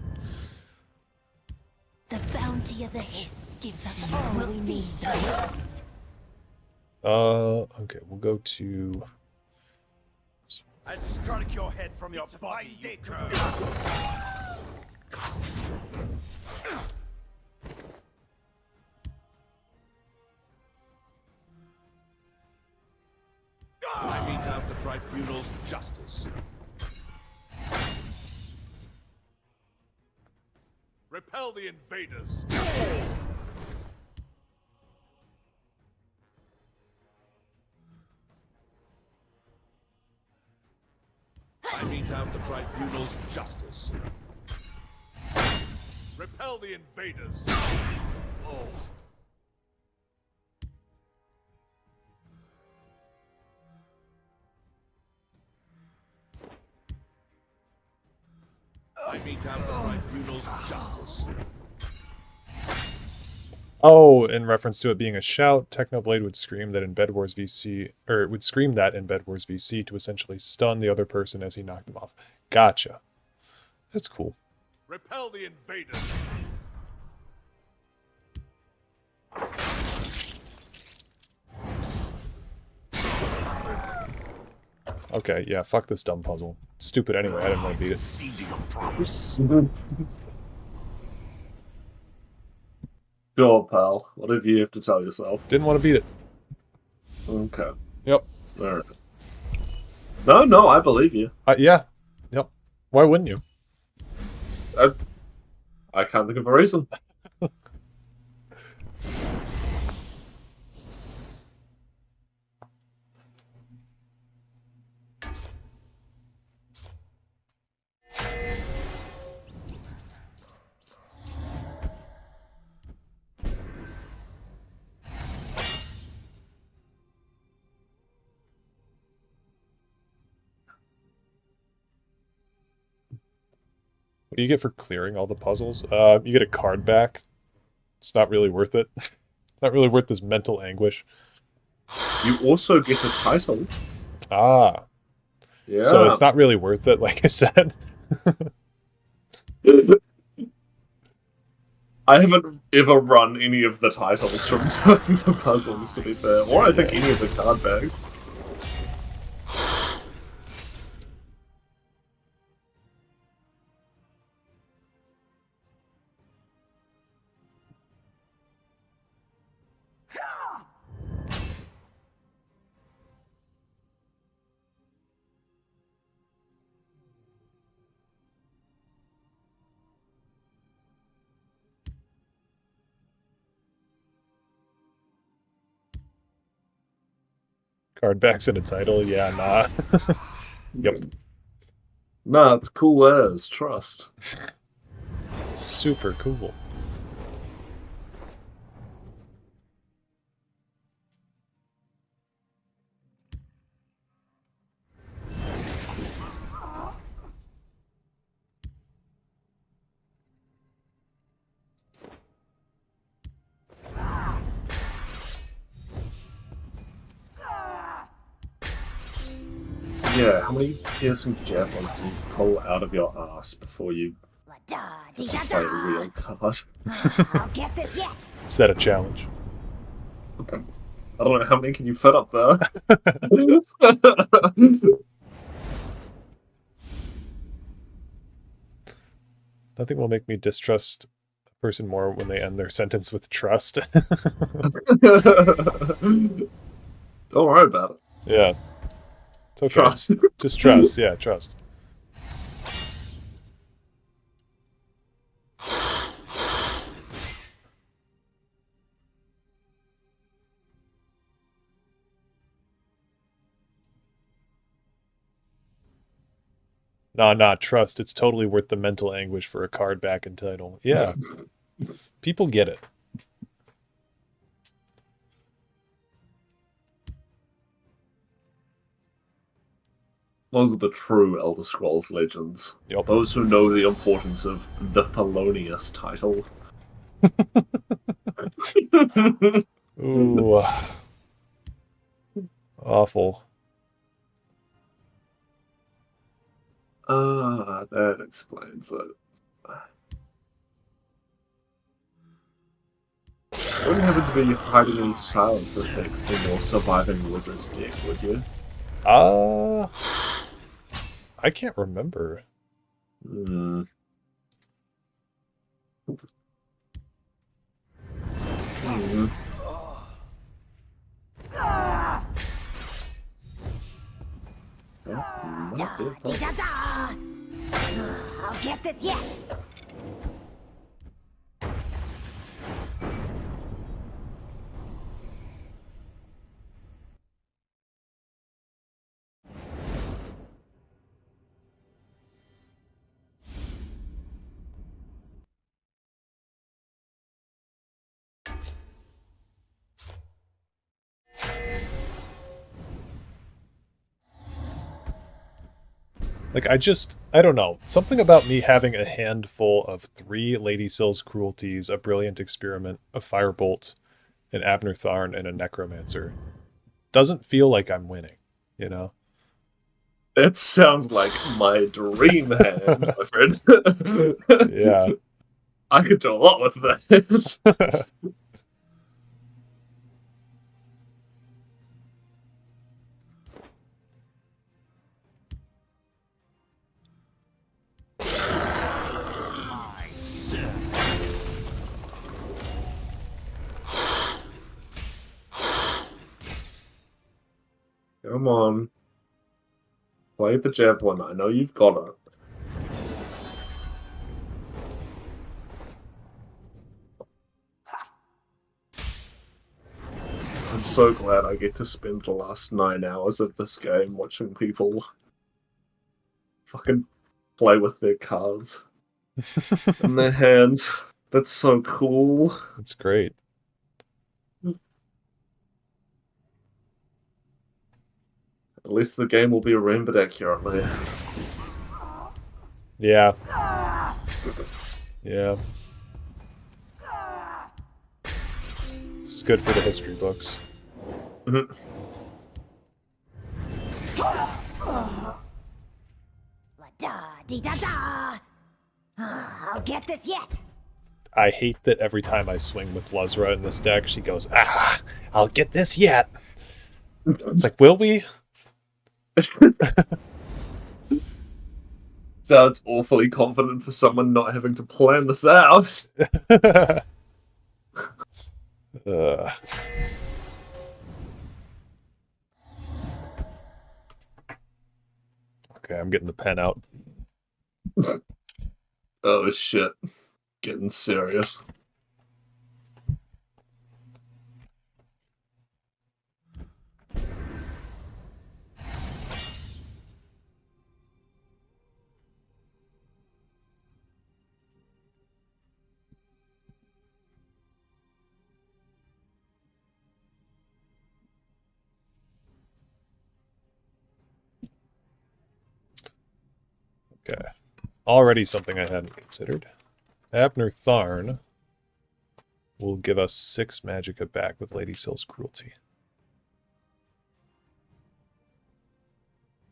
The bounty of the Hiss gives us all we need. The roots. Okay, we'll go to I'll strike your head from your It's a body, fine you day to cur. do battle. tribunal's justice. Repel the invaders. I mete out the tribunal's justice. Repel the invaders. Oh. I mete out the tribunal's justice. Oh, in reference to it being a shout, Technoblade would scream that in Bed Wars VC, or it would scream that in Bed Wars VC to essentially stun the other person as he knocked them off. Gotcha. That's cool. Repel the invaders. Okay, yeah, fuck this dumb puzzle. Stupid anyway, I didn't want to beat it. Feeding a promise. Go on, pal. Whatever you have to tell yourself. Didn't want to beat it. Okay. Yep. Alright. No, I believe you. Yeah. Yep. Why wouldn't you? I can't think of a reason. What do you get for clearing all the puzzles? You get a card back. It's not really worth it. Not really worth this mental anguish. You also get a title. Ah. Yeah. So it's not really worth it, like I said. I haven't ever run any of the titles from doing the puzzles, to be fair. Or I think any of the card bags. Card backs in a title? Yeah, nah. Yep. Nah, it's cool as, trust. Super cool. Yeah, how many piercing javelins can you pull out of your ass before you play a real card? I'll get this yet. Is that a challenge? I don't know, how many can you fit up there? Nothing will make me distrust a person more when they end their sentence with trust. Don't worry about it. Yeah. It's okay. Trust. Just trust. Yeah, trust. Nah, trust. It's totally worth the mental anguish for a card back and title. Yeah. People get it. Those are the true Elder Scrolls legends. Yep. Those who know the importance of the felonious title. Ooh. Awful. That explains it. You wouldn't happen to be hiding any silence effects in your surviving wizard deck, would you? I can't remember. Hmm. Hmm. Da-dee-da-da! I'll get this yet! Like, I don't know. Something about me having a handful of 3 Lady Syl's Cruelties, a Brilliant Experiment, a Firebolt, an Abner Tharn, and a Necromancer doesn't feel like I'm winning, you know? It sounds like my dream hand, my friend. Yeah. I could do a lot with that. Come on. Play the javelin. I know you've got it. I'm so glad I get to spend the last 9 hours of this game watching people fucking play with their cards in their hands. That's so cool. It's great. At least the game will be remembered accurately. Yeah. Yeah. It's good for the history books. Da-dee-da-da! I'll get this yet! I hate that every time I swing with Luzra in this deck, she goes, "Ah, I'll get this yet." It's like, will we? Sounds awfully confident for someone not having to plan this out. Okay, I'm getting the pen out. Oh shit. Getting serious. Okay. Already something I hadn't considered. Abner Tharn will give us 6 magicka back with Lady Syl's Cruelty.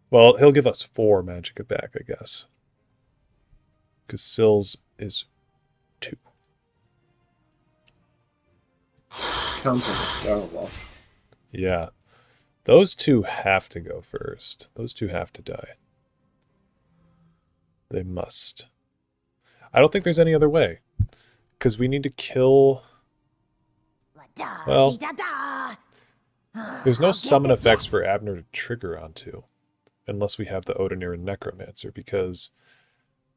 Well, he'll give us 4 magicka back, I guess. Because Syl's is 2. Counter Dareloth. Yeah. Those 2 have to go first. Those 2 have to die. They must. I don't think there's any other way. Because we need to kill... Well, there's no summon effects for Abner to trigger onto. Unless we have the Odinir and Necromancer, because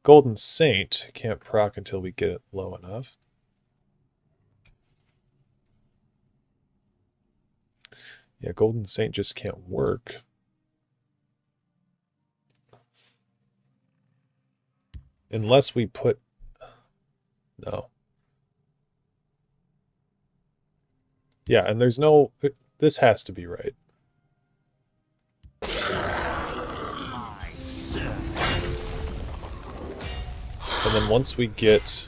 Golden Saint can't proc until we get it low enough. Yeah, Golden Saint just can't work. Unless we put... No. Yeah, and there's no... This has to be right. And then once we get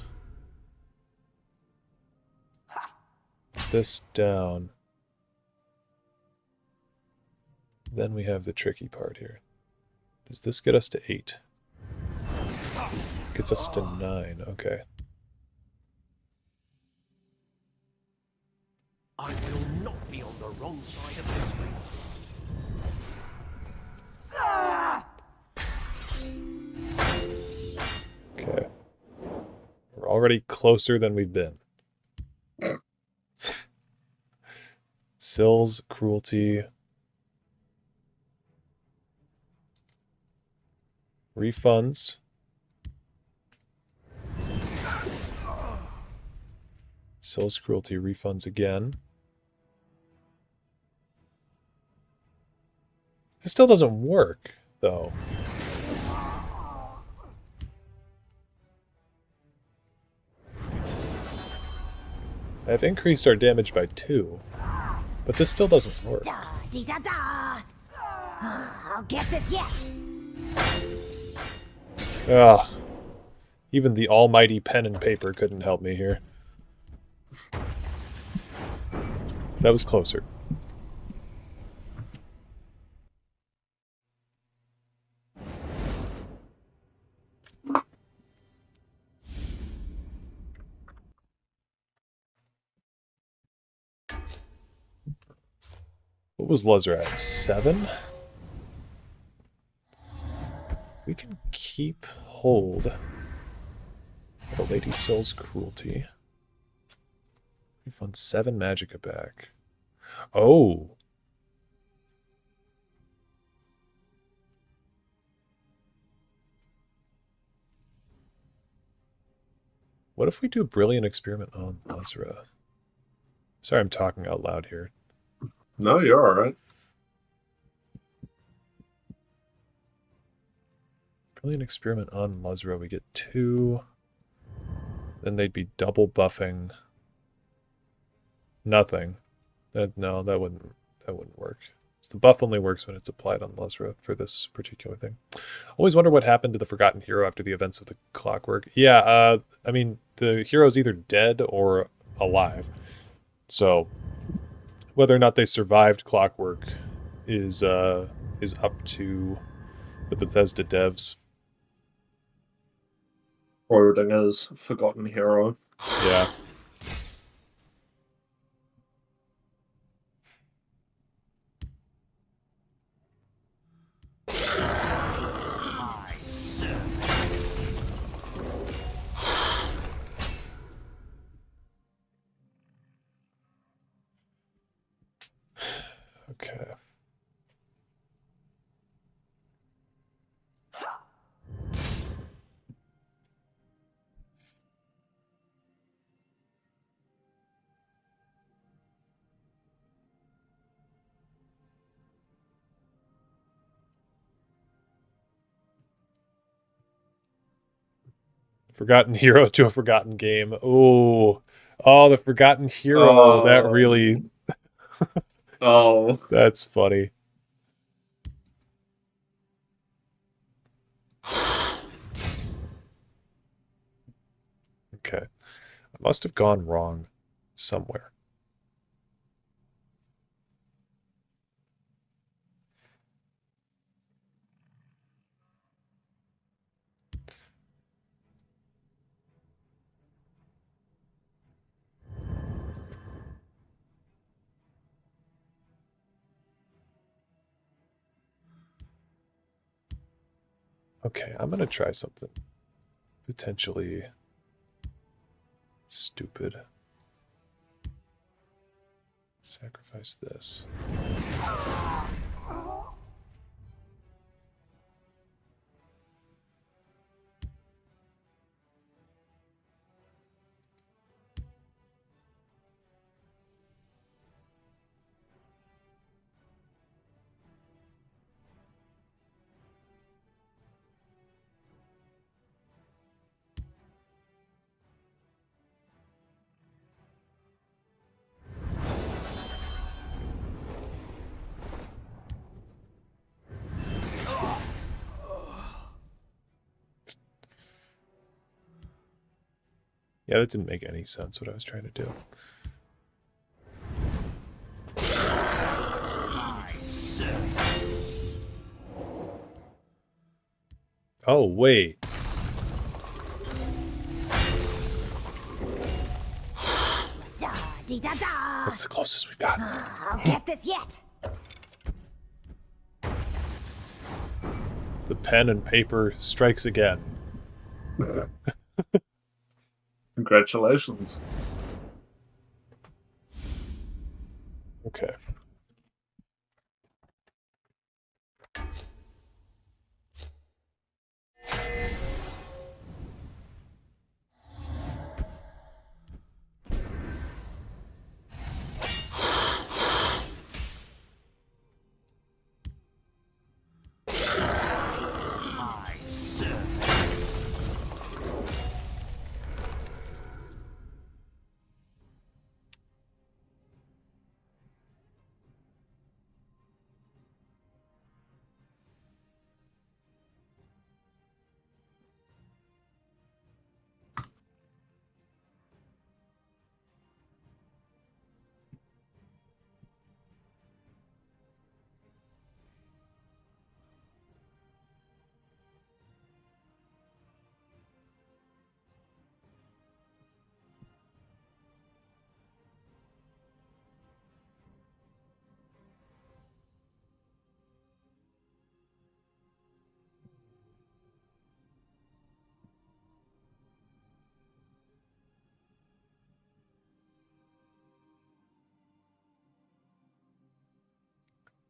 this down, then we have the tricky part here. Does this get us to 8? Gets us to 9, okay. I will not be on the wrong side of this one. Okay. We're already closer than we've been. Syl's Cruelty. Refunds. Sill's cruelty refunds again. It still doesn't work, though. I've increased our damage by 2, but this still doesn't work. Da-dee-da-da! I'll get this yet! Ugh. Even the almighty pen and paper couldn't help me here. That was closer. What was Luzra at? 7? We can keep hold of the Lady Sill's cruelty. Refund 7 magicka back. Oh! What if we do a brilliant experiment on Luzra? Sorry, I'm talking out loud here. No, you're alright. Brilliant experiment on Luzra. We get 2. Then they'd be double buffing. Nothing. No, that wouldn't work. So the buff only works when it's applied on Luzra for this particular thing. Always wonder what happened to the Forgotten Hero after the events of the Clockwork. Yeah, I mean, the hero's either dead or alive. So whether or not they survived Clockwork is up to the Bethesda devs. Forwarding as Forgotten Hero. Yeah. Okay. Forgotten Hero to a Forgotten Game. Oh, the Forgotten Hero. That really... Oh. That's funny. Okay. I must have gone wrong somewhere. Okay, I'm going to try something potentially stupid. Sacrifice this. Yeah, that didn't make any sense what I was trying to do. Oh, wait. Da-dee-da-da! That's the closest we've got. I'll get this yet! The pen and paper strikes again. Congratulations. Okay.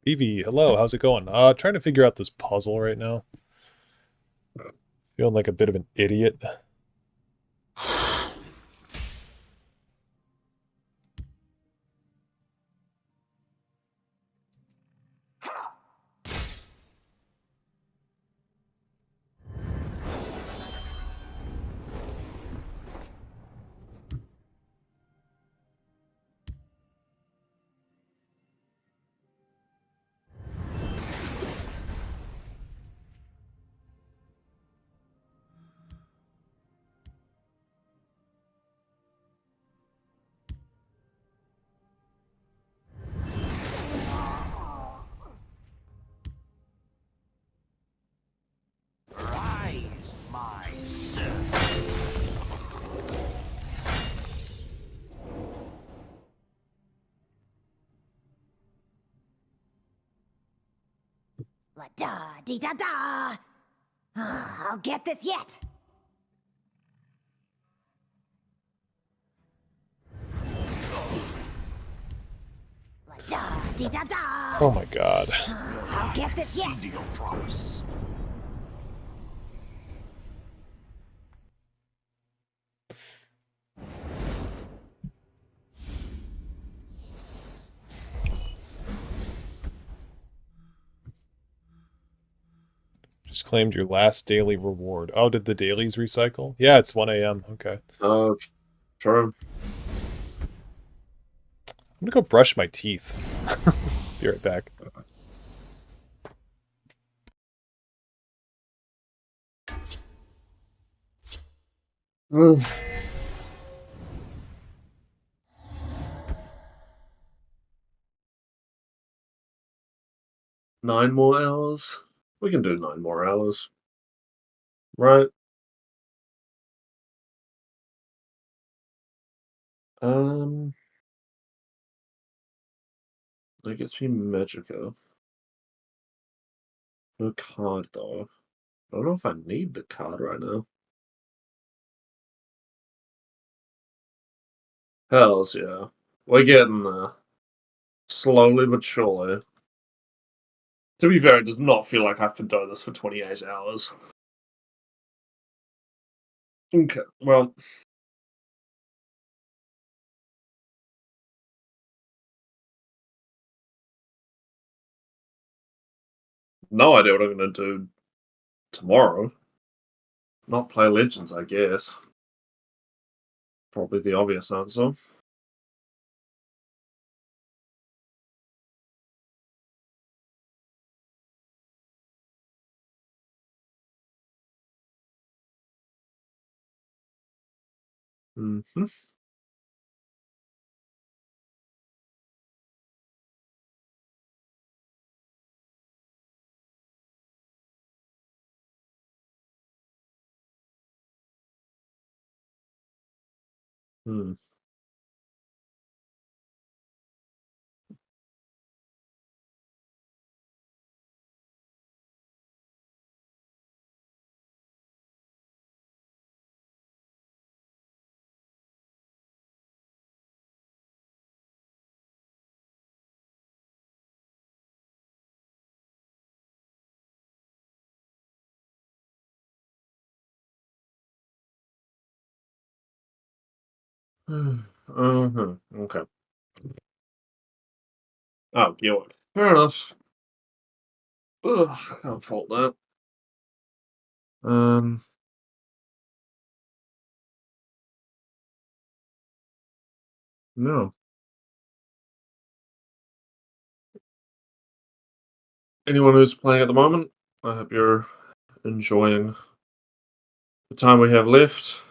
Vivi, hello, how's it going? Trying to figure out this puzzle right now. Feeling like a bit of an idiot. Rise, my servant. La da dee da da. I'll get this yet. La da dee da da. Oh my god. I'll get this yet. Your promise. Just claimed your last daily reward. Oh, did the dailies recycle? Yeah, it's 1 a.m. Okay. True. I'm gonna go brush my teeth. Be right back. Nine more hours? We can do 9 more hours. Right? That gets me Magica. No card, though. I don't know if I need the card right now. Hells yeah. We're getting there. Slowly but surely. To be fair, it does not feel like I have to do this for 28 hours. Okay, well. No idea what I'm going to do tomorrow. Not play Legends, I guess. Probably the obvious answer. Mm-hmm. Hmm. Uh-huh. Okay. Oh, Gillick. Fair enough. Ugh, can't fault that. Um. No. Anyone who's playing at the moment, I hope you're enjoying the time we have left.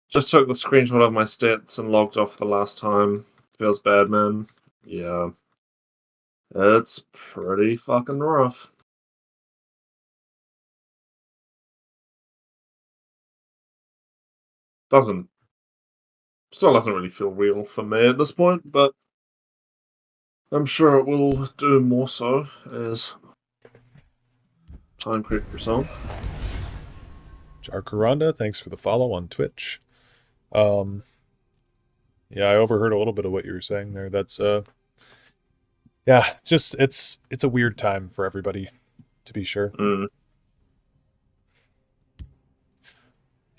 Just took the screenshot of my stats and logged off the last time. Feels bad, man. Yeah. It's pretty fucking rough. Still doesn't really feel real for me at this point, but I'm sure it will do more so as time creeps on. Jarkaranda, thanks for the follow on Twitch. Yeah, I overheard a little bit of what you were saying there. That's Yeah, it's a weird time for everybody, to be sure. Mm.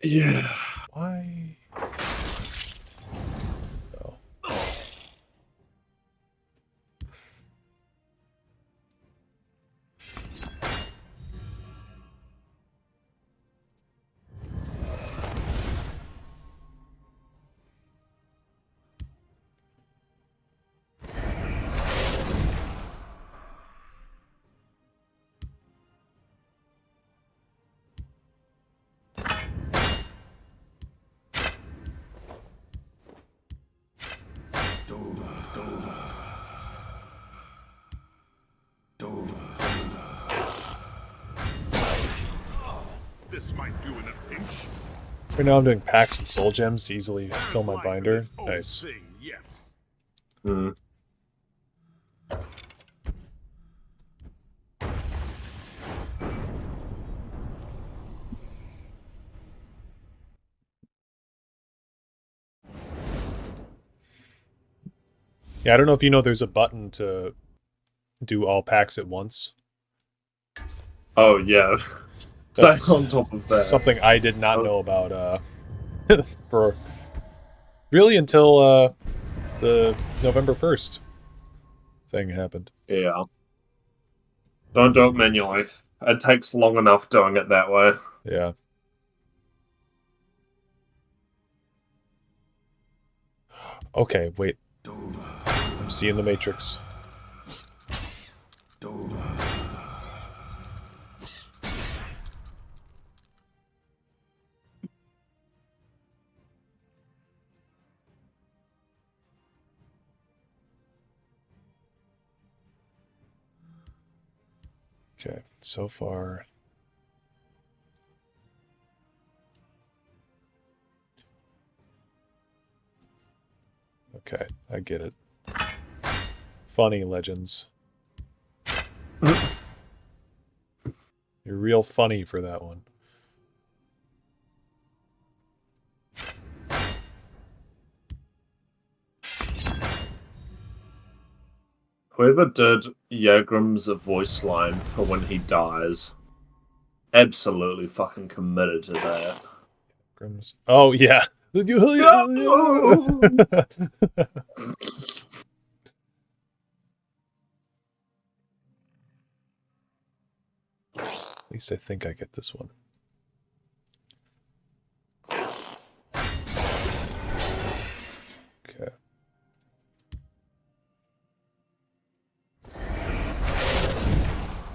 Yeah. Why? Oh. This might do in a pinch. Right now I'm doing packs and soul gems to easily fill There's my life in binder. this old Nice. thing yet. Mm. Yeah, I don't know if you know there's a button to do all packs at once. Oh yeah. That's Stay on top of that. something I did not know about for really until the November 1st thing happened. Yeah. Don't do it manually. It takes long enough doing it that way. Yeah. Okay, wait. I'm seeing the Matrix. Okay, so far. Okay, I get it. Funny, Legends. You're real funny for that one. Whoever did Yagram's voice line for when he dies, absolutely fucking committed to that. Grimm's. Oh yeah. At least I think I get this one. Okay.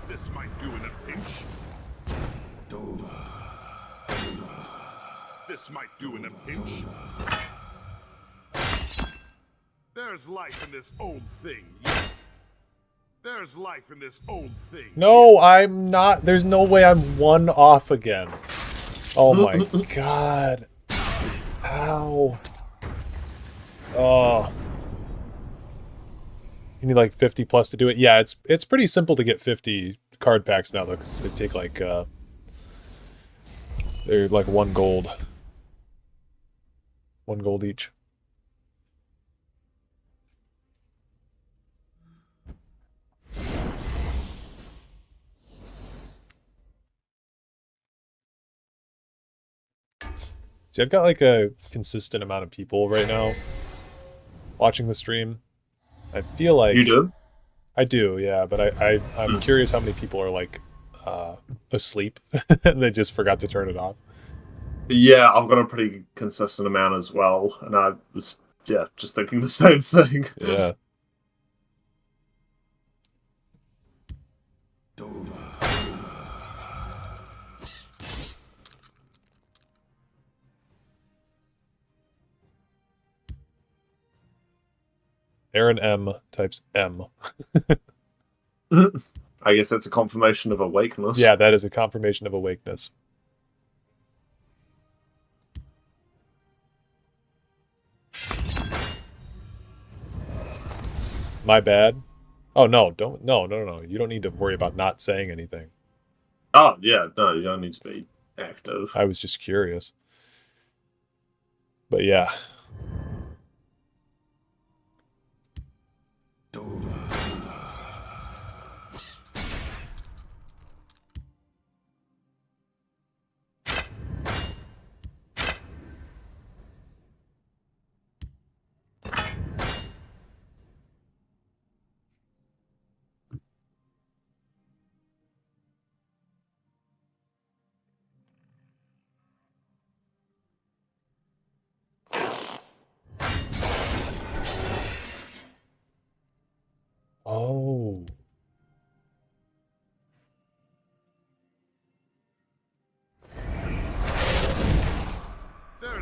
This might do in a pinch. This might do in a pinch. There's life in this old thing yet. There's life in this old thing. No, I'm not. There's no way I'm one off again. Oh my god. How? Oh. You need like 50 plus to do it. Yeah, it's pretty simple to get 50 card packs now though, because they take like they're like 1 gold. 1 gold each. See, I've got like a consistent amount of people right now watching the stream. I feel like You do? I do, yeah, but I'm curious how many people are like asleep and they just forgot to turn it off. Yeah, I've got a pretty consistent amount as well, and I was just thinking the same thing. Yeah. Aaron M types M. I guess that's a confirmation of awakeness. Yeah, that is a confirmation of awakeness. My bad. Oh no, no. You don't need to worry about not saying anything. Oh yeah, no, you don't need to be active. I was just curious. But yeah.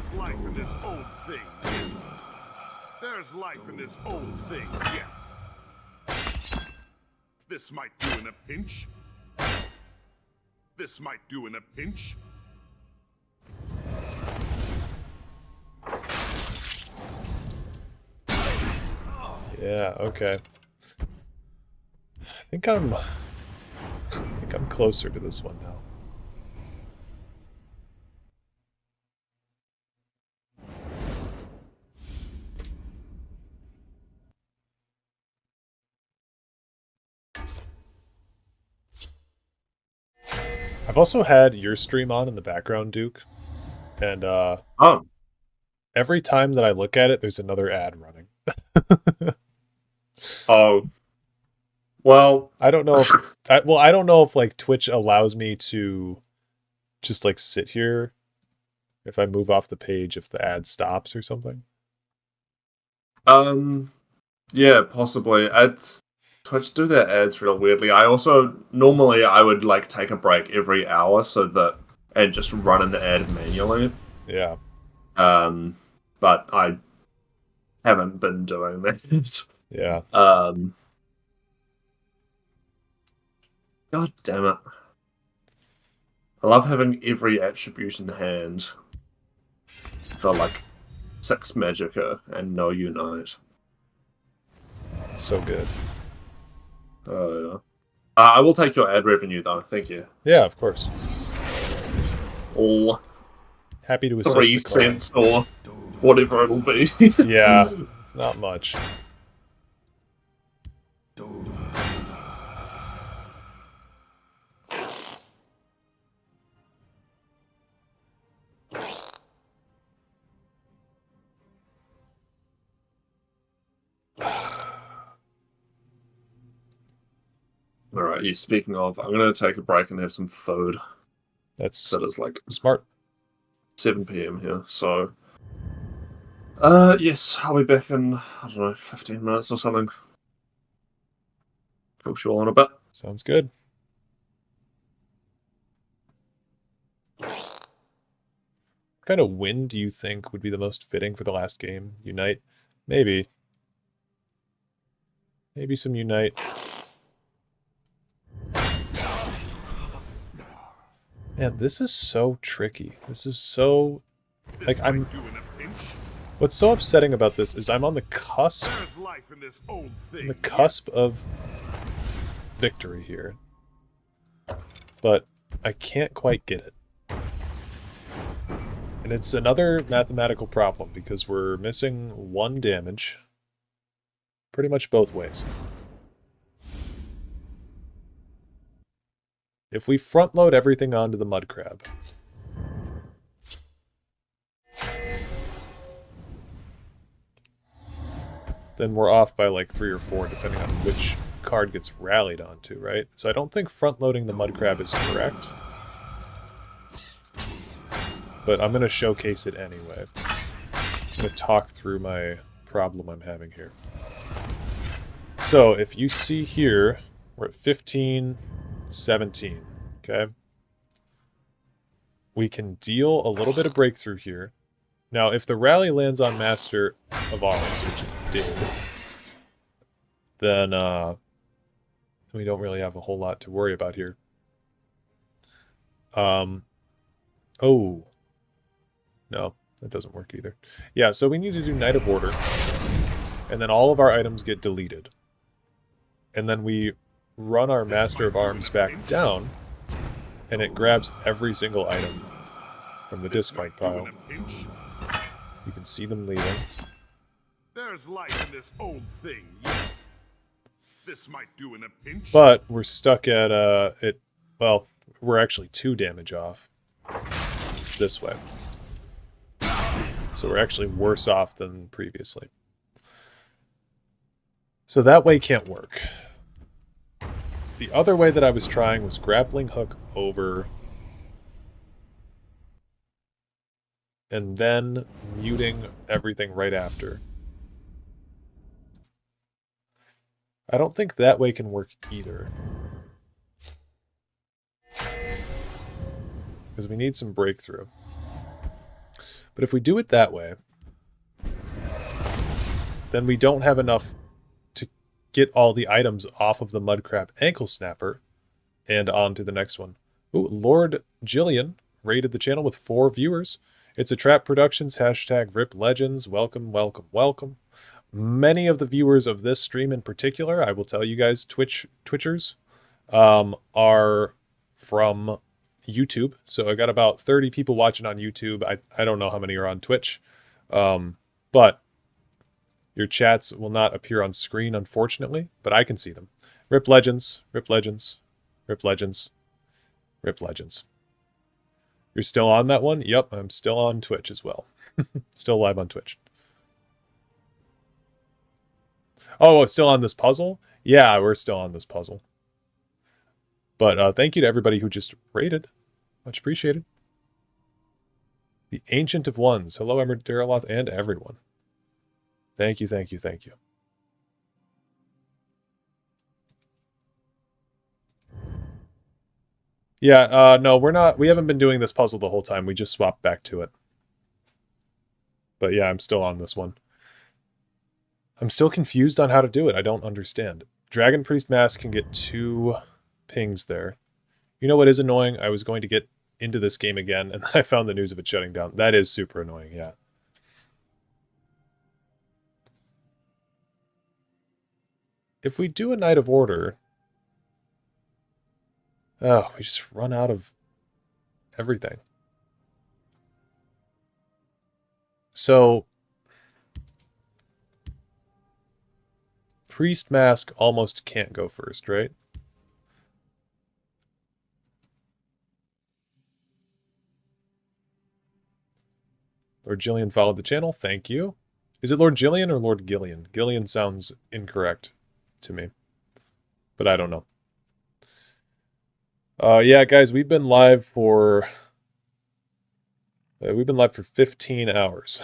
There's life in this old thing yet. There's life in this old thing yet. This might do in a pinch. This might do in a pinch. Yeah, okay. I think I'm closer to this one now. I've also had your stream on in the background, Duke. And Oh, every time that I look at it, there's another ad running. oh. Well, I don't know if I don't know if like Twitch allows me to just like sit here if I move off the page if the ad stops or something. yeah, possibly. It's Twitch do their ads real weirdly. I also normally I would like take a break every hour so that and just run an ad manually. Yeah. But I haven't been doing that. Yeah. God damn it. I love having every attribute in hand for like 6 Magicka and no Unite. So good. Oh, yeah. I will take your ad revenue though, thank you. Yeah, of course. All Happy to assist 3 the cents or whatever it'll be. Yeah, it's not much. Alright, yeah, speaking of, I'm gonna take a break and have some food. That's That is like smart. 7 PM here, so yes, I'll be back in, I don't know, 15 minutes or something. Talk to you all in a bit. Sounds good. What kind of win do you think would be the most fitting for the last game? Unite? Maybe. Maybe some Unite. Man, this is so tricky. This is so... Like, What's so upsetting about this is I'm on the cusp... On the cusp of victory here. But I can't quite get it. And it's another mathematical problem because we're missing 1 damage. Pretty much both ways. If we front load everything onto the mud crab, then we're off by like 3 or 4 depending on which card gets rallied onto, right? So I don't think front loading the mud crab is correct. But I'm going to showcase it anyway. I'm going to talk through my problem I'm having here. So if you see here, we're at 15, 17, okay? We can deal a little bit of breakthrough here. Now, if the rally lands on Master of Arms, which it did, then we don't really have a whole lot to worry about here. Oh. No, that doesn't work either. Yeah, so we need to do Knight of Order, and then all of our items get deleted. And then we run our Master of Arms back down, and it grabs every single item from the discard pile. You can see them leaving. There's life in this old thing yet. This might do in a pinch. But we're stuck at well, we're actually 2 damage off this way. So we're actually worse off than previously. So that way can't work. The other way that I was trying was grappling hook over and then muting everything right after. I don't think that way can work either. Because we need some breakthrough. But if we do it that way, then we don't have enough to get all the items off of the Mudcrab Ankle Snapper and on to the next one. Ooh, Lord Jillian rated the channel with 4 viewers. It's a Trap Productions, hashtag Rip Legends. Welcome, welcome, welcome. Many of the viewers of this stream in particular, I will tell you guys, Twitchers, are from YouTube. So I got about 30 people watching on YouTube. I don't know how many are on Twitch. But your chats will not appear on screen, unfortunately, but I can see them. Rip Legends, Rip Legends, Rip Legends, Rip Legends. You're still on that one? Yep, I'm still on Twitch as well. Still live on Twitch. Oh, still on this puzzle? Yeah, we're still on this puzzle. But thank you to everybody who just rated. Much appreciated. The Ancient of Ones. Hello, Dareloth, and everyone. Thank you, thank you, thank you. Yeah, no, we haven't been doing this puzzle the whole time. We just swapped back to it. But yeah, I'm still on this one. I'm still confused on how to do it. I don't understand. Dragon Priest Mask can get 2 pings there. You know what is annoying? I was going to get into this game again, and then I found the news of it shutting down. That is super annoying, yeah. If we do a Knight of Order... Oh, we just run out of everything. So... Priest Mask almost can't go first, right? Lord Jillian followed the channel. Thank you. Is it Lord Jillian or Lord Gillian? Gillian sounds incorrect to me. But I don't know. Yeah, guys, we've been live for 15 hours.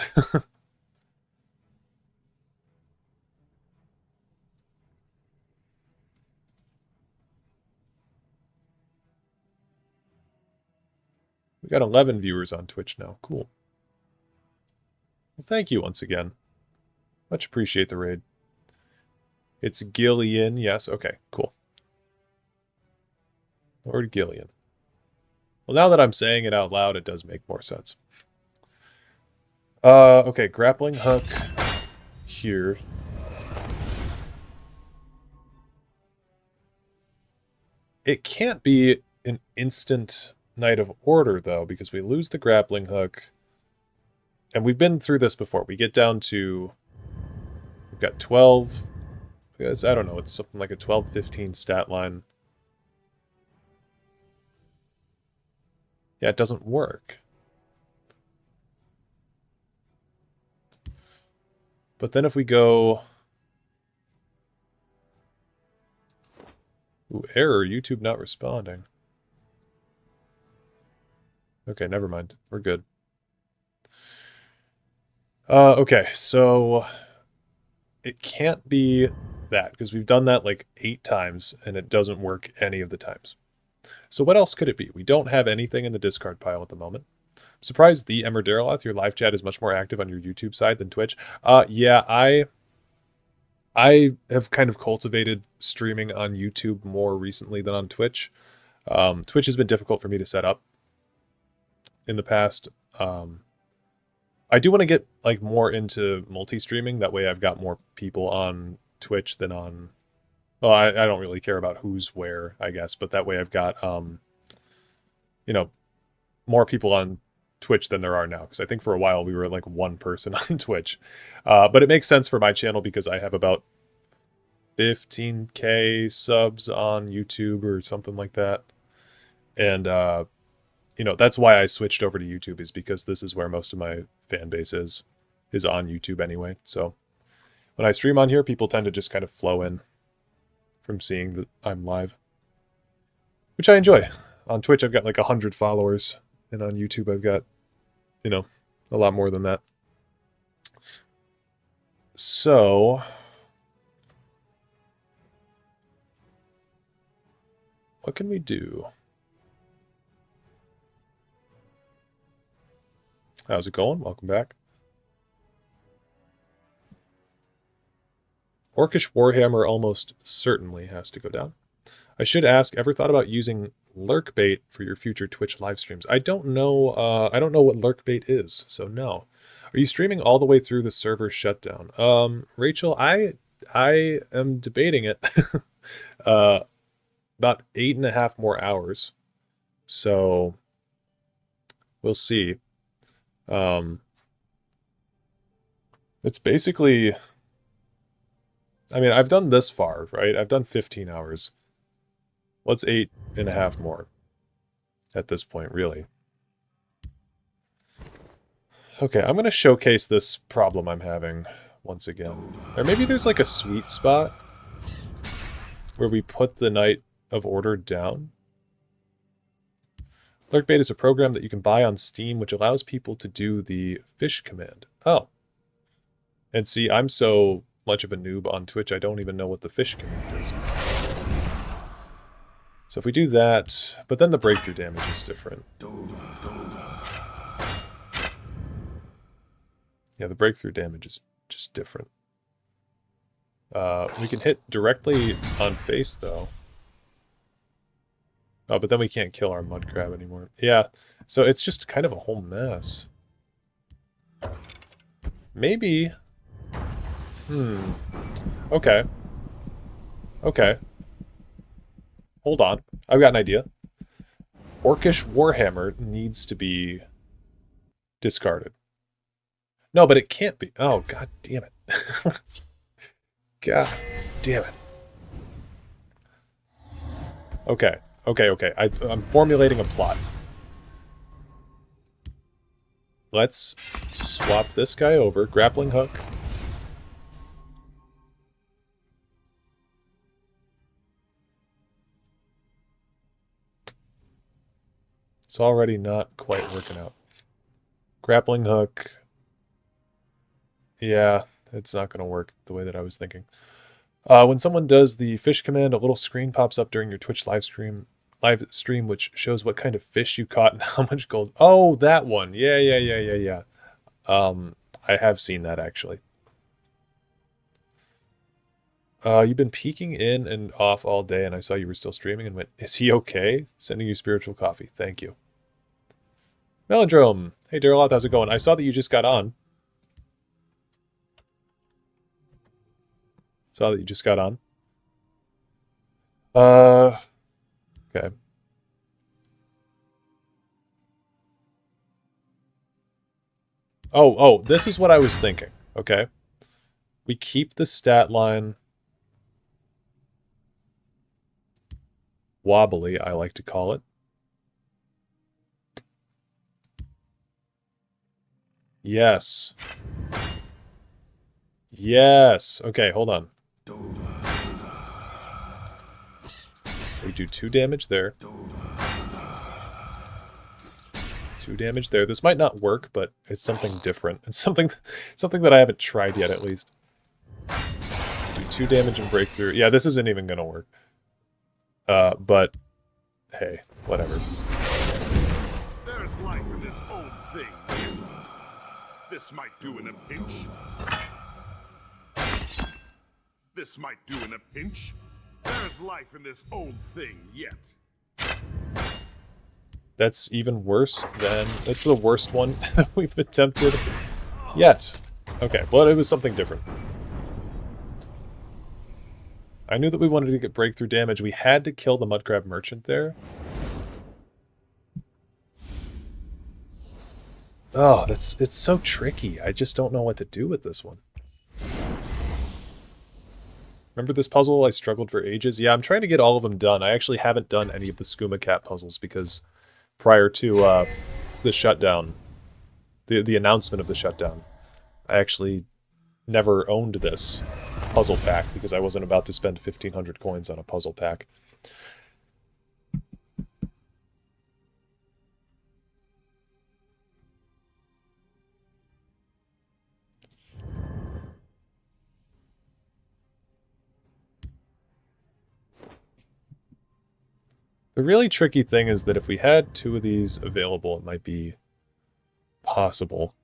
We got 11 viewers on Twitch now. Cool. Well, thank you once again. Much appreciate the raid. It's Gillian. Yes, okay, cool. Lord Gillian. Well, now that I'm saying it out loud, it does make more sense. Okay, grappling hook here. It can't be an instant Knight of Order, though, because we lose the grappling hook. And we've been through this before. We get down to... We've got 12... I don't know, it's something like a 12-15 stat line. Yeah, it doesn't work. But then if we go... Ooh, error, YouTube not responding. Okay, never mind. We're good. Okay, so... It can't be that, because we've done that like 8 times, and it doesn't work any of the times. So what else could it be? We don't have anything in the discard pile at the moment. I'm surprised the Emmer Dareloth, your live chat is much more active on your YouTube side than Twitch. Yeah, I have kind of cultivated streaming on YouTube more recently than on Twitch. Twitch has been difficult for me to set up in the past. I do want to get like more into multi-streaming. That way I've got more people on Twitch than on... Well, I don't really care about who's where, I guess. But that way I've got, you know, more people on Twitch than there are now. Because I think for a while we were like 1 person on Twitch. But it makes sense for my channel because I have about 15k subs on YouTube or something like that. And, you know, that's why I switched over to YouTube, is because this is where most of my fan base is on YouTube anyway. So when I stream on here, people tend to just kind of flow in from seeing that I'm live, which I enjoy. On Twitch, I've got like 100 followers, and on YouTube, I've got, you know, a lot more than that. So... what can we do? How's it going? Welcome back. Orcish Warhammer almost certainly has to go down. I should ask, ever thought about using lurk bait for your future Twitch live streams? I don't know. I don't know what lurk bait is, so no. Are you streaming all the way through the server shutdown? Rachel, I am debating it. About 8.5 more hours, so we'll see. It's basically, I mean, I've done this far, right? I've done 15 hours. What's 8.5 more at this point, really? Okay, I'm going to showcase this problem I'm having once again. Or maybe there's like a sweet spot where we put the Knight of Order down. Lurkbait is a program that you can buy on Steam, which allows people to do the fish command. Oh. And see, I'm so much of a noob on Twitch, I don't even know what the fish command is. So if we do that, but then the breakthrough damage is different. Yeah, the breakthrough damage is just different. We can hit directly on face, though. Oh, but then we can't kill our mud crab anymore. Yeah, so it's just kind of a whole mess. Maybe... Okay. Okay. Hold on. I've got an idea. Orcish Warhammer needs to be discarded. No, but it can't be. Oh, god damn it. God damn it. Okay. Okay. I'm formulating a plot. Let's swap this guy over. Grappling hook. It's already not quite working out. Grappling hook. Yeah, it's not going to work the way that I was thinking. When someone does the fish command, a little screen pops up during your Twitch live stream, which shows what kind of fish you caught and how much gold. Oh, that one. Yeah. I have seen that, actually. You've been peeking in and off all day, and I saw you were still streaming and went, is he okay? Sending you spiritual coffee. Thank you. Melodrome. Hey, Dareloth, how's it going? I saw that you just got on. Okay. Oh, this is what I was thinking, okay? We keep the stat line wobbly, I like to call it. Yes. Yes. Okay, hold on. We do 2 damage there. 2 damage there. This might not work, but it's something different. It's something that I haven't tried yet, at least. Do 2 damage and breakthrough. Yeah, this isn't even gonna work. But hey, whatever. There's life in this old thing. This might do in a pinch. This might do in a pinch. There's life in this old thing yet. That's even worse than... That's the worst one that we've attempted yet. Okay, well, it was something different. I knew that we wanted to get breakthrough damage. We had to kill the Mudcrab Merchant there. Oh, it's so tricky. I just don't know what to do with this one. Remember this puzzle? I struggled for ages. Yeah, I'm trying to get all of them done. I actually haven't done any of the Skooma Cat puzzles because prior to the shutdown, the announcement of the shutdown, I actually never owned this puzzle pack because I wasn't about to spend 1,500 coins on a puzzle pack. The really tricky thing is that if we had 2 of these available, it might be possible.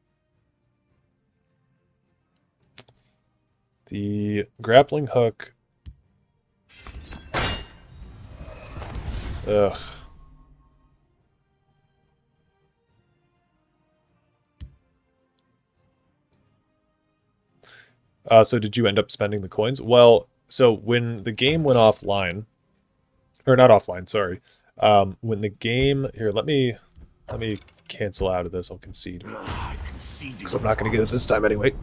The grappling hook... Ugh. So did you end up spending the coins? Well, so when the game went offline, or not offline, sorry. When the game... Here, let me cancel out of this. I'll concede. Because I'm not going to get it this time anyway.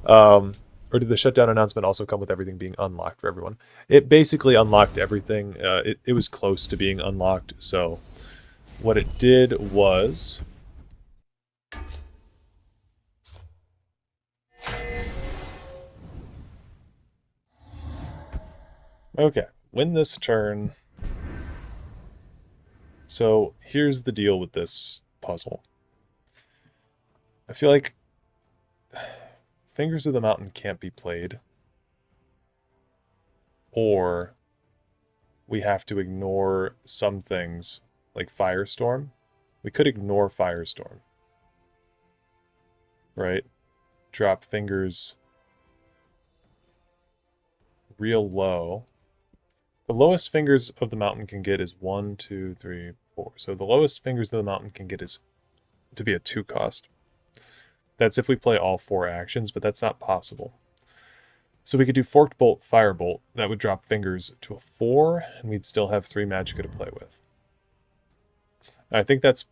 Or did the shutdown announcement also come with everything being unlocked for everyone? It basically unlocked everything. It was close to being unlocked. So what it did was... Okay, win this turn. So here's the deal with this puzzle. I feel like Fingers of the Mountain can't be played. Or we have to ignore some things, like Firestorm. We could ignore Firestorm. Right? Drop Fingers real low. The lowest Fingers of the Mountain can get is 1, 2, 3, 4. So the lowest Fingers of the Mountain can get is to be a 2 cost. That's if we play all 4 actions, but that's not possible. So we could do Forked Bolt, Firebolt. That would drop Fingers to a 4, and we'd still have 3 Magicka to play with. I think that's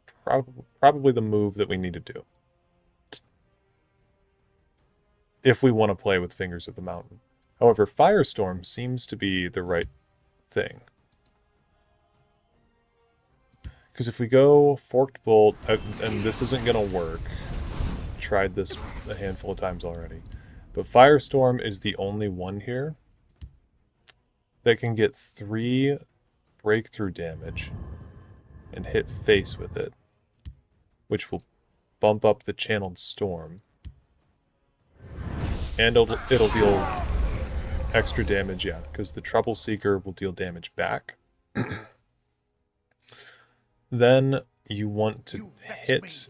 probably the move that we need to do. If we want to play with Fingers of the Mountain. However, Firestorm seems to be the right thing. Because if we go Forked Bolt, and this isn't going to work. Tried this a handful of times already. But Firestorm is the only one here that can get 3 breakthrough damage and hit face with it, which will bump up the Channeled Storm. And it'll deal extra damage, yeah, because the Trouble Seeker will deal damage back. Then you want to hit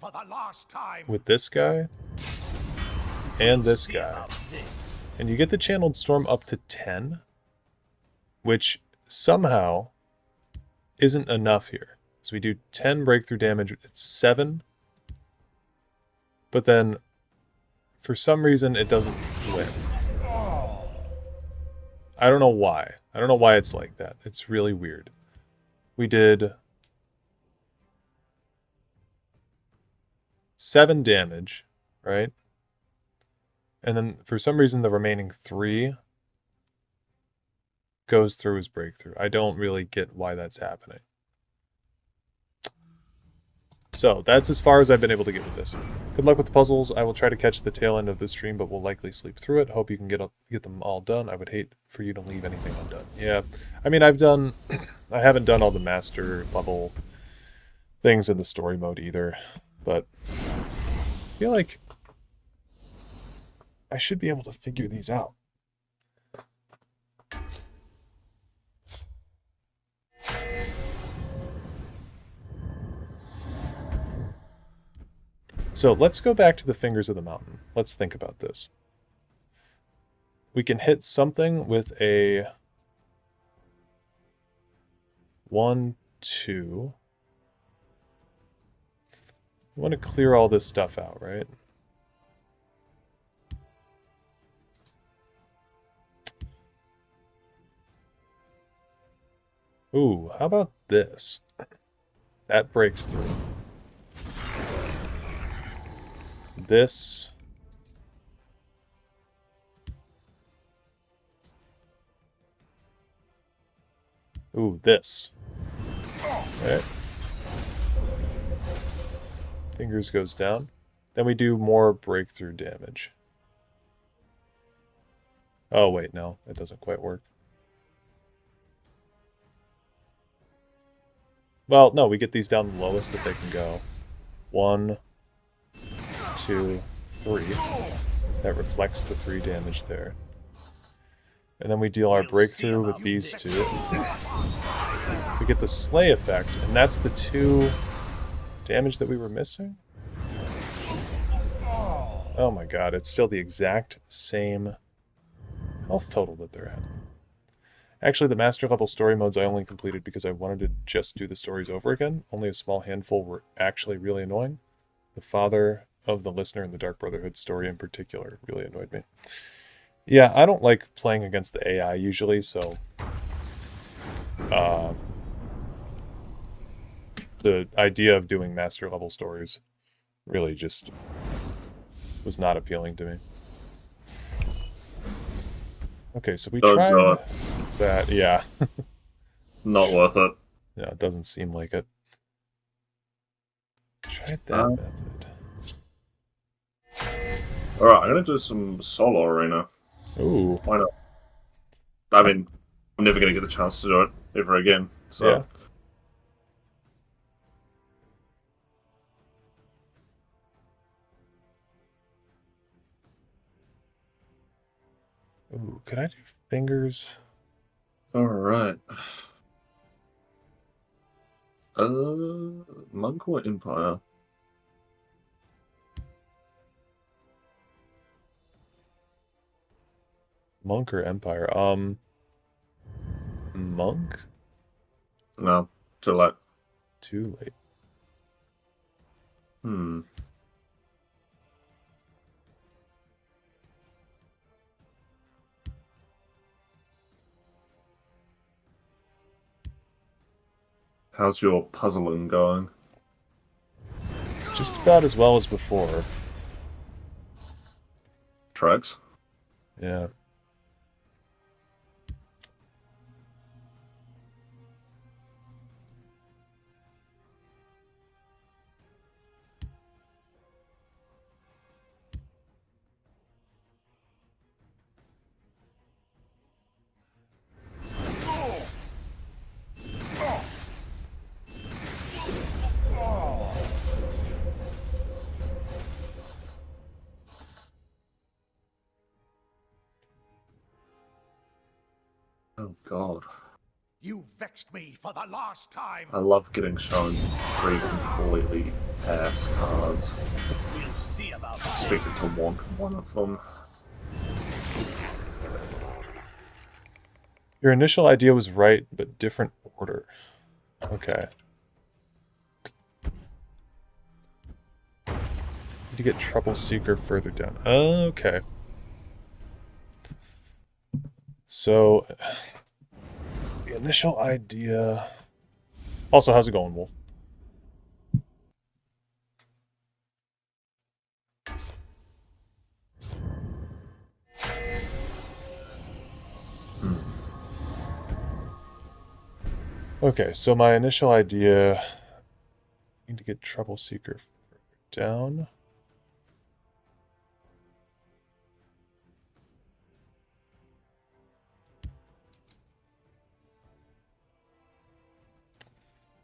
with this guy and this guy. And you get the Channeled Storm up to 10, which somehow isn't enough here. So we do 10 breakthrough damage, it's 7. But then, for some reason, it doesn't win. I don't know why. I don't know why it's like that. It's really weird. We did 7 damage, right? And then, for some reason, the remaining 3 goes through his breakthrough. I don't really get why that's happening. So, that's as far as I've been able to get with this. Good luck with the puzzles. I will try to catch the tail end of this stream, but will likely sleep through it. Hope you can get them all done. I would hate for you to leave anything undone. Yeah, I mean, I haven't done all the master level things in the story mode either, but I feel like I should be able to figure these out. So let's go back to the Fingers of the Mountain. Let's think about this. We can hit something with a 1, 2. We want to clear all this stuff out, right? Ooh, how about this? That breaks through. This. Ooh, this. Right. Fingers goes down. Then we do more breakthrough damage. Oh, wait, no. It doesn't quite work. Well, no, we get these down the lowest that they can go. 1, 2, 3. That reflects the 3 damage there. And then we deal our breakthrough with these 2. We get the slay effect, and that's the 2 damage that we were missing? Oh my god, it's still the exact same health total that they're at. Actually, the master level story modes I only completed because I wanted to just do the stories over again. Only a small handful were actually really annoying. The father of the listener in the Dark Brotherhood story in particular really annoyed me. Yeah, I don't like playing against the AI usually, so the idea of doing master level stories really just was not appealing to me. Okay, so we Don't do tried it. that. Yeah. Not worth it. Yeah, it doesn't seem like it. Tried that method. Alright, I'm gonna do some solo arena. Ooh. Why not? I mean, I'm never gonna get the chance to do it ever again, so... Yeah. Ooh, could I do fingers? Alright. Monk or Empire? Monk or Empire? Monk? No, too late. Too late. Hmm. How's your puzzling going? Just about as well as before. Tracks? Yeah. Oh god. You vexed me for the last time. I love getting shown 3 completely ass cards. We'll see about Expected to want one of them. Your initial idea was right, but different order. Okay. Need to get Trouble Seeker further down. Okay. So, the initial idea... Also, how's it going, Wolf? Okay, so my initial idea... Need to get Trouble Seeker further down.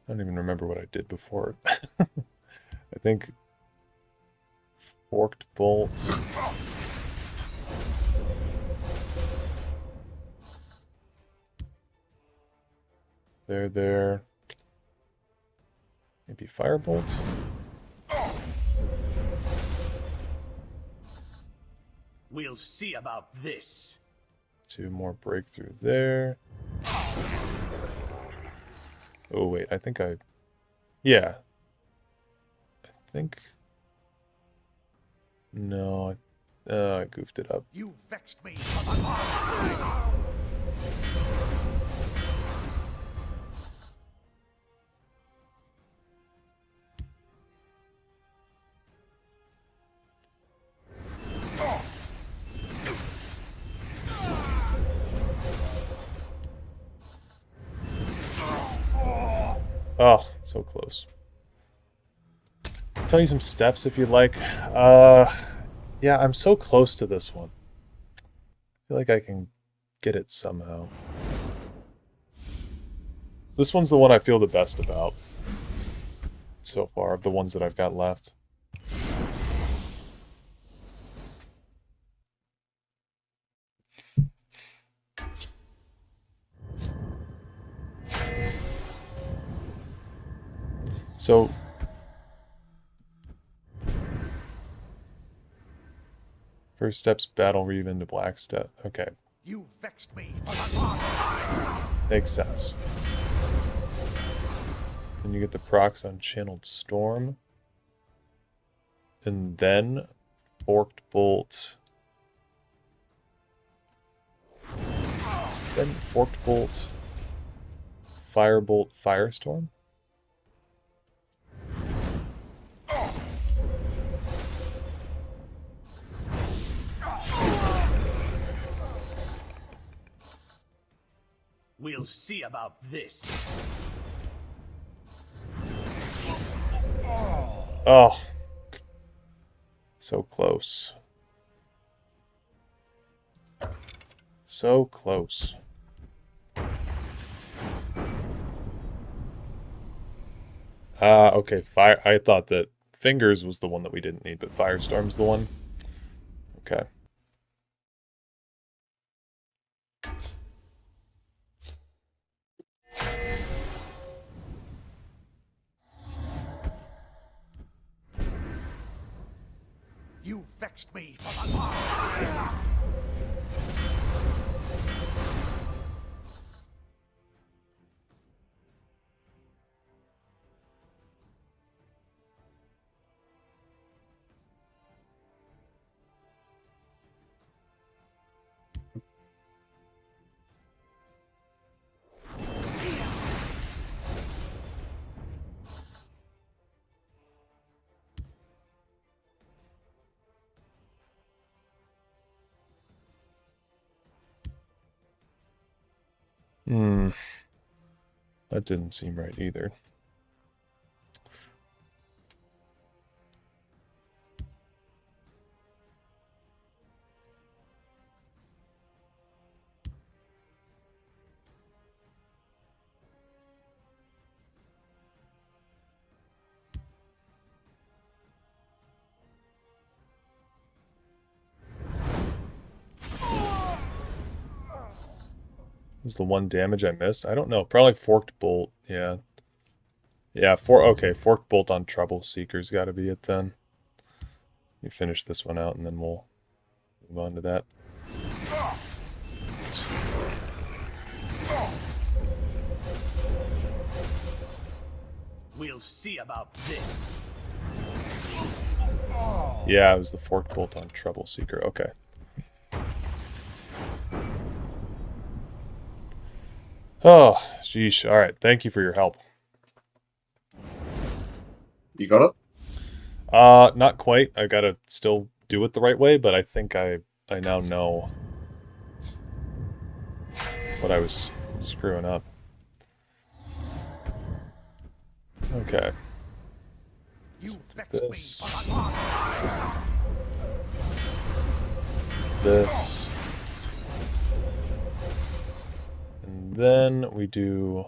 I don't even remember what I did before. I think Forked Bolt. There. Maybe Firebolt? We'll see about this. 2 more breakthrough there. Oh, wait, I think I... Yeah. I think... No, I goofed it up. You vexed me for the last time. Oh, so close. Tell you some steps if you'd like. Yeah, I'm so close to this one. I feel like I can get it somehow. This one's the one I feel the best about so far, of the ones that I've got left. So... First step's battle reave into black step. Okay. You vexed me for the last time. Makes sense. Then you get the procs on channeled storm. And then forked bolt. Then forked bolt. Firebolt firestorm. We'll see about this. Oh. So close. So close. Okay, fire. I thought that fingers was the one that we didn't need, but firestorm's the one. Okay. You vexed me for the last time. That didn't seem right either. Was the one damage I missed? I don't know. Probably forked bolt. Yeah. Yeah, okay, forked bolt on Trouble Seeker's got to be it then. You finish this one out and then we'll move on to that. We'll see about this. Yeah, it was the forked bolt on Trouble Seeker. Okay. Oh, sheesh. All right. Thank you for your help. You got it? Not quite. I gotta still do it the right way, but I think I now know what I was screwing up. Okay. You This. This. And then we do...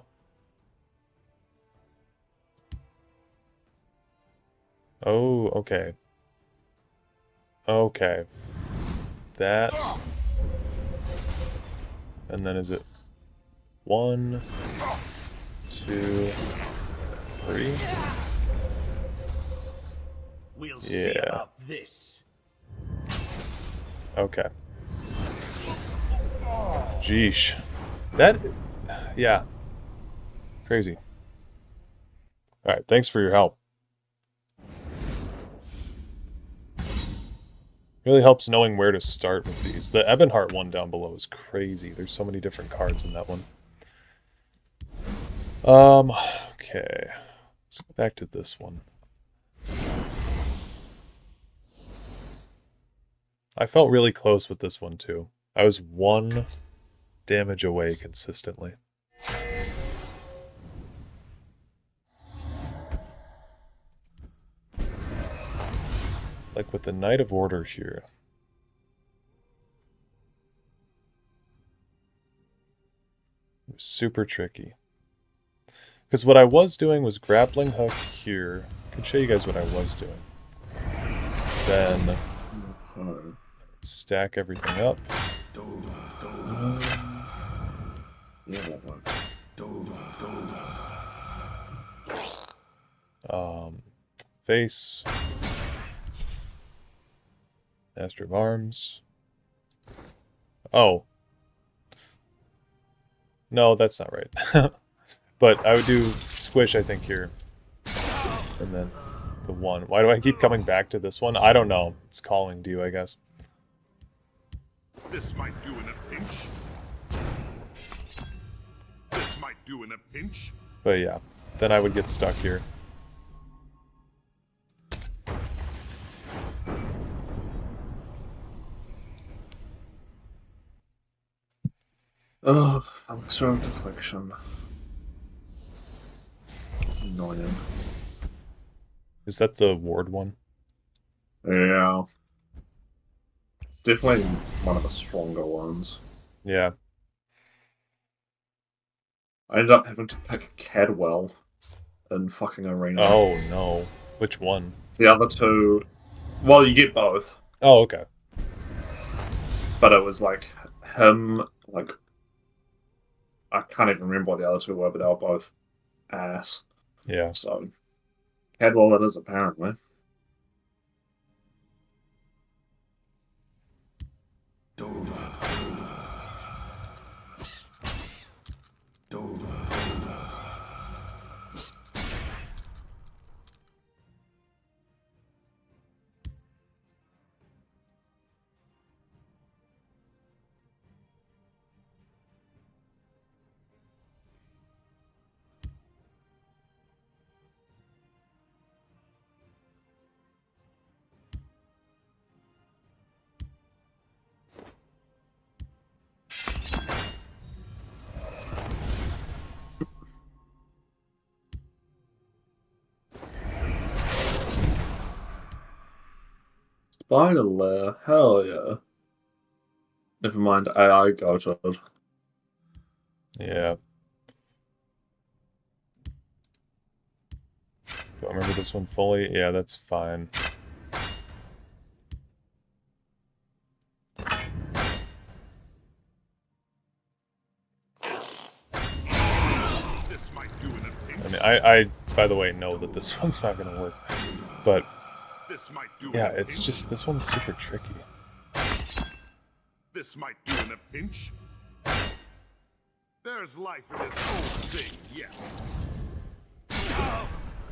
Oh, okay. Okay. That. And then is it 1, 2, 3? We'll see about this. Okay. Jeesh. That... Yeah. Crazy. Alright, thanks for your help. Really helps knowing where to start with these. The Ebonheart one down below is crazy. There's so many different cards in that one. Okay. Let's go back to this one. I felt really close with this one too. I was 1 damage away consistently. Like with the Knight of Order here. It was super tricky. Because what I was doing was grappling hook here. I can show you guys what I was doing. Then stack everything up. Face. Master of Arms. Oh. No, that's not right. But I would do Squish, I think, here. And then the 1. Why do I keep coming back to this one? I don't know. It's calling to you, I guess. This might do in a pinch. This might do in a pinch. But yeah, then I would get stuck here. Oh, Elixir of Deflection. Annoying. Is that the ward one? Yeah. Definitely one of the stronger ones. Yeah. I ended up having to pick Cadwell in fucking Arena. Oh, no. Which one? The other two... Well, you get both. Oh, okay. But it was like him, like... I can't even remember what the other two were, but they were both ass. Yeah. So, Cadwell it is, apparently. Spider Lair, hell yeah. Never mind, AI goated. Yeah. Do I remember this one fully? Yeah, that's fine. This might do in a pinch. I mean, I by the way, know that this one's not going to work. But, This might do yeah, in a it's pinch. just, this one's super tricky. This might do in a pinch. There's life in this whole thing yet.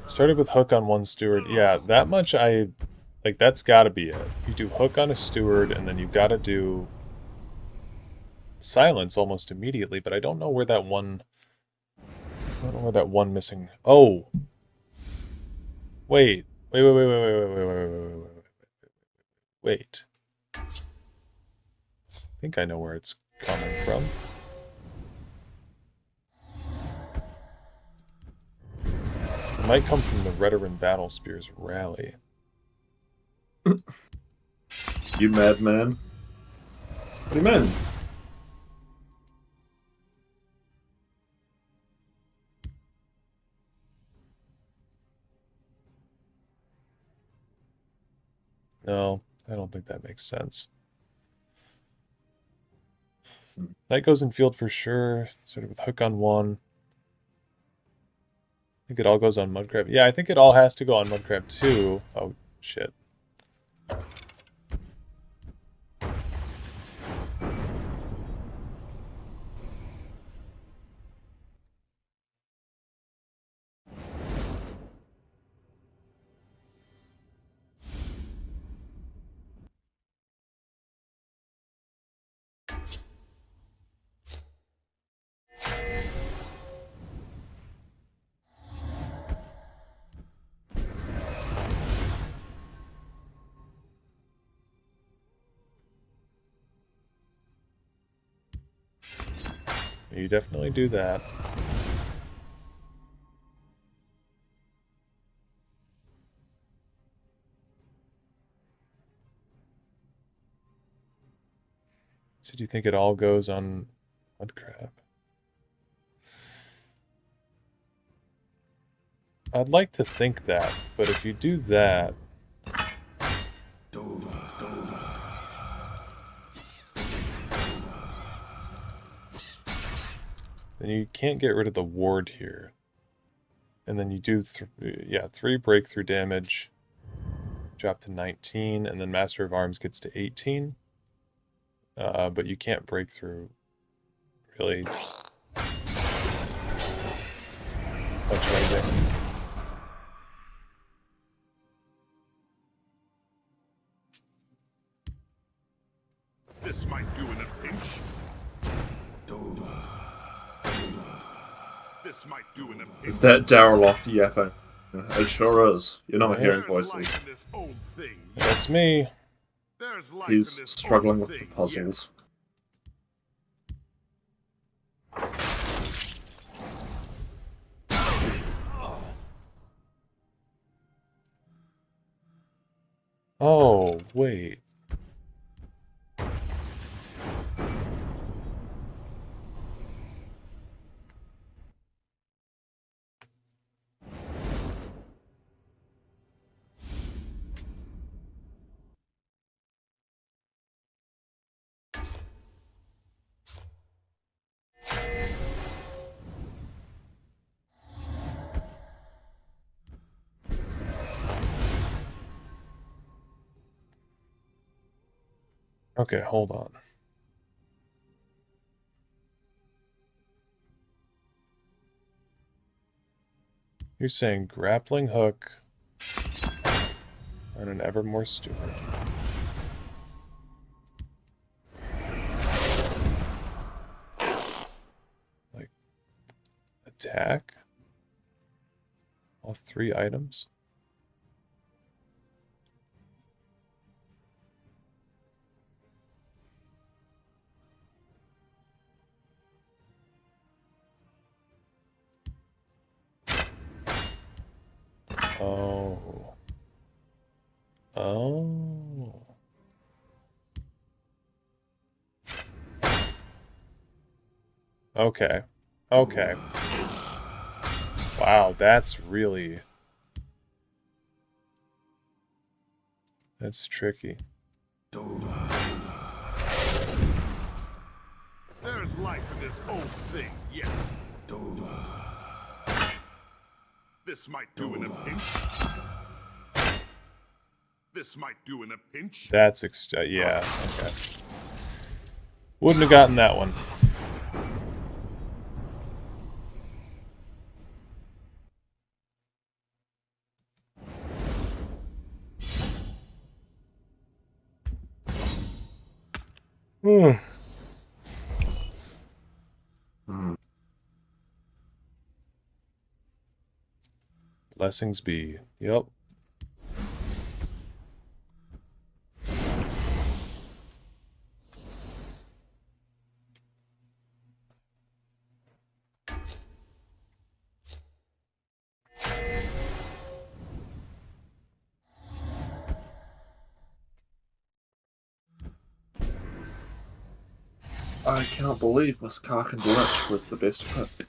Started with Hook on one steward. Yeah, that much like, that's gotta be it. You do Hook on a steward, and then you gotta do Silence almost immediately, but I don't know where that one... I don't know where that one missing... Oh! Wait. Wait. I think I know where it's coming from. It might come from the Redoran Battle Spears rally. You madman. What do you mean? No, I don't think that makes sense. Knight goes in field for sure. Started with Hook on one. I think it all goes on Mudcrab. Yeah, I think it all has to go on Mudcrab too. Oh, shit. You definitely do that. So do you think it all goes on Mudcrab? I'd like to think that, but if you do that... then you can't get rid of the ward here. And then you do, 3 breakthrough damage. drop to 19, and then Master of Arms gets to 18. But you can't break through really much of anything. This might do in a pinch. This might do in a pinch. Is that Dareloth yapping? It sure is. You're not hearing There's voices. life in this old thing. That's me. There's life He's in this struggling old with the thing, puzzles. Oh, wait. Okay, hold on. You're saying grappling hook and an evermore steward. Like, attack? All 3 items? Oh. Oh. Okay. Okay. Wow, that's really... That's tricky. There's life in this old thing yet. This might do in a pinch. This might do in a pinch. That's yeah, okay. Wouldn't have gotten that one. Blessings be. Yep. I cannot believe Miss Kark and Lich was the best pick.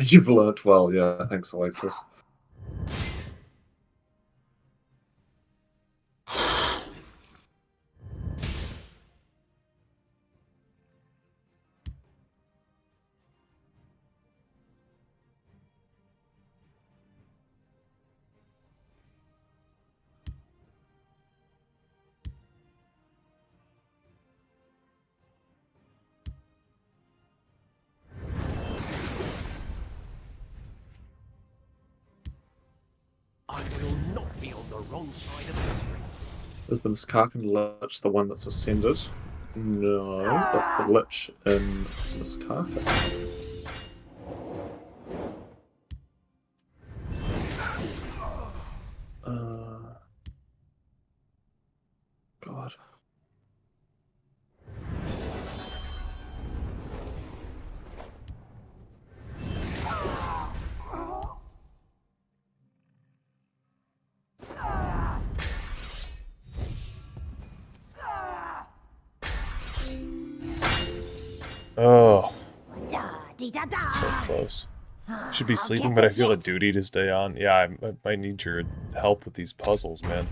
You've learnt well, yeah. Thanks, Alexis. I will not be on the wrong side of history. Is the Miss Kark and Lich the one that's ascended? No, that's the Lich in Miss Kark. God. Oh, Da-dee-da-da. so close. Should be sleeping, but I feel a duty to stay on. Yeah, I might need your help with these puzzles, man.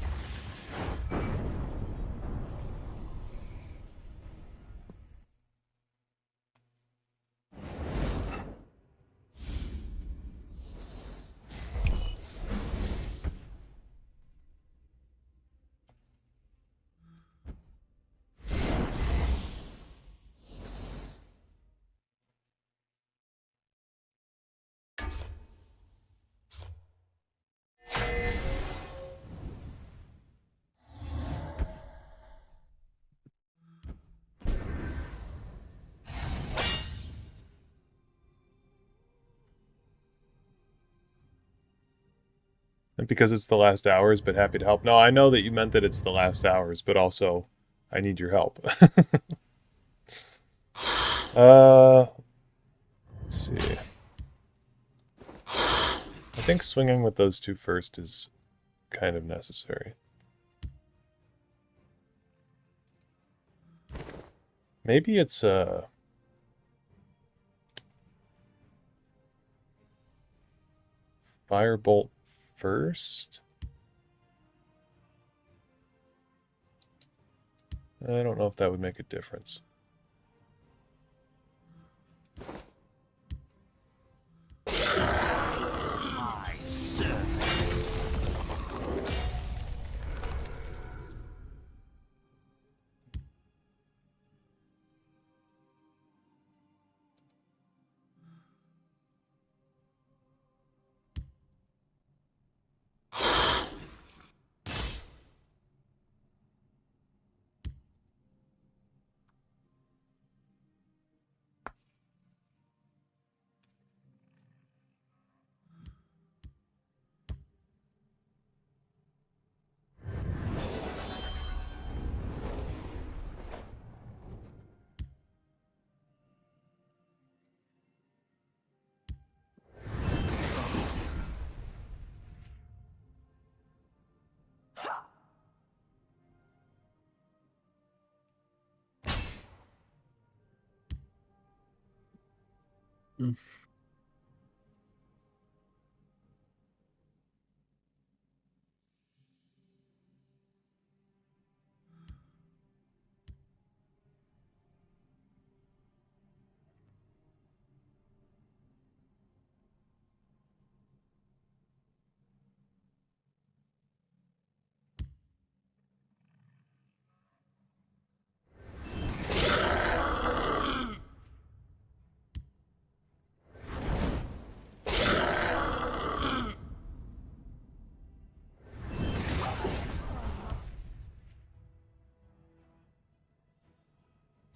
Because it's the last hours, but happy to help. No, I know that you meant that it's the last hours, but also I need your help. Let's see. I think swinging with those two first is kind of necessary. Maybe it's Firebolt first? I don't know if that would make a difference.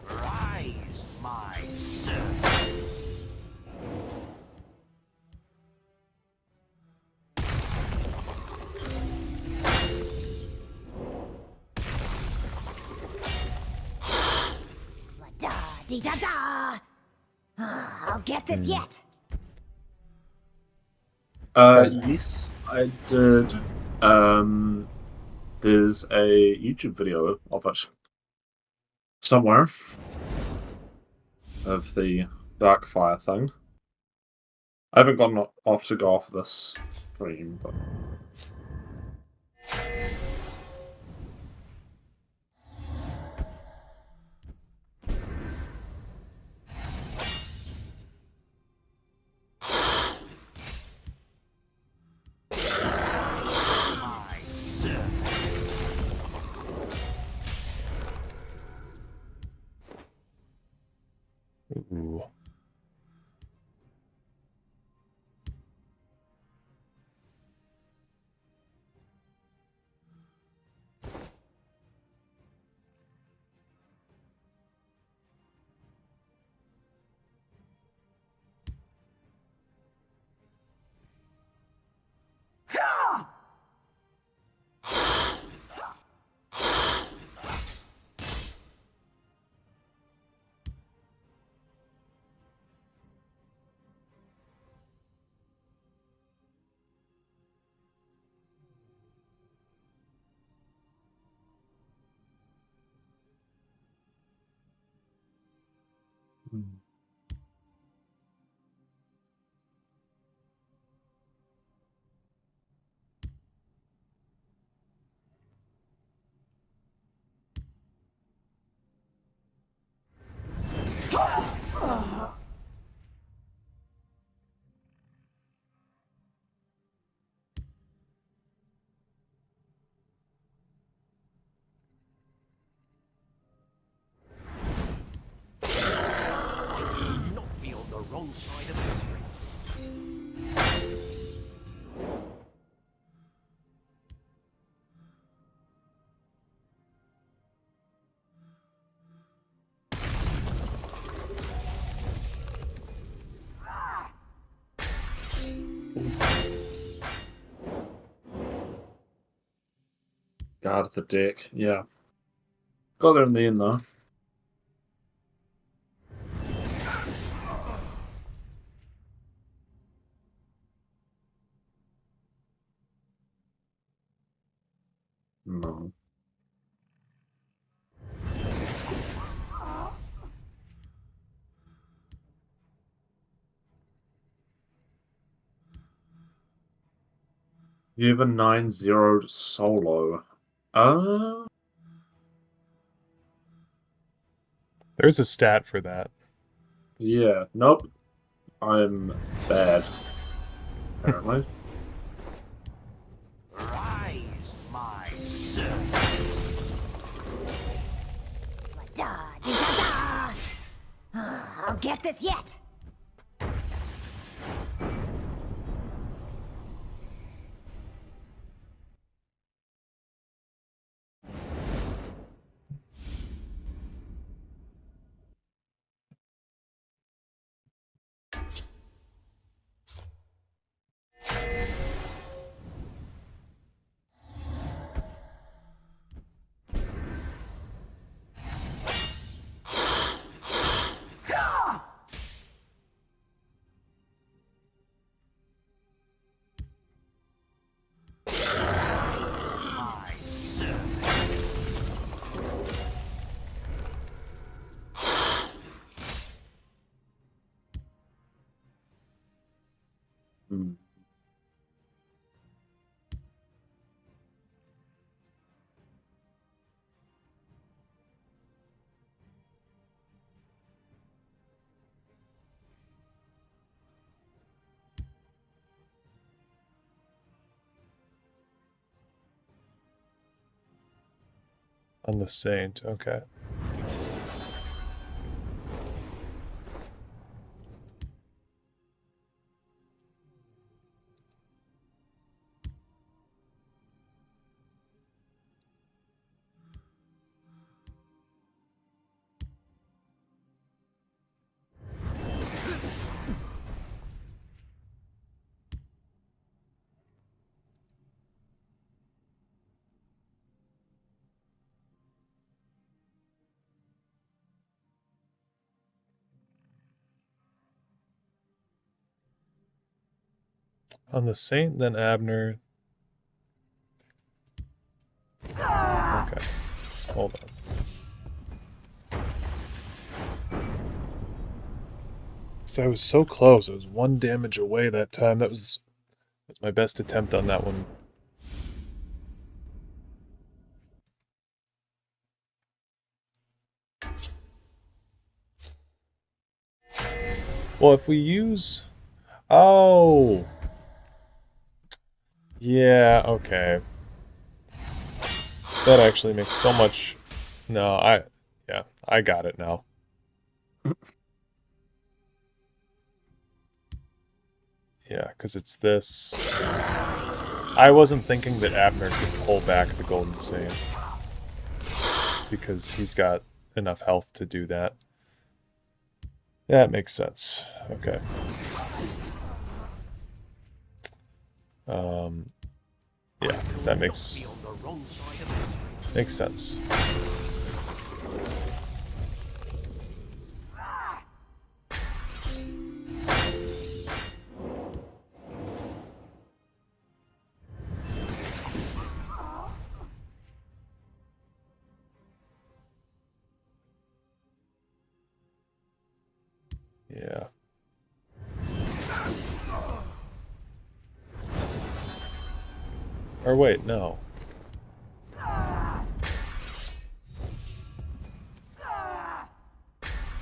Rise, my servant. Da dee da da. I'll get this yet. Yes, I did. There's a YouTube video of it somewhere of the Darkfire thing. I haven't gotten off to go off this stream, but My servant. Ooh. Not be on the wrong side of history. out of the deck. Yeah. Got there in the end, though. No. You have a 9-0 solo. There's a stat for that. Yeah. Nope. I'm bad. Apparently. Rise, my servant. Da-dee-da-da! I'll get this yet! My servant. Hmm. On the Saint, okay. On the Saint, then Abner. Okay. Hold on. So I was so close. I was 1 damage away that time. That was my best attempt on that one. Well, if we use... Oh! Yeah, okay. That actually makes so much... No, yeah, I got it now. Yeah, because it's this. I wasn't thinking that Abner could pull back the Golden Saint. Because he's got enough health to do that. That makes sense. Okay. Yeah, that makes sense. Yeah. Or wait, no.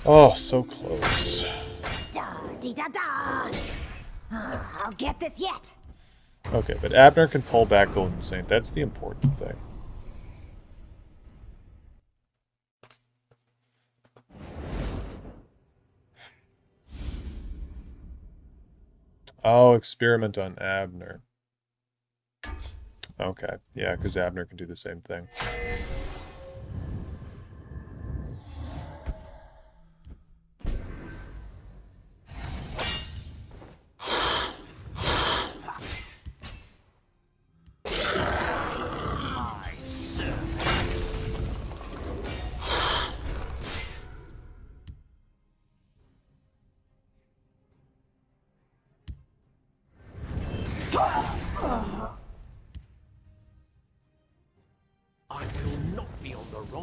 Oh, so close. Da-dee-da-da! I'll get this yet! Okay, but Abner can pull back Golden Saint. That's the important thing. Oh, experiment on Abner. Okay, yeah, because Abner can do the same thing. My servant.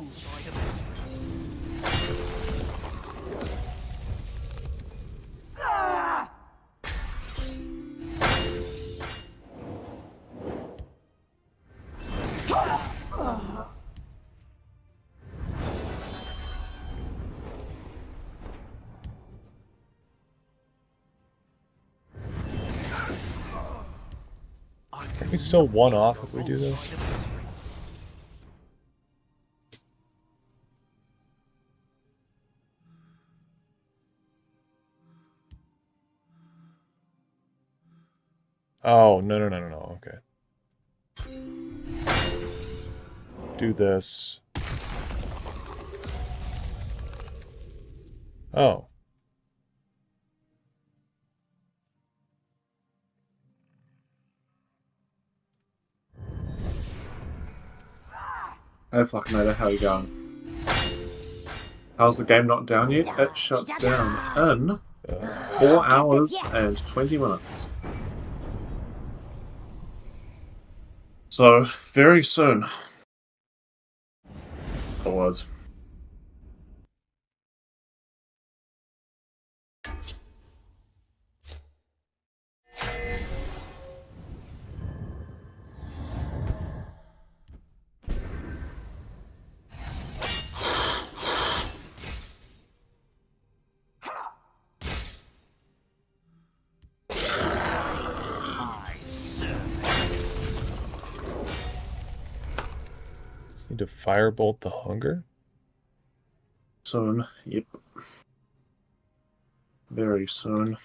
wrong side of history. Are we still one off if we do this? Oh, no, no, no, no, no, okay. Do this. Oh. Oh fucking matter, how you going? How's the game not down yet? It shuts down in 4 hours and 20 minutes. So, very soon. It was. Just need to firebolt the hunger? Soon, yep. Very soon.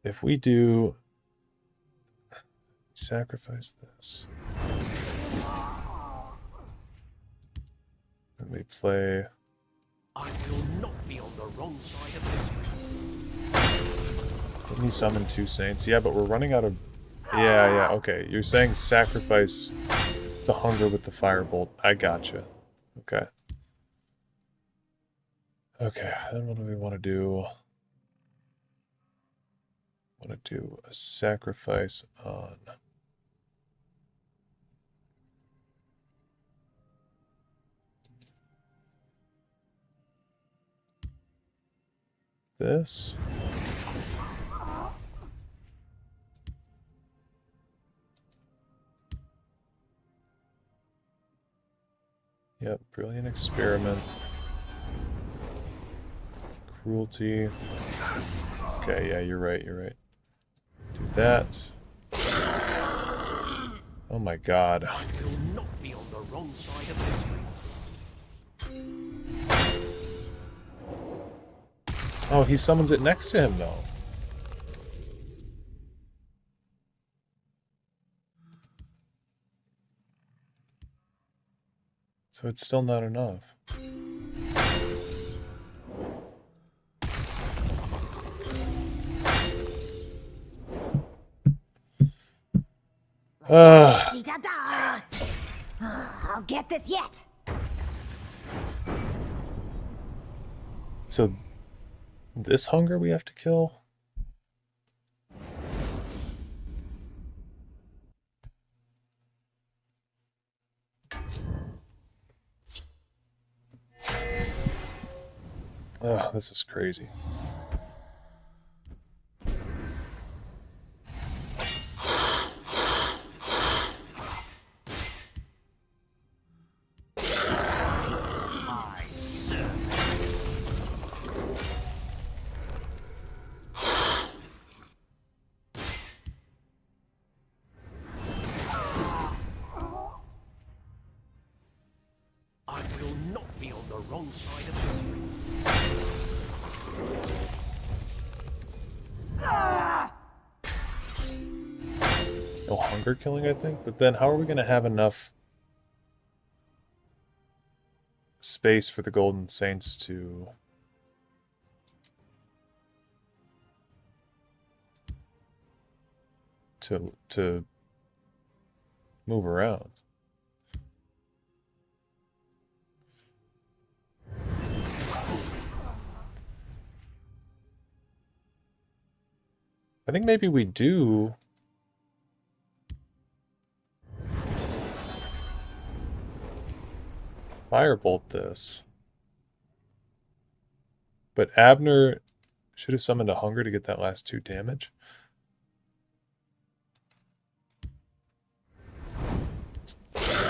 If we do sacrifice this, and we play. I will not be on the wrong side of history. Didn't he summon 2 saints? Yeah, but we're running out of. Yeah, okay. You're saying sacrifice the hunger with the firebolt. I gotcha. Okay. Okay, then what do we want to do? Want to do a sacrifice on this. Yep, brilliant experiment. Cruelty. Okay, yeah, you're right, you're right. Do that. Oh my god. I will not be on the wrong side of history. Oh, he summons it next to him, though. So it's still not enough. Da-da! I'll get this yet. So this hunger we have to kill? Ugh, this is crazy. I will not be on the wrong side of history. No hunger killing, I think. But then how are we going to have enough space for the Golden Saints to move around. I think maybe we do. Firebolt this. But Abner should have summoned a Hunger to get that last 2 damage. I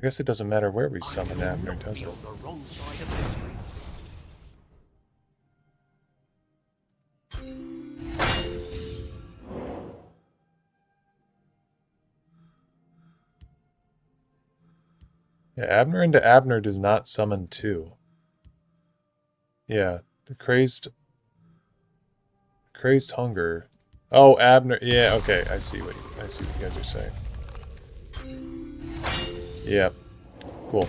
guess it doesn't matter where we summon Abner, does it? On the wrong side of history. Yeah, Abner into Abner does not summon 2. Yeah, the crazed Hunger. Oh, Abner. Yeah, okay, I see what you guys are saying. Yep. Cool.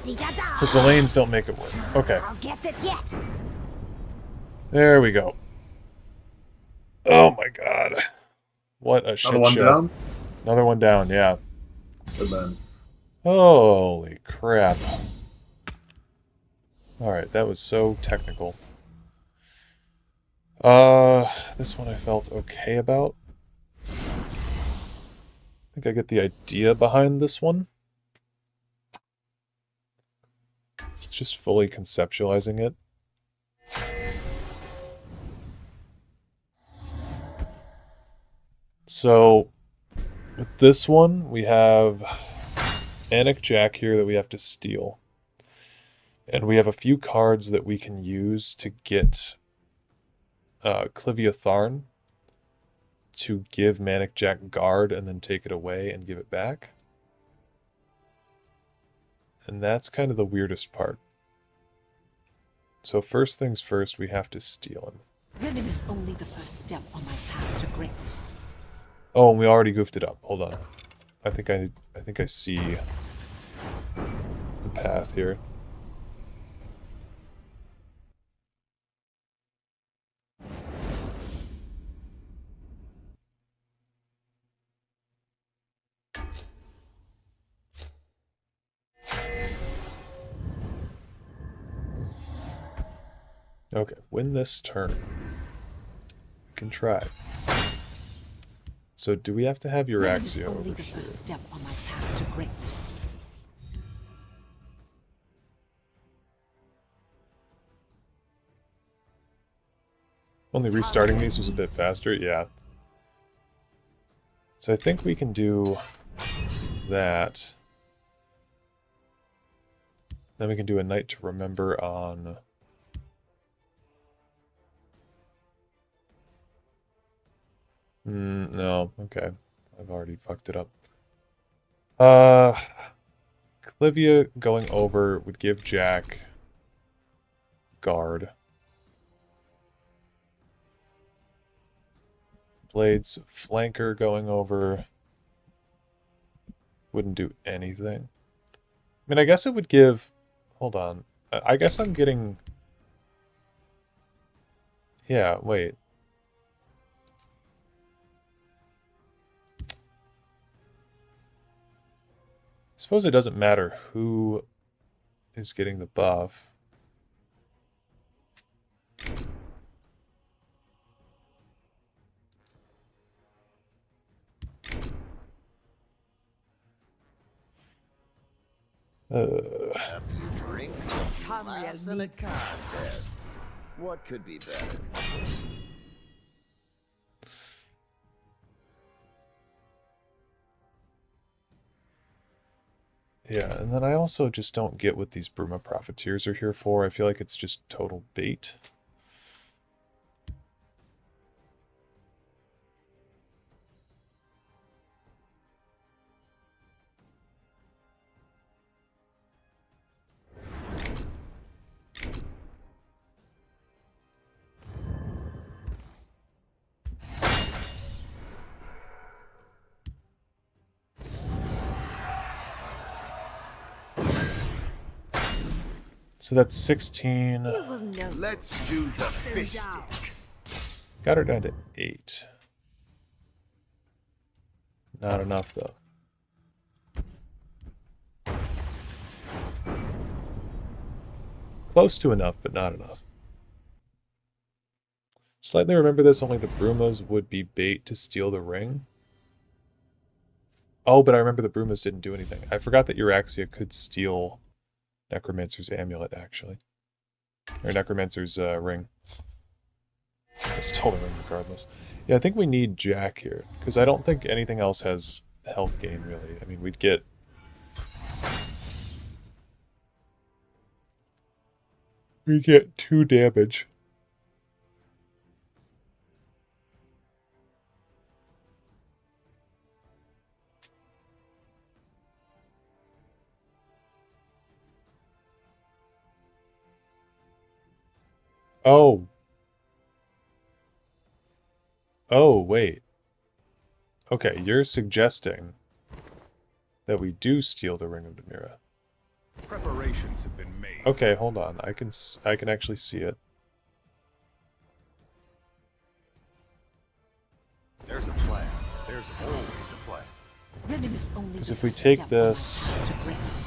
Because the lanes don't make it work. Okay. I'll get this yet. There we go. Oh my god. What a shit Another one show. down? Another one down, yeah. Good man. Holy crap. Alright, that was so technical. This one I felt okay about. I think I get the idea behind this one. It's just fully conceptualizing it. So, with this one, we have Anik Jack here that we have to steal. And we have a few cards that we can use to get Clivia Tharn to give Manic Jack guard and then take it away and give it back. And that's kind of the weirdest part. So first things first, we have to steal him. Ribbon is only the first step on my path to greatness. Oh, and we already goofed it up. Hold on. I think I see the path here. Okay, win this turn. We can try. So do we have to have Euraxia over only the here? first step on my path to greatness. Only restarting these was a bit faster, yeah. So I think we can do that. Then we can do a Night to Remember on... no, okay. I've already fucked it up. Clivia going over would give Jack guard. Blade's flanker going over wouldn't do anything. I mean, I guess it would give... Hold on. I guess I'm getting... Yeah, wait. Suppose it doesn't matter who is getting the buff. A few drinks, laughs, and a contest. What could be better? Yeah, and then I also just don't get what these Bruma Profiteers are here for. I feel like it's just total bait. So that's 16. You will know. Let's do the fish stick. Got her down to 8. Not enough, though. Close to enough, but not enough. Slightly remember this, only the Brumas would be bait to steal the ring. Oh, but I remember the Brumas didn't do anything. I forgot that Euraxia could steal Necromancer's amulet, actually. Or Necromancer's ring. I stole the ring regardless. Yeah, I think we need Jack here, because I don't think anything else has health gain, really. I mean, we'd get... We get 2 damage. Oh. Oh, wait. Okay, you're suggesting that we do steal the Ring of Demira. Preparations have been made. Okay, hold on. I can actually see it. There's a plan. There's always a plan. Rimmon is only Because the if we first take step on my this... path to greatness.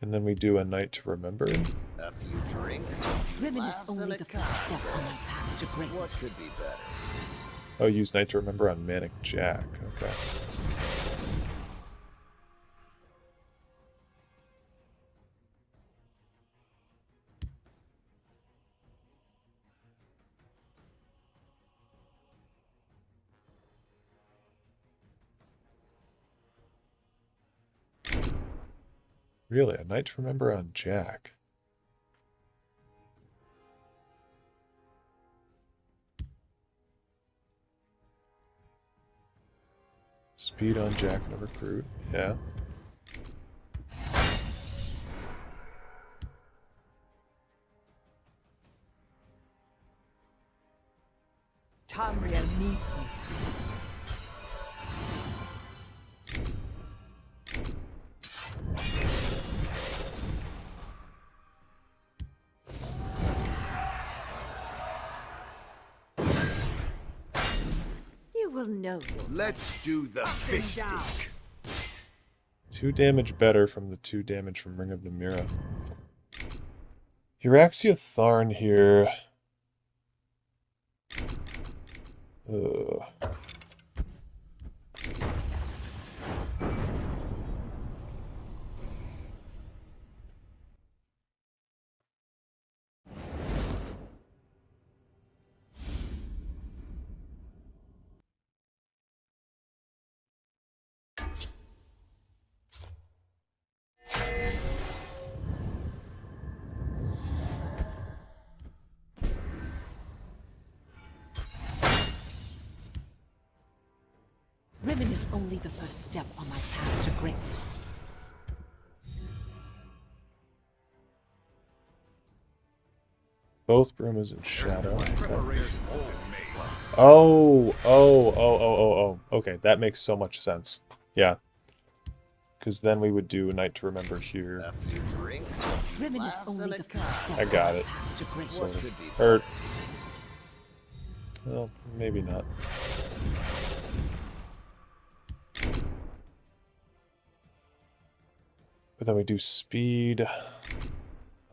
And then we do a night to remember. A few drinks, Rimmon is laughs, only and a the first step on my path to greatness. What could be better? Oh, use night to remember on Manic Jack. Okay. Really, a night to remember on Jack. Speed on Jack and a recruit, yeah. Tamriel needs me. You will know. Let's do the fish stick. 2 damage better from the 2 damage from Ring of Namira. Euraxia Tharn here. Ugh. Rimmon is only the first step on my path to greatness. Both Brumas in shadow. Preparations have been made. Oh. Okay, that makes so much sense. Yeah. Because then we would do a night to remember here. A few drinks, Rimmon is laughs, only and a the first step I got on my it. path to greatness. What Sort could of. be Or... better? Well, maybe not. But then we do speed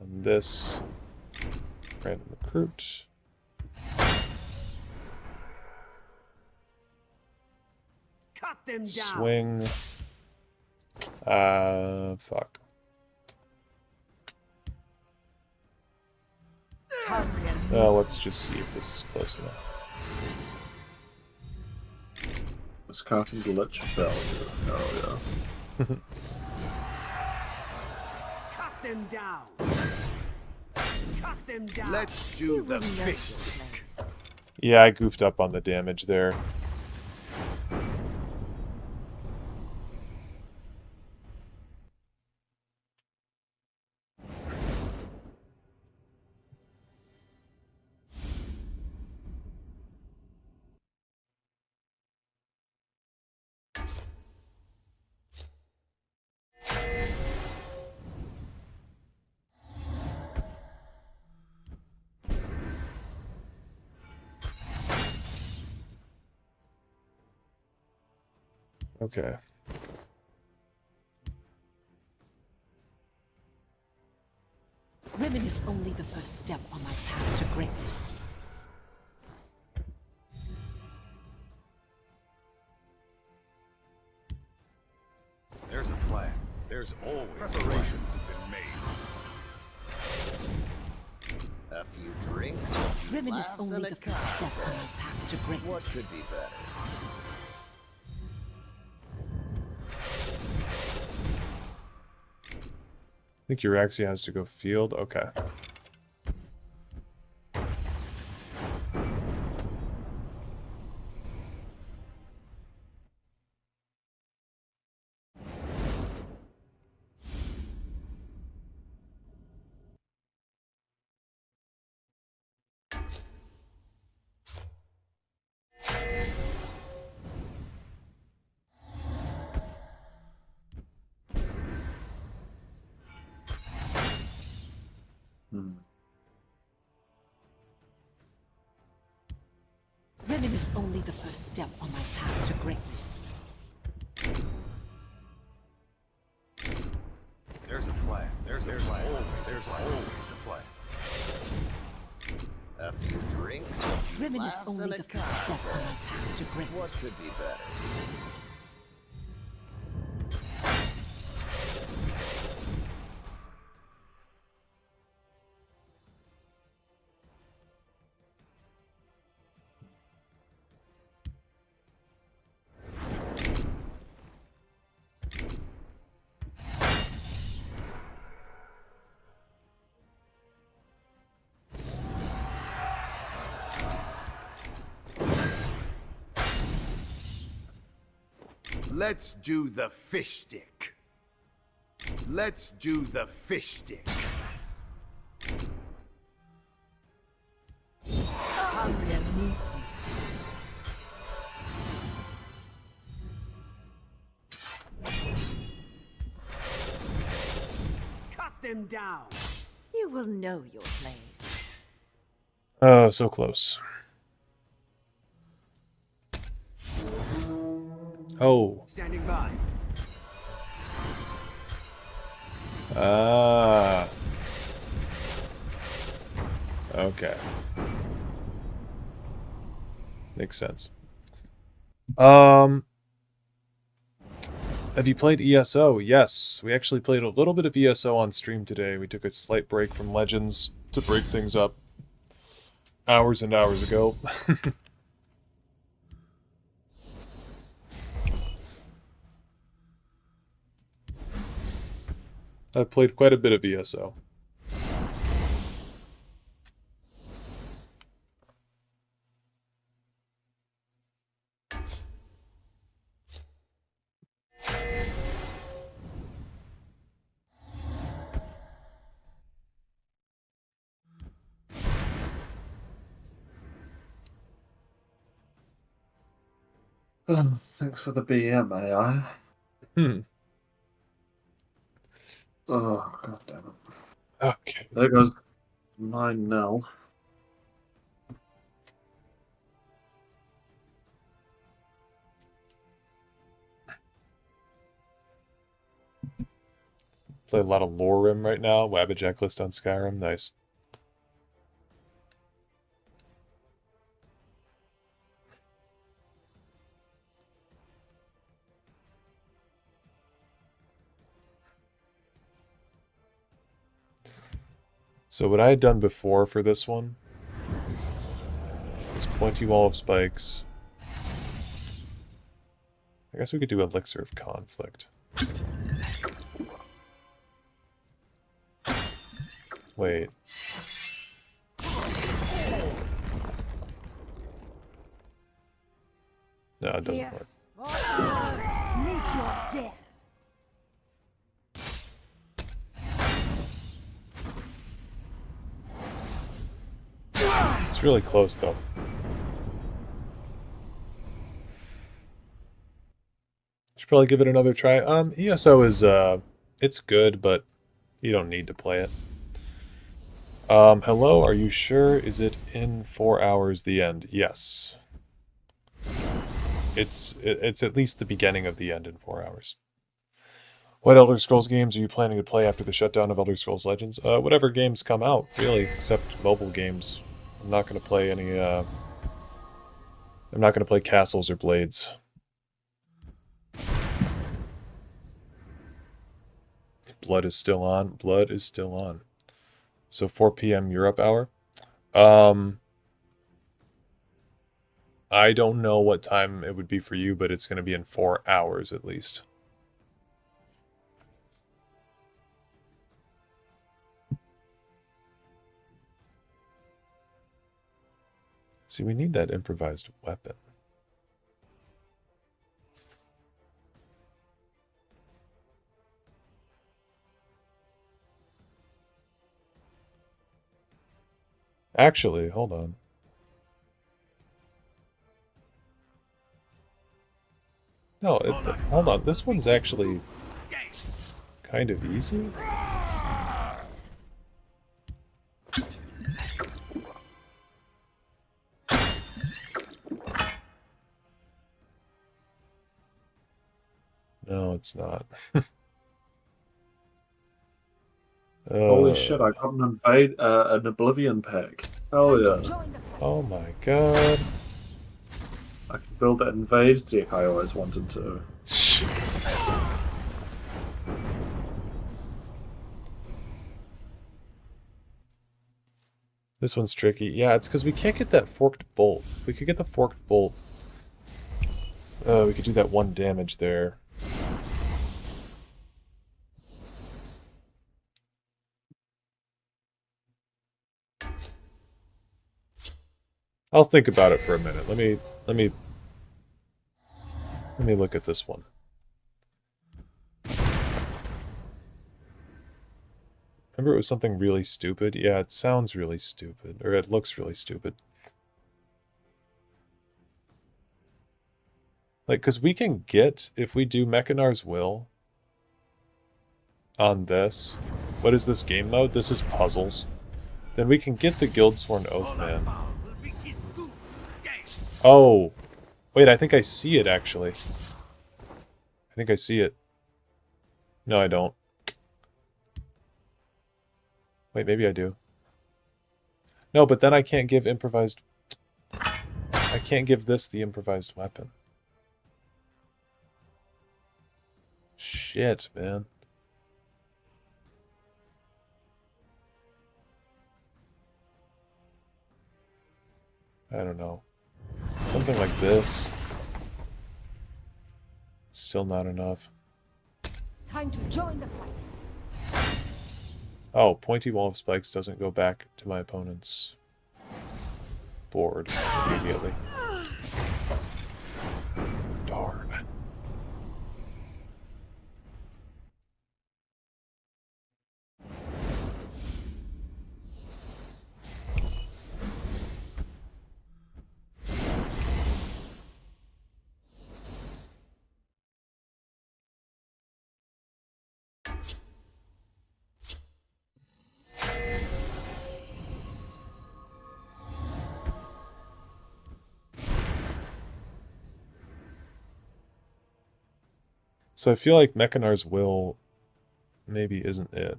on this. Random recruit. Cut them down. Swing. Fuck. Well, let's just see if this is close enough. This casting glitch failure. Oh yeah. Cut them down. Cut them down. Let's do the fish stick. Yeah, I goofed up on the damage there. Okay. Rimmon is only the first step on my path to greatness. There's a plan. There's always preparations have been made. A few drinks, a few Rimmon is laughs, only and a the first step on my contest. path to greatness. What could be better? I think Euraxia has to go field. Okay. Rimmon is only the first step on my path to greatness. There's a plan. There's always a plan. A few drinks, a few Rimmon is laughs, only and a the first step on my contest. path to greatness. What could be better? Let's do the fish stick. Let's do the fish stick. Tamriel needs Cut them down. You will know your place. Oh, so close. Oh. Standing by. Ah. Okay. Makes sense. Have you played ESO? Yes. We actually played a little bit of ESO on stream today. We took a slight break from Legends to break things up hours and hours ago. I've played quite a bit of ESO. Thanks for the BM, AI. Oh, god damn it. Okay. There goes 9-0. Play a lot of Lore Rim right now. Wabbajack list on Skyrim. Nice. So what I had done before for this one was Pointy Wall of Spikes. I guess we could do Elixir of Conflict. Wait. No, it doesn't work. Meet your death. It's really close, though. Should probably give it another try. ESO is, it's good, but you don't need to play it. Hello, are you sure? Is it in 4 hours the end? Yes. it's at least the beginning of the end in 4 hours. What Elder Scrolls games are you planning to play after the shutdown of Elder Scrolls Legends? Whatever games come out, really, except mobile games. I'm not going to play any, I'm not going to play Castles or Blades. Blood is still on. Blood is still on. So 4 p.m. Europe hour. I don't know what time it would be for you, but it's going to be in 4 hours at least. See, we need that improvised weapon. Actually, hold on. No, hold on. This one's actually kind of easy. No, it's not. Holy shit, I got an Oblivion pack. Hell yeah. Oh my god. I can build that invade deck I always wanted to. This one's tricky. Yeah, it's because we can't get that forked bolt. If we could get the forked bolt, we could do that 1 damage there. I'll think about it for a minute. Let me look at this one. Remember it was something really stupid? Yeah, it sounds really stupid. Or it looks really stupid. Like, because we can get, if we do Mechanar's Will on this, what is this game mode? This is puzzles. Then we can get the Guildsworn Oathman. Oh! Wait, I think I see it, actually. I think I see it. No, I don't. Wait, maybe I do. No, but then I can't give improvised... I can't give this the improvised weapon. Shit, man. I don't know. Something like this. Still not enough. Time to join the fight. Oh, Pointy Wall of Spikes doesn't go back to my opponent's board immediately. Darn. So I feel like Mechanar's Will maybe isn't it.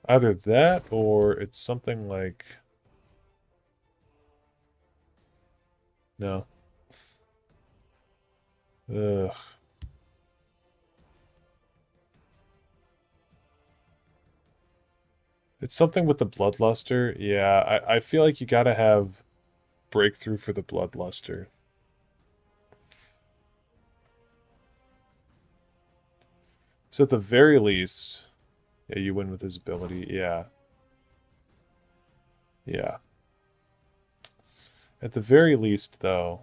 Either that, or it's something like... No. Ugh. It's something with the Bloodluster. Yeah, I feel like you gotta have breakthrough for the Bloodluster. So at the very least... Yeah, you win with his ability. Yeah. Yeah. At the very least, though,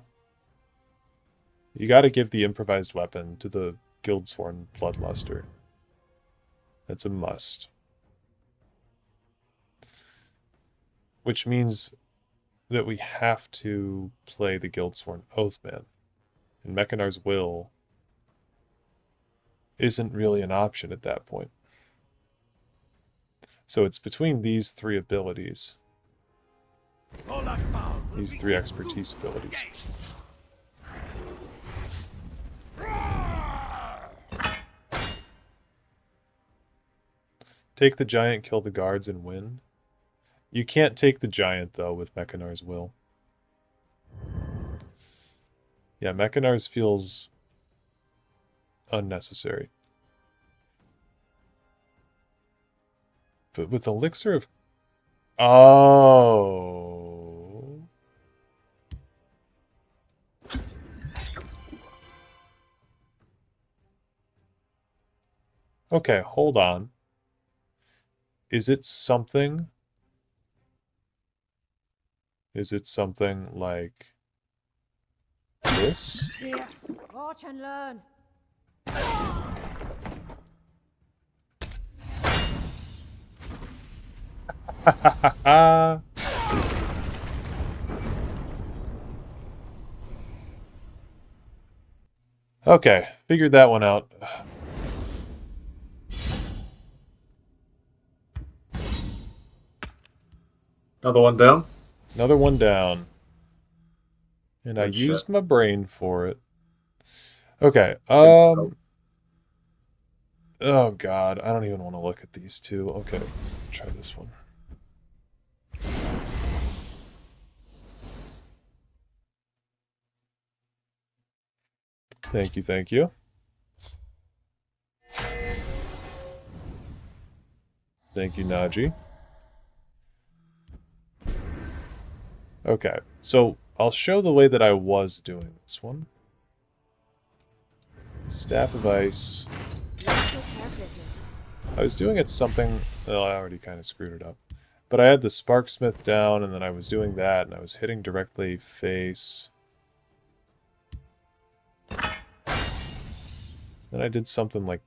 you gotta give the improvised weapon to the Guildsworn Bloodluster. That's a must. Which means that we have to play the Guildsworn Oathman. And Mechanar's Will isn't really an option at that point. So it's between these three abilities. These three expertise abilities. Take the giant, kill the guards, and win. You can't take the giant, though, with Mechanar's Will. Yeah, Mechanar's feels unnecessary. But with Elixir of... Oh... Okay, hold on. Is it something... Is it something like... this? Here, watch and learn. Okay, figured that one out. Another one down? Another one down. And I Good used shit. my brain for it. Okay, oh god, I don't even want to look at these two. Okay, try this one. Thank you, thank you. Thank you, Naji. Okay, so I'll show the way that I was doing this one. Staff of Ice. I was doing it something... Well, I already kind of screwed it up. But I had the Sparksmith down, and then I was doing that, and I was hitting directly face. Then I did something like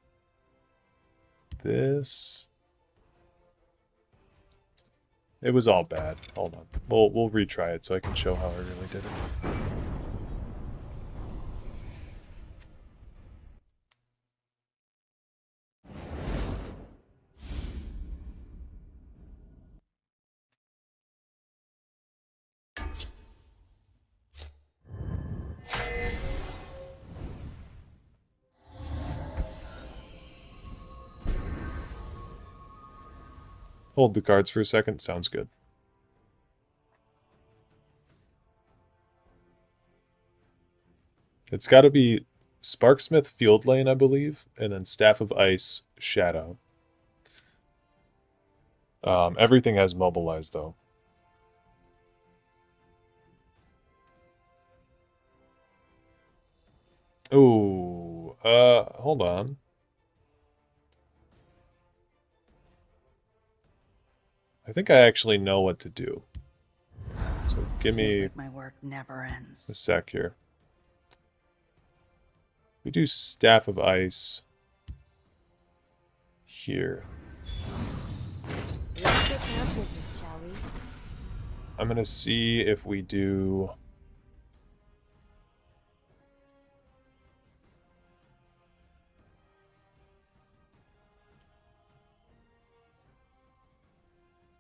this. It was all bad. Hold on. We'll retry it so I can show how I really did it. Hold the cards for a second. Sounds good. It's got to be Sparksmith Field Lane, I believe, and then Staff of Ice Shadow. Everything has mobilized, though. Ooh, hold on. I think I actually know what to do. So give me like my work never ends. a sec here. We do Staff of Ice here. Let's get down to business, shall we? I'm gonna see if we do...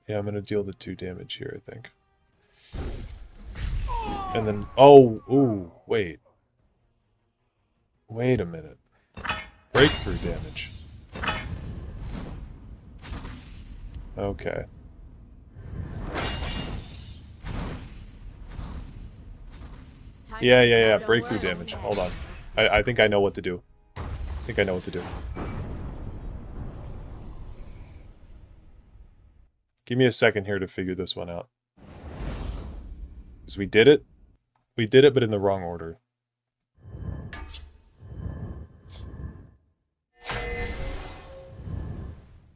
Yeah, I'm gonna deal the 2 damage here, I think. And then... Oh! Ooh, wait. Wait a minute. Breakthrough damage. Okay. Yeah. Breakthrough damage. Hold on. I think I know what to do. I think I know what to do. Give me a second here to figure this one out. Because we did it. We did it, but in the wrong order.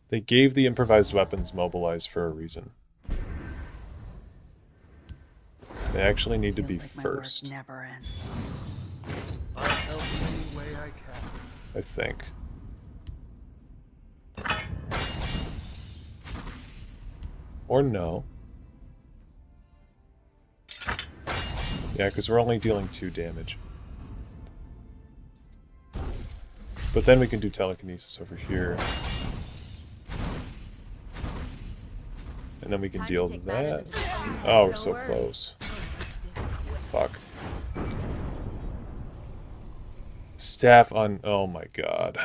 They gave the improvised weapons mobilized for a reason. They actually need to be first. My work never ends. I'll help any way I can. I think. Or no. Yeah, because we're only dealing 2 damage. But then we can do telekinesis over here. And then we can deal that. Oh, we're so close. Fuck. Staff on... Oh my god.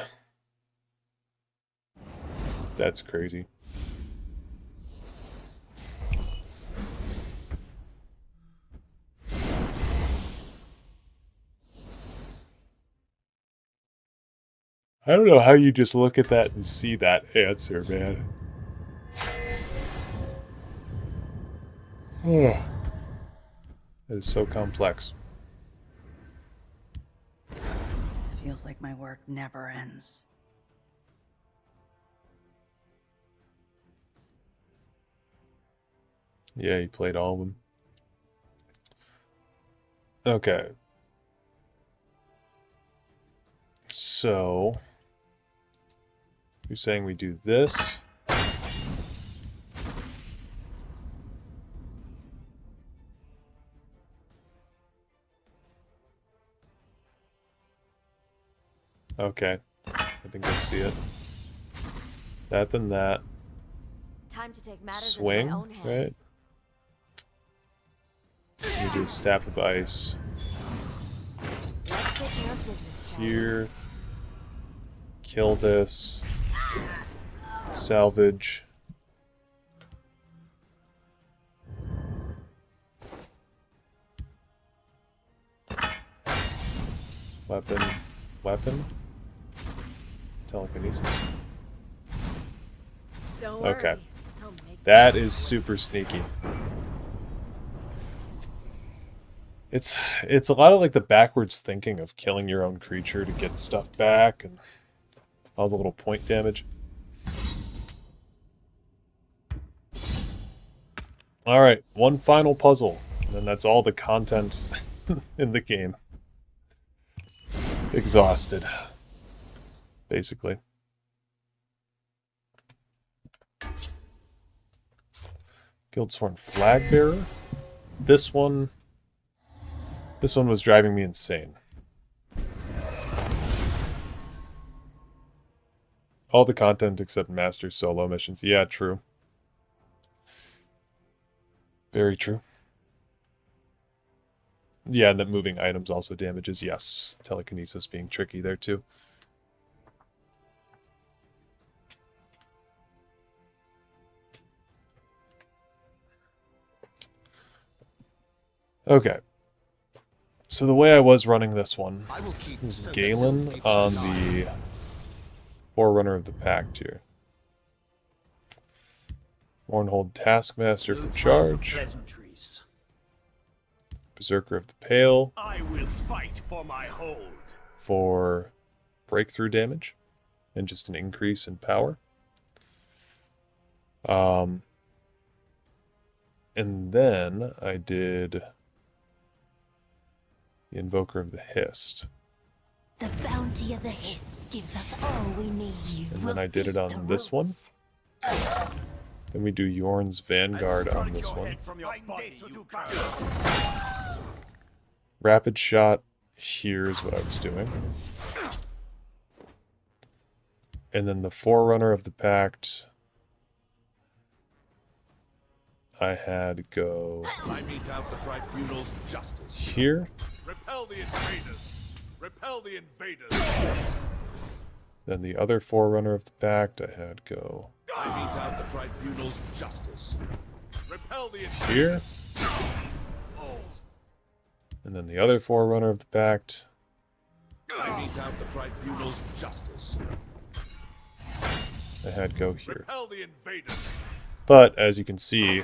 That's crazy. I don't know how you just look at that and see that answer, man. That is so complex. Feels like my work never ends. Yeah, he played all of them. Okay. So... You're saying we do this? Okay. I think I see it. That, then that. Time to take matters Swing, into my own hands. Right? We do Staff of Ice. Let's take care of business, shall we? Here. Kill this. Salvage. Weapon. Weapon? Telekinesis. Don't worry. Okay. I'll make That is super sneaky. It's a lot of like the backwards thinking of killing your own creature to get stuff back and all the little point damage. Alright, one final puzzle, and then that's all the content in the game. Exhausted. Basically. Guildsworn Flagbearer. This one was driving me insane. All the content except Master solo missions. Yeah, true. Very true. Yeah, and that moving items also damages. Yes, telekinesis being tricky there too. Okay. So the way I was running this one was Galen on the Forerunner of the Pact here. Mournhold Taskmaster for charge. Berserker of the Pale. I will fight for my hold. For breakthrough damage and just an increase in power. And then I did the Invoker of the Hist. The bounty of the Hist gives us all we need. And then I did it on this one. Then we do Yorn's Vanguard on this one. Rapid Shot, here's what I was doing. And then the Forerunner of the Pact, I had go here. Repel the invaders. Repel the invaders. Then the other Forerunner of the Pact, I had go I mete out the tribunal's justice. Repel the here. And then the other Forerunner of the Pact, I mete out the tribunal's justice. I had go here. Repel the invaders. But, as you can see,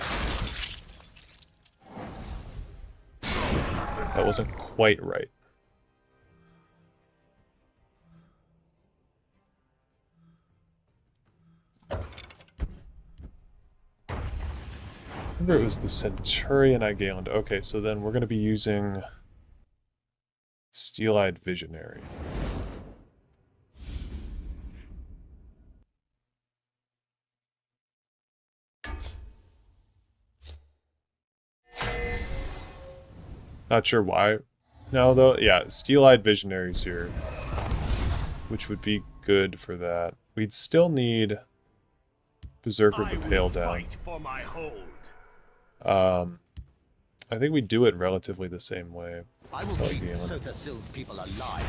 that wasn't quite right. Remember it was the Centurion I galened. Okay, so then we're going to be using Steel-Eyed Visionary. Not sure why. No, though, yeah, Steel-Eyed Visionaries here, which would be good for that. We'd still need Berserker of the Pale Down. For my hold. I think we do it relatively the same way. I will keep Sotha-Syl's people alive.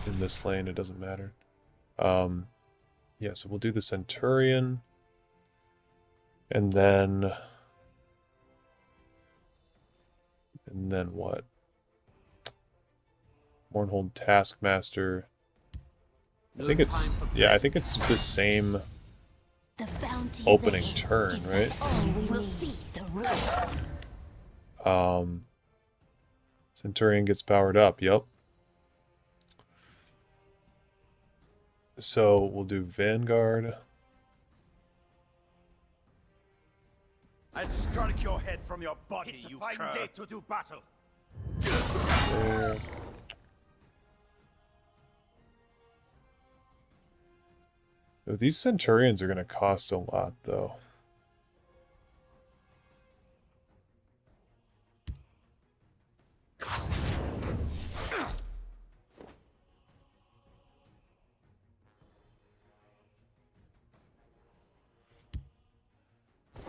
In this lane, it doesn't matter. Yeah, so we'll do the Centurion. And then what? Mournhold Taskmaster. I think it's, yeah, I think it's the same opening turn, right? Centurion gets powered up, yep. So we'll do Vanguard. I'll strike your head from your body, it's you fine day to do battle. There. Oh, these Centurions are going to cost a lot, though.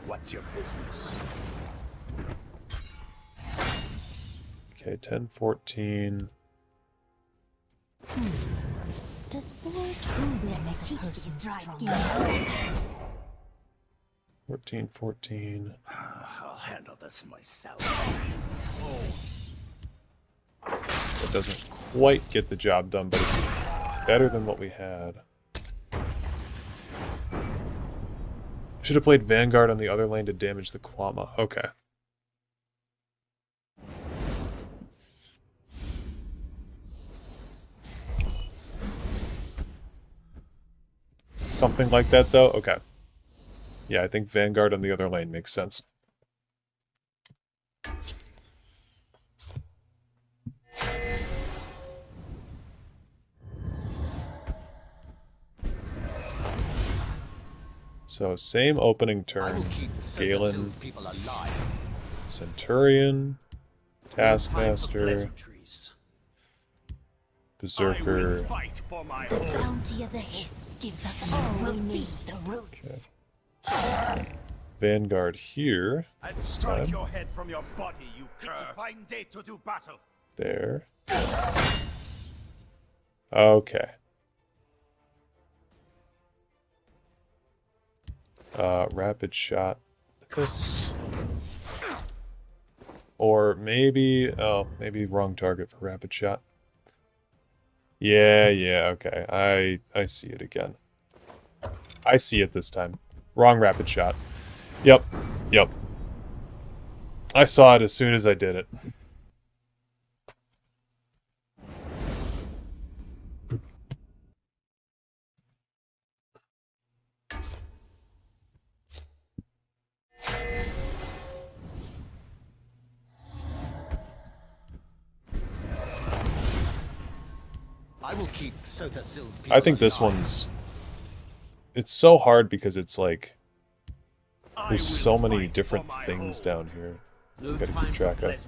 What's your business? Okay, 10, 14. Does war truly teach these dry skins? 14, 14. I'll handle this myself. That doesn't quite get the job done, but it's better than what we had. Should have played Vanguard on the other lane to damage the Quama. Okay. Something like that, though? Okay. Yeah, I think Vanguard on the other lane makes sense. So, same opening turn. Galen, Centurion, Taskmaster, Berserker. The bounty of the Hist gives us all we need, the roots. Okay. Vanguard here. This time. Your head from your body, you cur. It's a fine day to do battle. There. Okay. Rapid shot. This. Or maybe, oh, maybe wrong target for rapid shot. Yeah, okay. I see it again. I see it this time. Wrong rapid shot. Yep. I saw it as soon as I did it. I will keep Sotha-Syl's people I think this one's... It's so hard because it's like... There's so many different things down here you gotta keep track of.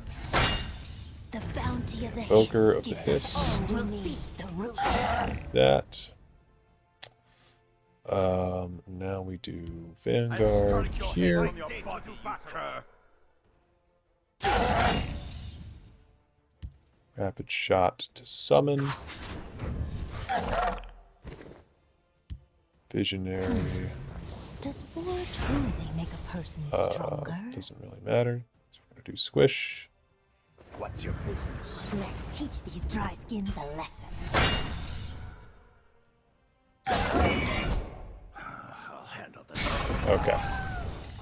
The bounty of the Evoker of the Hiss. That. Now we do Vanguard here. Rapid shot to summon. Visionary. Does war truly make a person stronger? Doesn't really matter. So we're gonna do squish. What's your business? Let's teach these dry skins a lesson. I'll handle this. Okay.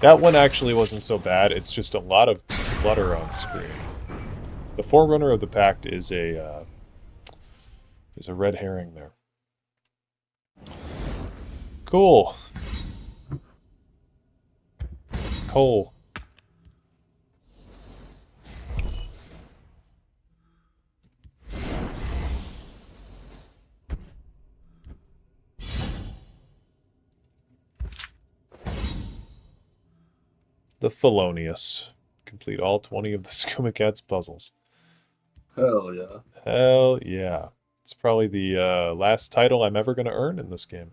That one actually wasn't so bad. It's just a lot of clutter on screen. The Forerunner of the Pact is a red herring there. Cool. Cole. The Felonious. Complete all 20 of the Skooma Cat's puzzles. Hell yeah. Hell yeah. It's probably the last title I'm ever going to earn in this game.